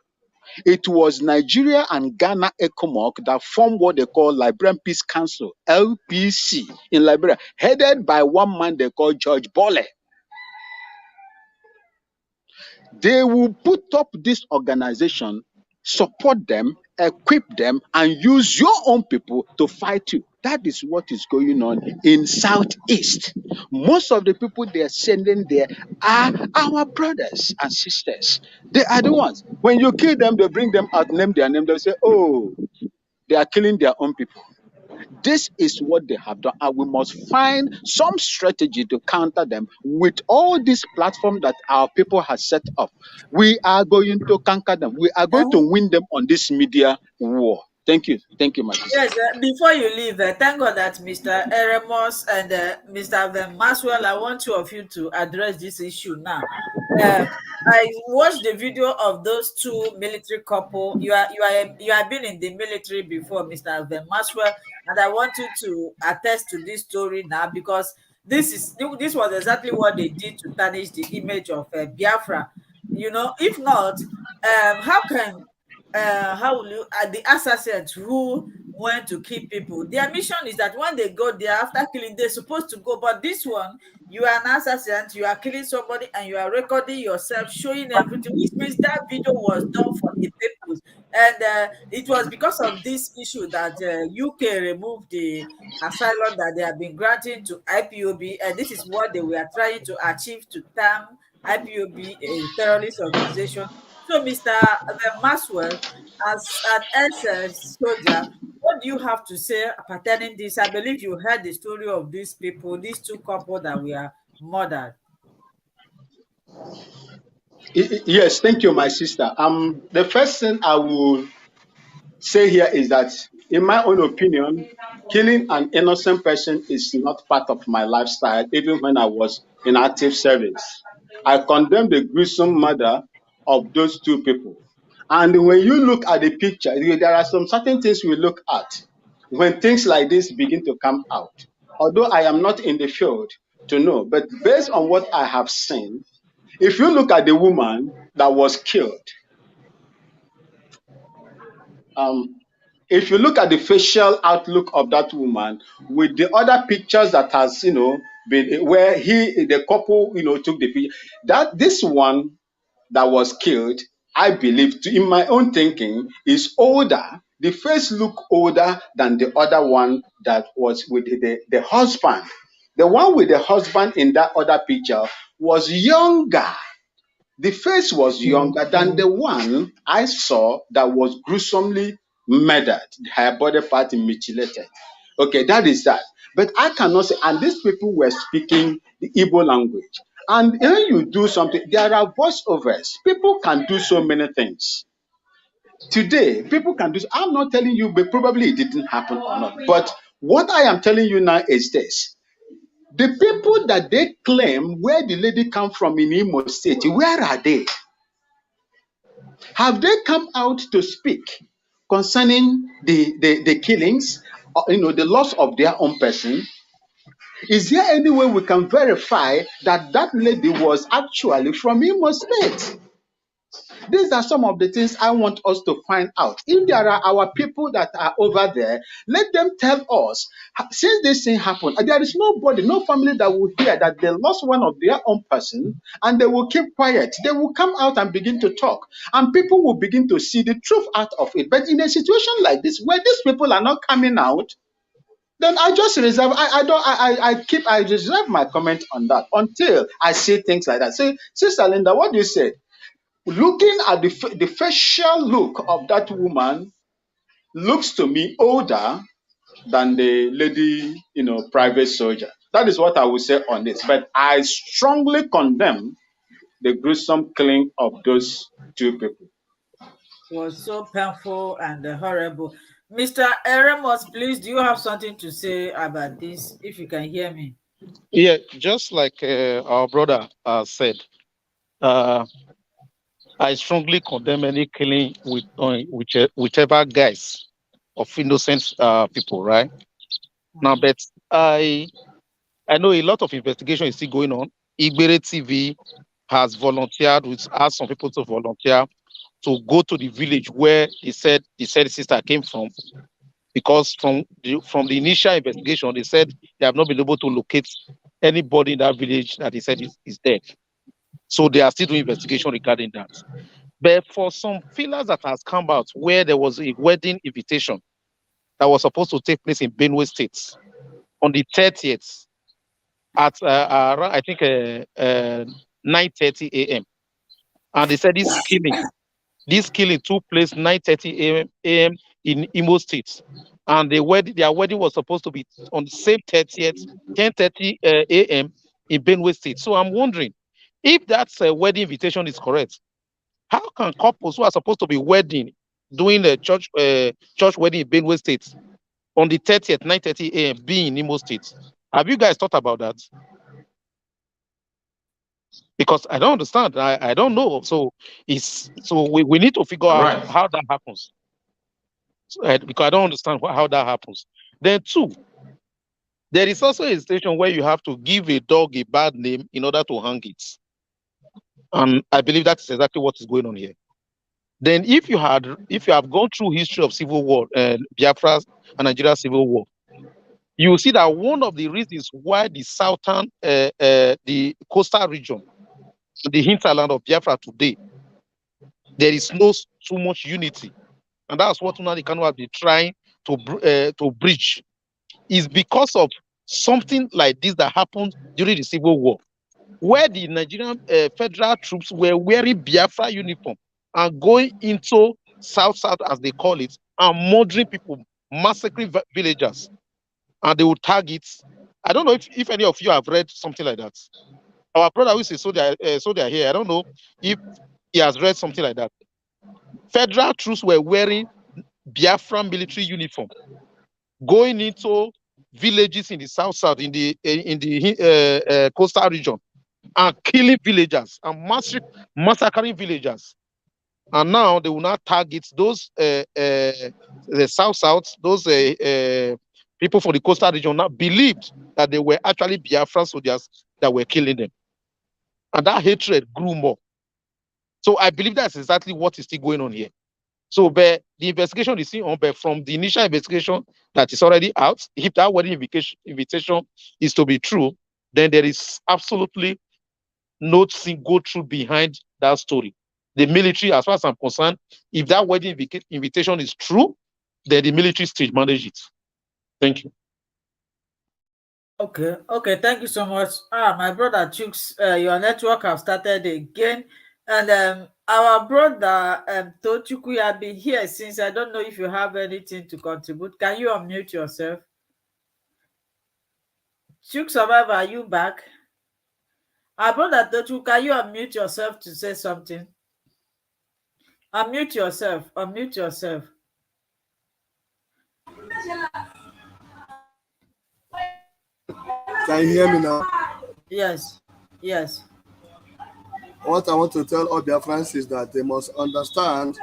It was Nigeria and Ghana ECOMOG that formed what they call Liberian Peace Council (LPC) in Liberia, headed by one man they call George Bole. They will put up this organization, support them, equip them, and use your own people to fight you. That is what is going on in Southeast. Most of the people they are sending there are our brothers and sisters. They are the ones. When you kill them, they bring them out, name their name. They say, oh, they are killing their own people. This is what they have done, and we must find some strategy to counter them with all these platforms that our people have set up. We are going to conquer them. We are going to win them on this media war. Thank you. Thank you, my sister. Yes, before you leave, thank God that Mr. Eremos and Mr. Maxwell, I want two of you to address this issue now. I watched the video of those two military couple. You have been in the military before, Mr. Maxwell, and I want you to attest to this story now, because this was exactly what they did to tarnish the image of Biafra. If not, how can how will you the assassins who went to kill people, their mission is that when they go there after killing, they're supposed to go. But this one, you are an assassin, you are killing somebody and you are recording yourself, showing everything, which means that video was done for the people. And it was because of this issue that UK removed the asylum that they have been granting to IPOB, and this is what they were trying to achieve, to term IPOB a terrorist organization. So, Mr. Maxwell, as an ex-soldier, what do you have to say pertaining this? I believe you heard the story of these people, these two couples that were murdered. Yes, thank you, my sister. The first thing I will say here is that, in my own opinion, killing an innocent person is not part of my lifestyle, even when I was in active service. I condemn the gruesome murder of those two people. And when you look at the picture, there are some certain things we look at when things like this begin to come out. Although I am not in the field to know, but based on what I have seen, if you look at the woman that was killed, if you look at the facial outlook of that woman with the other pictures that has, been where the couple, took the picture, that this one that was killed, I believe, in my own thinking, is older. The face look older than the other one that was with the husband. The one with the husband in that other picture was younger. The face was younger than the one I saw that was gruesomely murdered, her body part mutilated. Okay, that is that. But I cannot say, and these people were speaking the Igbo language. And when you do something, there are voiceovers. People can do so many things. Today, people can do, I'm not telling you, but probably it didn't happen or not. But what I am telling you now is this. The people that they claim where the lady come from in Imo State, where are they? Have they come out to speak? concerning the killings, the loss of their own person? Is there any way we can verify that that lady was actually from Imo State? These are some of the things I want us to find out. If there are our people that are over there, let them tell us. Since this thing happened, there is nobody, no family that will hear that they lost one of their own person and they will keep quiet. They will come out and begin to talk, and people will begin to see the truth out of it. But in a situation like this, where these people are not coming out, then I just reserve. I reserve my comment on that until I see things like that. So, Sister Linda, what do you say? Looking at the facial look of that woman looks to me older than the lady, private soldier. That is what I would say on this. But I strongly condemn the gruesome killing of those two people. It was so painful and horrible. Mr. Eremos, please, do you have something to say about this, if you can hear me? Yeah, just like our brother said, I strongly condemn any killing with whichever guys of innocent people, right? Now, but I know a lot of investigation is still going on. Igbere TV has volunteered, asked some people to volunteer to go to the village where he said the sister came from, because from the initial investigation, they said they have not been able to locate anybody in that village that he said is dead. So they are still doing investigation regarding that. But for some feelers that has come out where there was a wedding invitation that was supposed to take place in Benue State on the 30th at around, I think 9:30 a.m. And they said this killing took place 9:30 a.m. in Imo State. And their wedding was supposed to be on the same 30th, 10:30 a.m. in Benue State. So I'm wondering if that wedding invitation is correct. How can couples who are supposed to be doing a church wedding in Benue State on the 30th, 9:30 a.m. be in Imo State? Have you guys thought about that? Because I don't understand. I don't know. So we need to figure out how that happens. Because I don't understand how that happens. Then two, there is also a situation where you have to give a dog a bad name in order to hang it. And I believe that's exactly what is going on here. Then if you have gone through history of civil war, Biafra and Nigeria civil war, you will see that one of the reasons why the southern, the coastal region, the hinterland of Biafra today, there is no too much unity, and that's what Nnamdi Kanu has been trying to bridge, is because of something like this that happened during the civil war, where the Nigerian federal troops were wearing Biafra uniform and going into South, as they call it, and murdering people, massacring villagers, and they would target. I don't know if any of you have read something like that. Our brother who is a soldier here, I don't know if he has read something like that. Federal troops were wearing Biafra military uniform, going into villages in the South, in the coastal region, and killing villagers and massacring villagers. And now they will not target those the South, those people from the coastal region now believed that they were actually Biafran soldiers that were killing them. And that hatred grew more. So I believe that's exactly what is still going on here. So but the investigation is still on, but from the initial investigation that is already out, if that wedding invitation is to be true, then there is absolutely no single truth behind that story. The military, as far as I'm concerned, if that wedding invitation is true, then the military stage manage it. Thank you. Okay, thank you so much. My brother Chooks, your network have started again, and our brother Tochukwu have been here since. I don't know if you have anything to contribute. Can you unmute yourself? Chooks Survivor, are you back? Our brother Tochukwu, can you unmute yourself to say something? Unmute yourself. Unmute yourself. Can you hear me now? Yes. What I want to tell all Biafrans is that they must understand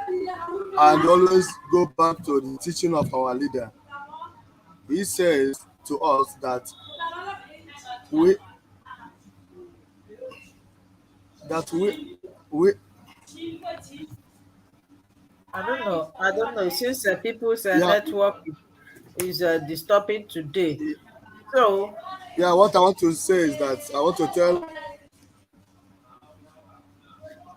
and always go back to the teaching of our leader. He says to us that we we I don't know. I don't know. Since people's yeah network is disturbing today. So, yeah. What I want to say is that I want to tell.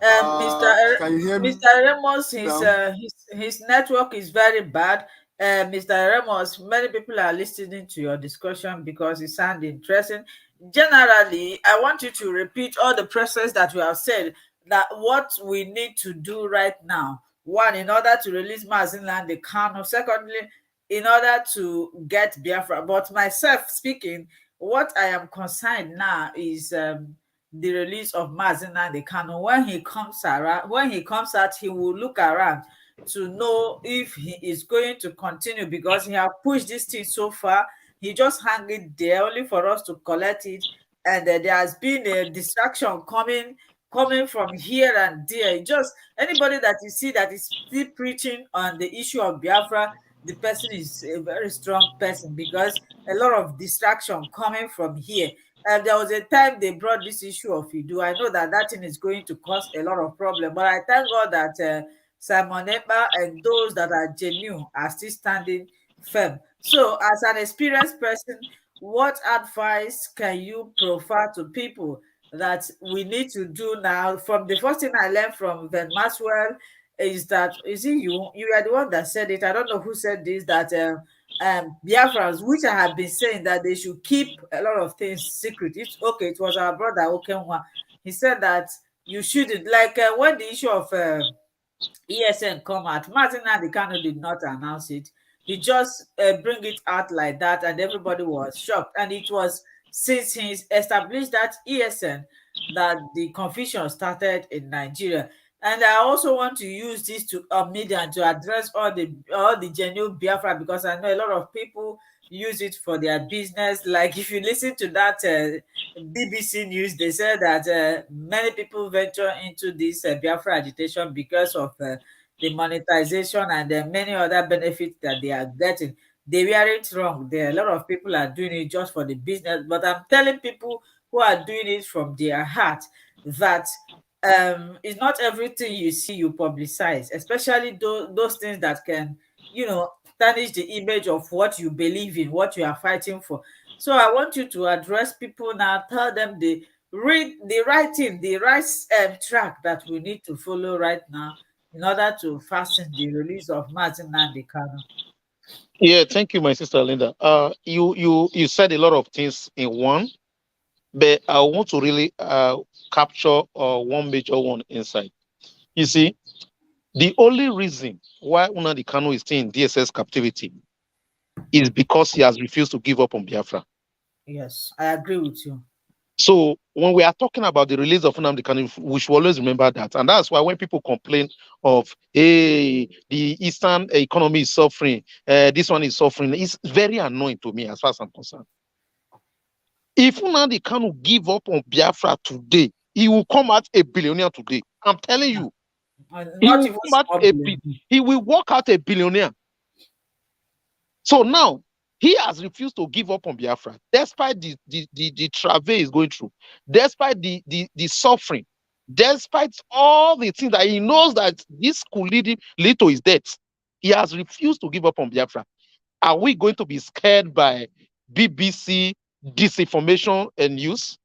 Mr. Can you hear me Mr. Ramos, now? his network is very bad. Mr. Ramos, many people are listening to your discussion because it sounds interesting. Generally, I want you to repeat all the process that you have said, that what we need to do right now. One, in order to release Nnamdi Kanu. Secondly, in order to get Biafra. But myself speaking, what I am concerned now is the release of Nnamdi Kanu. When he comes out, he will look around to know if he is going to continue, because he has pushed this thing so far. He just hang it there only for us to collect it, and there has been a distraction coming from here and there. Just anybody that you see that is still preaching on the issue of Biafra, the person is a very strong person, because a lot of distraction coming from here. And there was a time they brought this issue of Idu. I know that that thing is going to cause a lot of problem, but I thank God that Simon Ekpa and those that are genuine are still standing firm. So, as an experienced person, what advice can you provide to people that we need to do now? From the first thing I learned from Van Maxwell is that, is it you? You are the one that said it. I don't know who said this, that Biafrans, which I have been saying that they should keep a lot of things secret. It's okay. It was our brother Okenwa. He said that you shouldn't, like when the issue of ESN come out, Nnamdi Kanu did not announce it. He just bring it out like that, and everybody was shocked. And it was since he established that ESN that the confusion started in Nigeria. And I also want to use this to media to address all the genuine Biafra, because I know a lot of people use it for their business. Like if you listen to that BBC news, they said that many people venture into this Biafra agitation because of the monetization and the many other benefits that they are getting. They were it wrong. There, a lot of people are doing it just for the business, but I'm telling people who are doing it from their heart that it's not everything you see you publicize, especially those things that can, tarnish the image of what you believe in, what you are fighting for. So I want you to address people now, tell them the right thing, the right track that we need to follow right now in order to fasten the release of Nnamdi Kanu. Yeah, thank you, my sister Linda. You said a lot of things in one, but I want to really capture one major one inside. You see, the only reason why Nnamdi Kanu is still in DSS captivity is because he has refused to give up on Biafra. Yes, I agree with you. So when we are talking about the release of Nnamdi Kanu, we should always remember that. And that's why when people complain of, hey, the Eastern economy is suffering, this one is suffering, it's very annoying to me as far as I'm concerned. If Nnamdi Kanu give up on Biafra today, he will come out a billionaire today. I'm telling you. He will walk out a billionaire. So now, he has refused to give up on Biafra, despite the travail he's going through, despite the suffering, despite all the things that he knows that this could lead to his death. He has refused to give up on Biafra. Are we going to be scared by BBC disinformation and news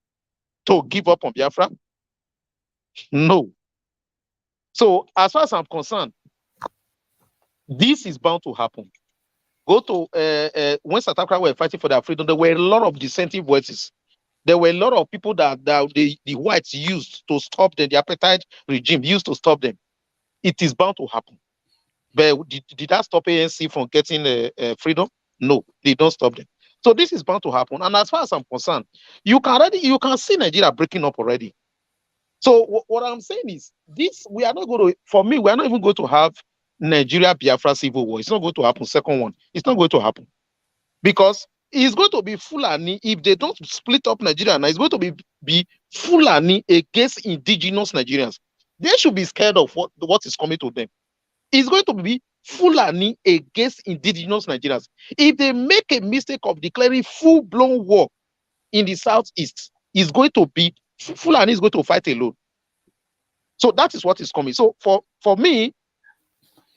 to give up on Biafra? No. So as far as I'm concerned, this is bound to happen. Go to when South Africa were fighting for their freedom, there were a lot of dissenting voices. There were a lot of people that the whites used to stop them, the apartheid regime used to stop them. It is bound to happen. But did that stop ANC from getting freedom? No, they don't stop them. So this is bound to happen. And as far as I'm concerned, you can see Nigeria breaking up already. So what I'm saying is this: we are not going to. For me, we are not even going to have Nigeria Biafra civil war. It's not going to happen. Second one, it's not going to happen because it's going to be Fulani if they don't split up Nigeria. Now it's going to be Fulani against indigenous Nigerians. They should be scared of what is coming to them. It's going to be Fulani against indigenous Nigerians. If they make a mistake of declaring full-blown war in the southeast, it's going to be Fulani is going to fight alone. So that is what is coming. So for me,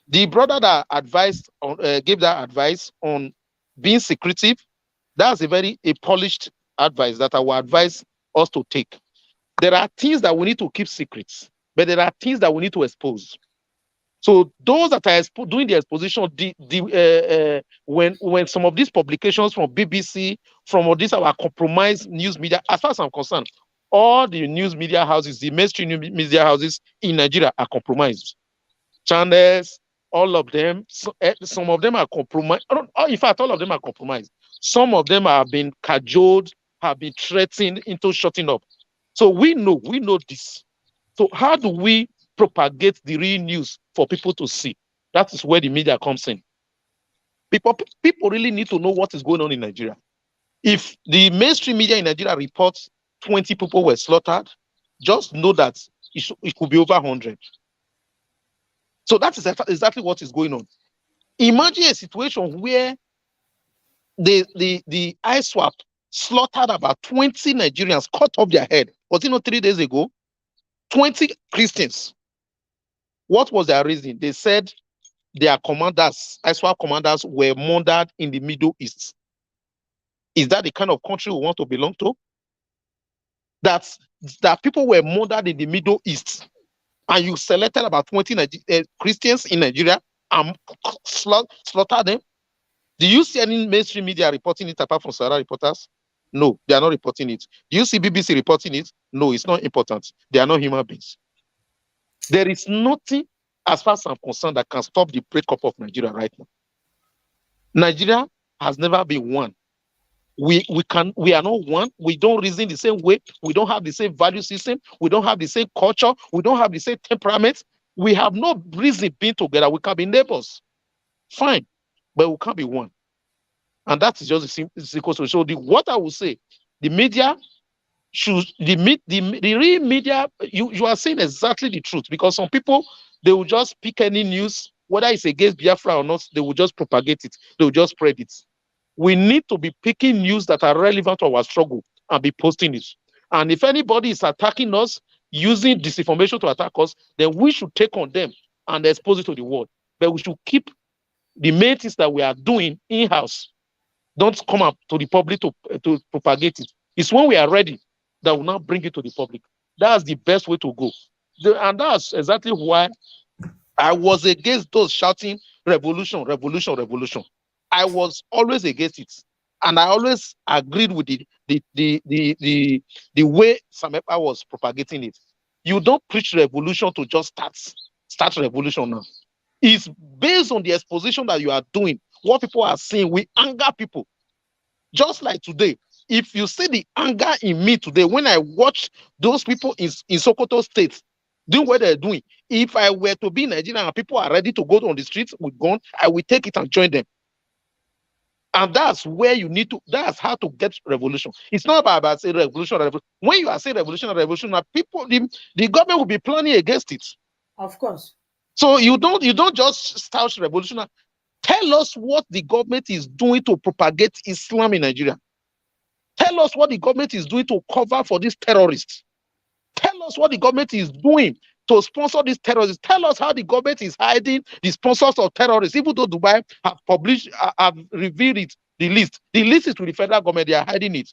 the brother that advised on gave that advice on being secretive, that's a polished advice that I will advise us to take. There are things that we need to keep secrets, but there are things that we need to expose. So those that are doing the exposition, when some of these publications from BBC, from all these our compromised news media, as far as I'm concerned, all the news media houses, the mainstream media houses in Nigeria are compromised. Channels, all of them, some of them are compromised. In fact, all of them are compromised. Some of them have been cajoled, have been threatened into shutting up. So we know this. So how do we propagate the real news for people to see? That is where the media comes in. People really need to know what is going on in Nigeria. If the mainstream media in Nigeria reports 20 people were slaughtered, just know that it could be over 100. So that is exactly what is going on. Imagine a situation where the ISWAP slaughtered about 20 Nigerians, cut off their head. Was it not 3 days ago? 20 Christians. What was their reason? They said their commanders, ISWAP commanders, were murdered in the Middle East. Is that the kind of country we want to belong to? That people were murdered in the Middle East, and you selected about 20 Christians in Nigeria and slaughtered them? Do you see any mainstream media reporting it apart from Sarah reporters? No, they are not reporting it. Do you see BBC reporting it? No, it's not important. They are not human beings. There is nothing, as far as I'm concerned, that can stop the breakup of Nigeria right now. Nigeria has never been one. We are not one. We don't reason the same way. We don't have the same value system. We don't have the same culture. We don't have the same temperament. We have no reason being together. We can be neighbors. Fine. But we can't be one. And that is just the simple. So what I will say, the media should, the real media, you are saying exactly the truth, because some people, they will just pick any news, whether it's against Biafra or not, they will just propagate it. They will just spread it. We need to be picking news that are relevant to our struggle and be posting it. And if anybody is attacking us, using disinformation to attack us, then we should take on them and expose it to the world. But we should keep the main things that we are doing in-house. Don't come up to the public to propagate it. It's when we are ready that we'll now bring it to the public. That's the best way to go. And that's exactly why I was against those shouting revolution, revolution, revolution. I was always against it. And I always agreed with the way Samepa was propagating it. You don't preach revolution to just start revolution now. It's based on the exposition that you are doing. What people are saying, we anger people. Just like today, if you see the anger in me today, when I watch those people in Sokoto State doing what they're doing, if I were to be in Nigeria and people are ready to go on the streets with guns, I will take it and join them. And that's where you need to, that's how to get revolution. It's not about saying revolution, revolution. When you are saying revolution, revolution, people, the government will be planning against it. Of course. So you don't just start revolution. Tell us what the government is doing to propagate Islam in Nigeria. Tell us what the government is doing to cover for these terrorists. Tell us what the government is doing to sponsor these terrorists. Tell us how the government is hiding the sponsors of terrorists. Even though Dubai have revealed it, the list. The list is to the federal government. They are hiding it.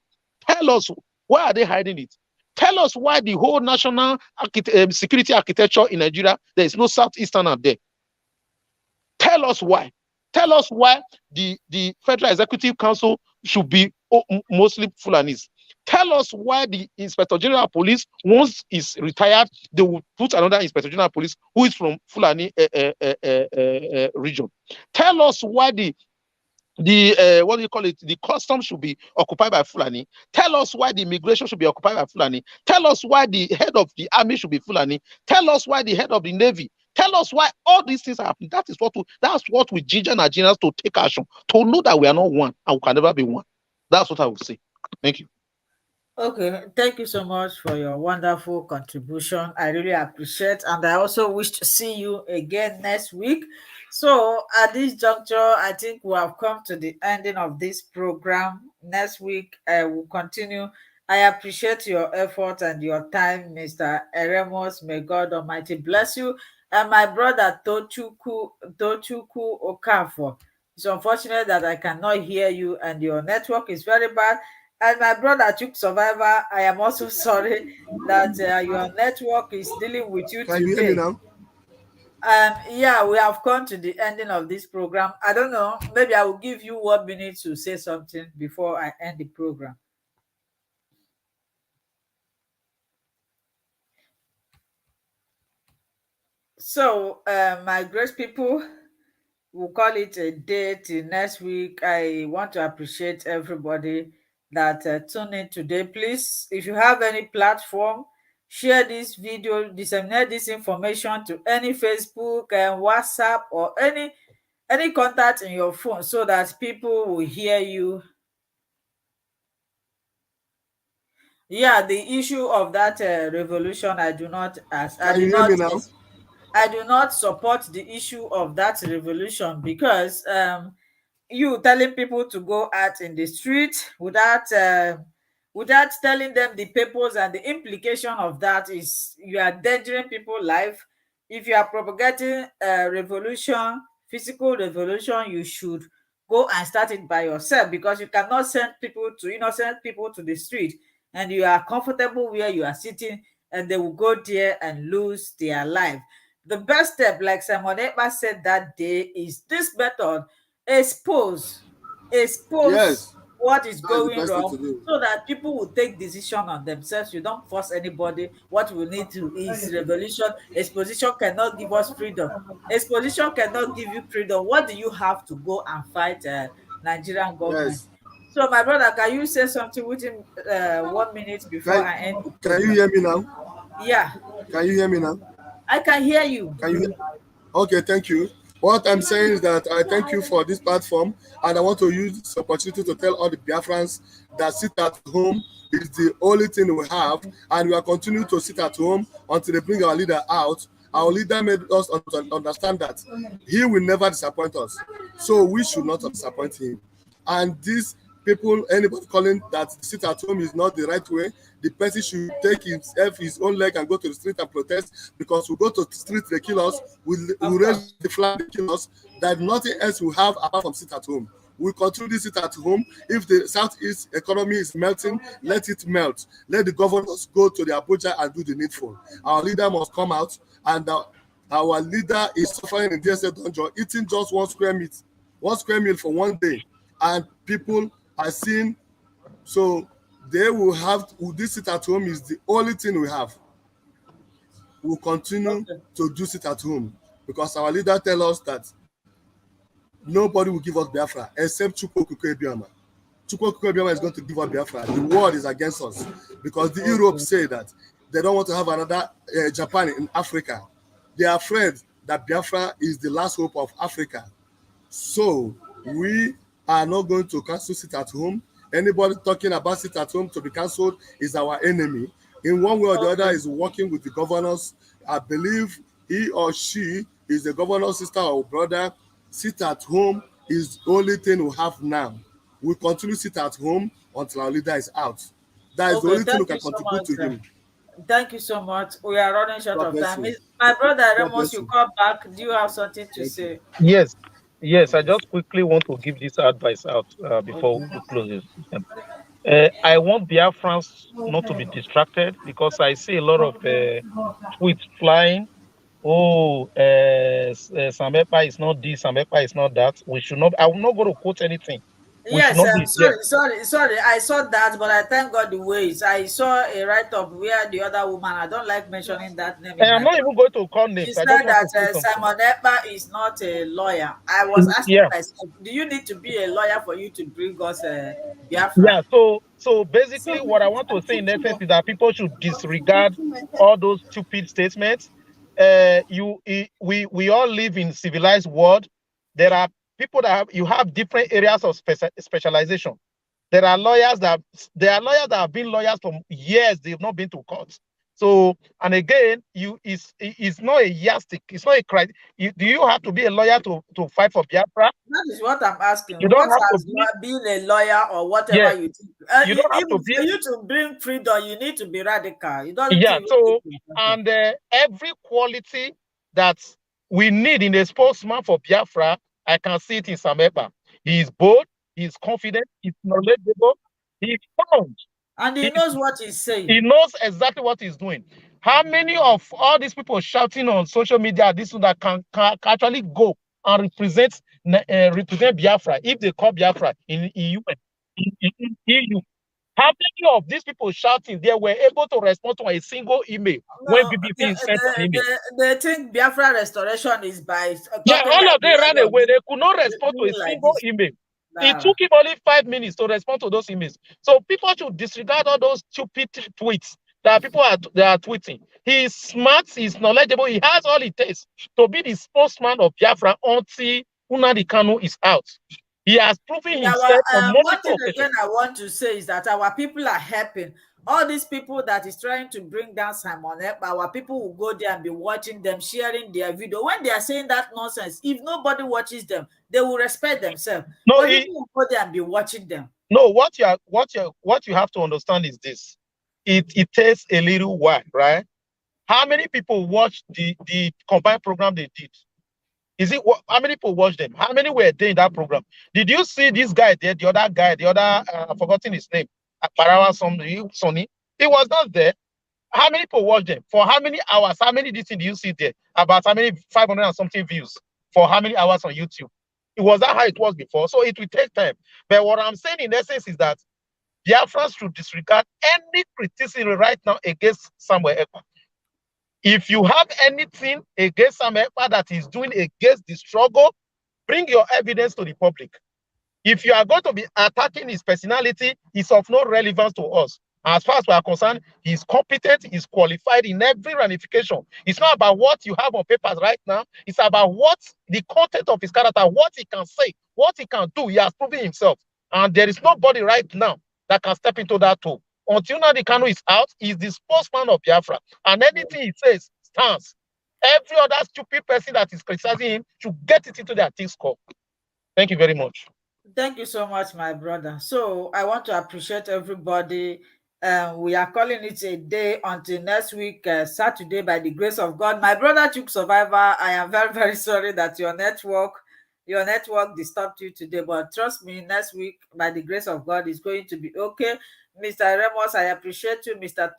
Tell us, why are they hiding it? Tell us why the whole national security architecture in Nigeria, there is no Southeastern there. Tell us why. Tell us why the Federal Executive Council should be mostly Fulanis. Tell us why the Inspector General of Police, once he's retired, they will put another Inspector General of Police who is from Fulani region. Tell us why the what do you call it? The customs should be occupied by Fulani. Tell us why the immigration should be occupied by Fulani. Tell us why the head of the army should be Fulani. Tell us why the head of the navy. Tell us why all these things are happening. That's what we ginger Nigerians to take action, to know that we are not one and we can never be one. That's what I would say. Thank you. Okay, thank you so much for your wonderful contribution. I really appreciate, and I also wish to see you again next week. So, at this juncture, I think we have come to the ending of this program. Next week, I will continue. I appreciate your effort and your time, Mr. Eremos. May God Almighty bless you. And my brother Tochuku Okafor. It's unfortunate that I cannot hear you, and your network is very bad. And my brother Chuk Survivor, I am also sorry that your network is dealing with you Can you hear me today. now? Yeah, we have come to the ending of this program. I don't know, maybe I will give you 1 minute to say something before I end the program. So, my great people, we'll call it a day till next week. I want to appreciate everybody that tuned in today. Please, if you have any platform, share this video, disseminate this information to any Facebook and WhatsApp or any contact in your phone so that people will hear you. Yeah, the issue of that revolution, I do not as I Can do you hear me not now? I do not support the issue of that revolution because you telling people to go out in the street without telling them the purpose and the implication of that is you are endangering people's life. If you are propagating a revolution, physical revolution, you should go and start it by yourself because you cannot send people to innocent people to the street and you are comfortable where you are sitting and they will go there and lose their life. The best step, like Simon Ekpa said that day, is this method: expose Yes, what is that's the going best thing wrong to do. so that people will take decision on themselves. You don't force anybody. What we need to is revolution. Exposition cannot give us freedom. Exposition cannot give you freedom. What do you have to go and fight Nigerian government? Yes. So my brother, can you say something within 1 minute before Can, I end the can you program? hear me now? Yeah, Can you hear me now? I can hear you. Can you? Okay, thank you. What I'm saying is that I thank you for this platform, and I want to use this opportunity to tell all the Biafrans that sit at home is the only thing we have, and we are continuing to sit at home until they bring our leader out. Our leader made us understand that he will never disappoint us, so we should not disappoint him. And these people, anybody calling that sit at home is not the right way, the person should take his own leg and go to the street and protest, because we go to the street, they kill us, we raise the flag, they kill us. There's nothing else we have apart from sit at home. We continue this sit at home. If the southeast economy is melting, let it melt. Let the governors go to the Abuja and do the needful. Our leader must come out, and our leader is suffering in DSA dungeon, eating just one square meal for one day, and people are seeing. So they will have this sit at home is the only thing we have. We'll continue Okay. to do sit at home because our leader tell us that nobody will give us Biafra except Chukwu Okuko Ebiama. Chukwu Okuko Ebiama is going to give us Biafra. The world is against us because the Europe say that they don't want to have another Japan in Africa. They are afraid that Biafra is the last hope of Africa. So we are not going to cancel sit at home. Anybody talking about sit at home to be cancelled is our enemy. In one way or the other, is working with the governors. I believe he or she is the governor's sister or brother. Sit at home is the only thing we have now. We continue sit at home until our leader is out. That is the Okay, only thing we thank can you so contribute much, to sir. him. Thank you so much. We are running short God of bless time. you. My brother God Ramos, bless you you. come back. Do you have something to Thank you. say? Yes, yes. I just quickly want to give this advice out before Okay. we close this. I want Biafrans not to be distracted because I see a lot of tweets flying. Oh, Samepa is not this, Samepa is not that. We should not. I will not go to quote anything. We should Yes, not be. Yeah, sorry. I saw that, but I thank God the ways. I saw a write-up where the other woman, I don't like mentioning that name and in I'm my not program. even going to call She names. I just said want that to say something. Simon Ekpa is not a lawyer. I was asking Yeah. myself, do you need to be a lawyer for you to bring us Biafra? Yeah, so basically what I want to say in essence is that people should disregard all those stupid statements. We all live in civilized world. There are people that you have different areas of specialization. There are lawyers that have been lawyers for years. They've not been to court. So, and again, it's not a yardstick. It's not a criteria. Do you have to be a lawyer to fight for Biafra? That is what I'm asking. You What don't have to has been a lawyer or whatever Yes. you think? You don't have Even to be. for you to bring freedom, you need to be radical. You don't. Yeah. So, and every quality that we need in a spokesman for Biafra, I can see it in Sameba. He is bold. He is confident. He's knowledgeable. He's found. And he knows what he's saying. He knows exactly what he's doing. How many of all these people shouting on social media, this one that can actually go and represent Biafra if they call Biafra in EU? In EU. How many of these people shouting they were able to respond to a single email when BBP sent an email? They think Biafra restoration is by all of them ran away. They could not respond to a single email. It took him only 5 minutes to respond to those emails. So people should disregard all those stupid tweets that people are tweeting. He is smart, he's knowledgeable, he has all it takes to be the spokesman of Biafra until Nnamdi Kanu is out. He has proven himself on multiple occasions. One thing again I want to say is that our people are helping. All these people that is trying to bring down Simon Ekpa, our people will go there and be watching them, sharing their video. When they are saying that nonsense, if nobody watches them, they will respect themselves. No, but people will go there and be watching them. No, what you have to understand is this. It takes a little while, right? How many people watched the combined program they did? How many people watched them? How many were there in that program? Did you see this guy there, the other guy, I've forgotten his name, Parawa Sonny? He was not there. How many people watched them? For how many hours? How many did you see there? About how many 500 and something views? For how many hours on YouTube? It was that how it was before, so it will take time. But what I'm saying in essence is that Biafrans should disregard any criticism right now against Samuel Ekpa. If you have anything against Samuel Ekpa that is doing against the struggle, bring your evidence to the public. If you are going to be attacking his personality, it's of no relevance to us. As far as we are concerned, he's competent, he's qualified in every ramification. It's not about what you have on papers right now. It's about what the content of his character, what he can say, what he can do. He has proven himself. And there is nobody right now that can step into that role. Until Nnamdi Kanu is out, he's the spokesman of Biafra. And anything he says stands. Every other stupid person that is criticizing him should get it into their thick skull. Thank you very much. Thank you so much, my brother. So I want to appreciate everybody. We are calling it a day until next week, Saturday, by the grace of God. My brother Chuk Survivor, I am very, very sorry that your network disturbed you today, but trust me, next week, by the grace of God, is going to be okay. Mr. Ramos, I appreciate you. Mr.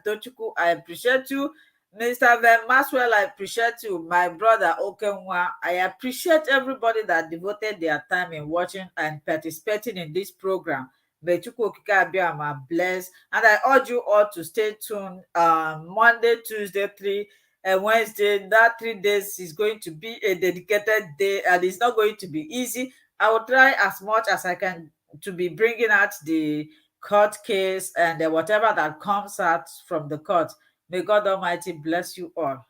Tochuku, I appreciate you. Mr. Van Maxwell, I appreciate you. My brother Okenwa, I appreciate everybody that devoted their time in watching and participating in this program. May Chukwu Okike Abiama bless. And I urge you all to stay tuned. Monday, Tuesday, 3 and Wednesday, that 3 days is going to be a dedicated day, and it's not going to be easy. I will try as much as I can to be bringing out the court case and whatever that comes out from the court. May God Almighty bless you all.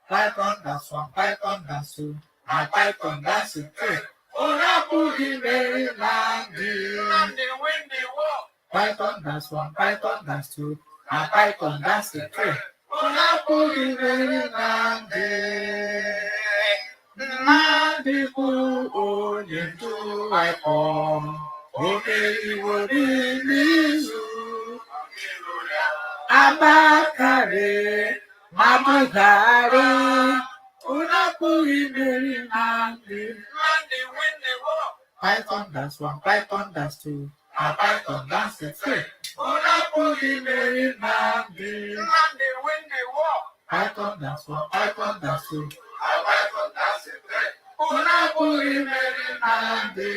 Python dance one, Python dance two, and Python dance three. Python dance one, Python dance two, and Python dance three. Nnamdi onye ndu Ipob, oke iwo n'izu. Abakari, Mabugari, Unapuri very Nnamdi. Python dance one, Python dance two, and Python dance three. Unapuri very Nnamdi. Python dance one, Python dance two, and Python dance three. Unapuri very Nnamdi.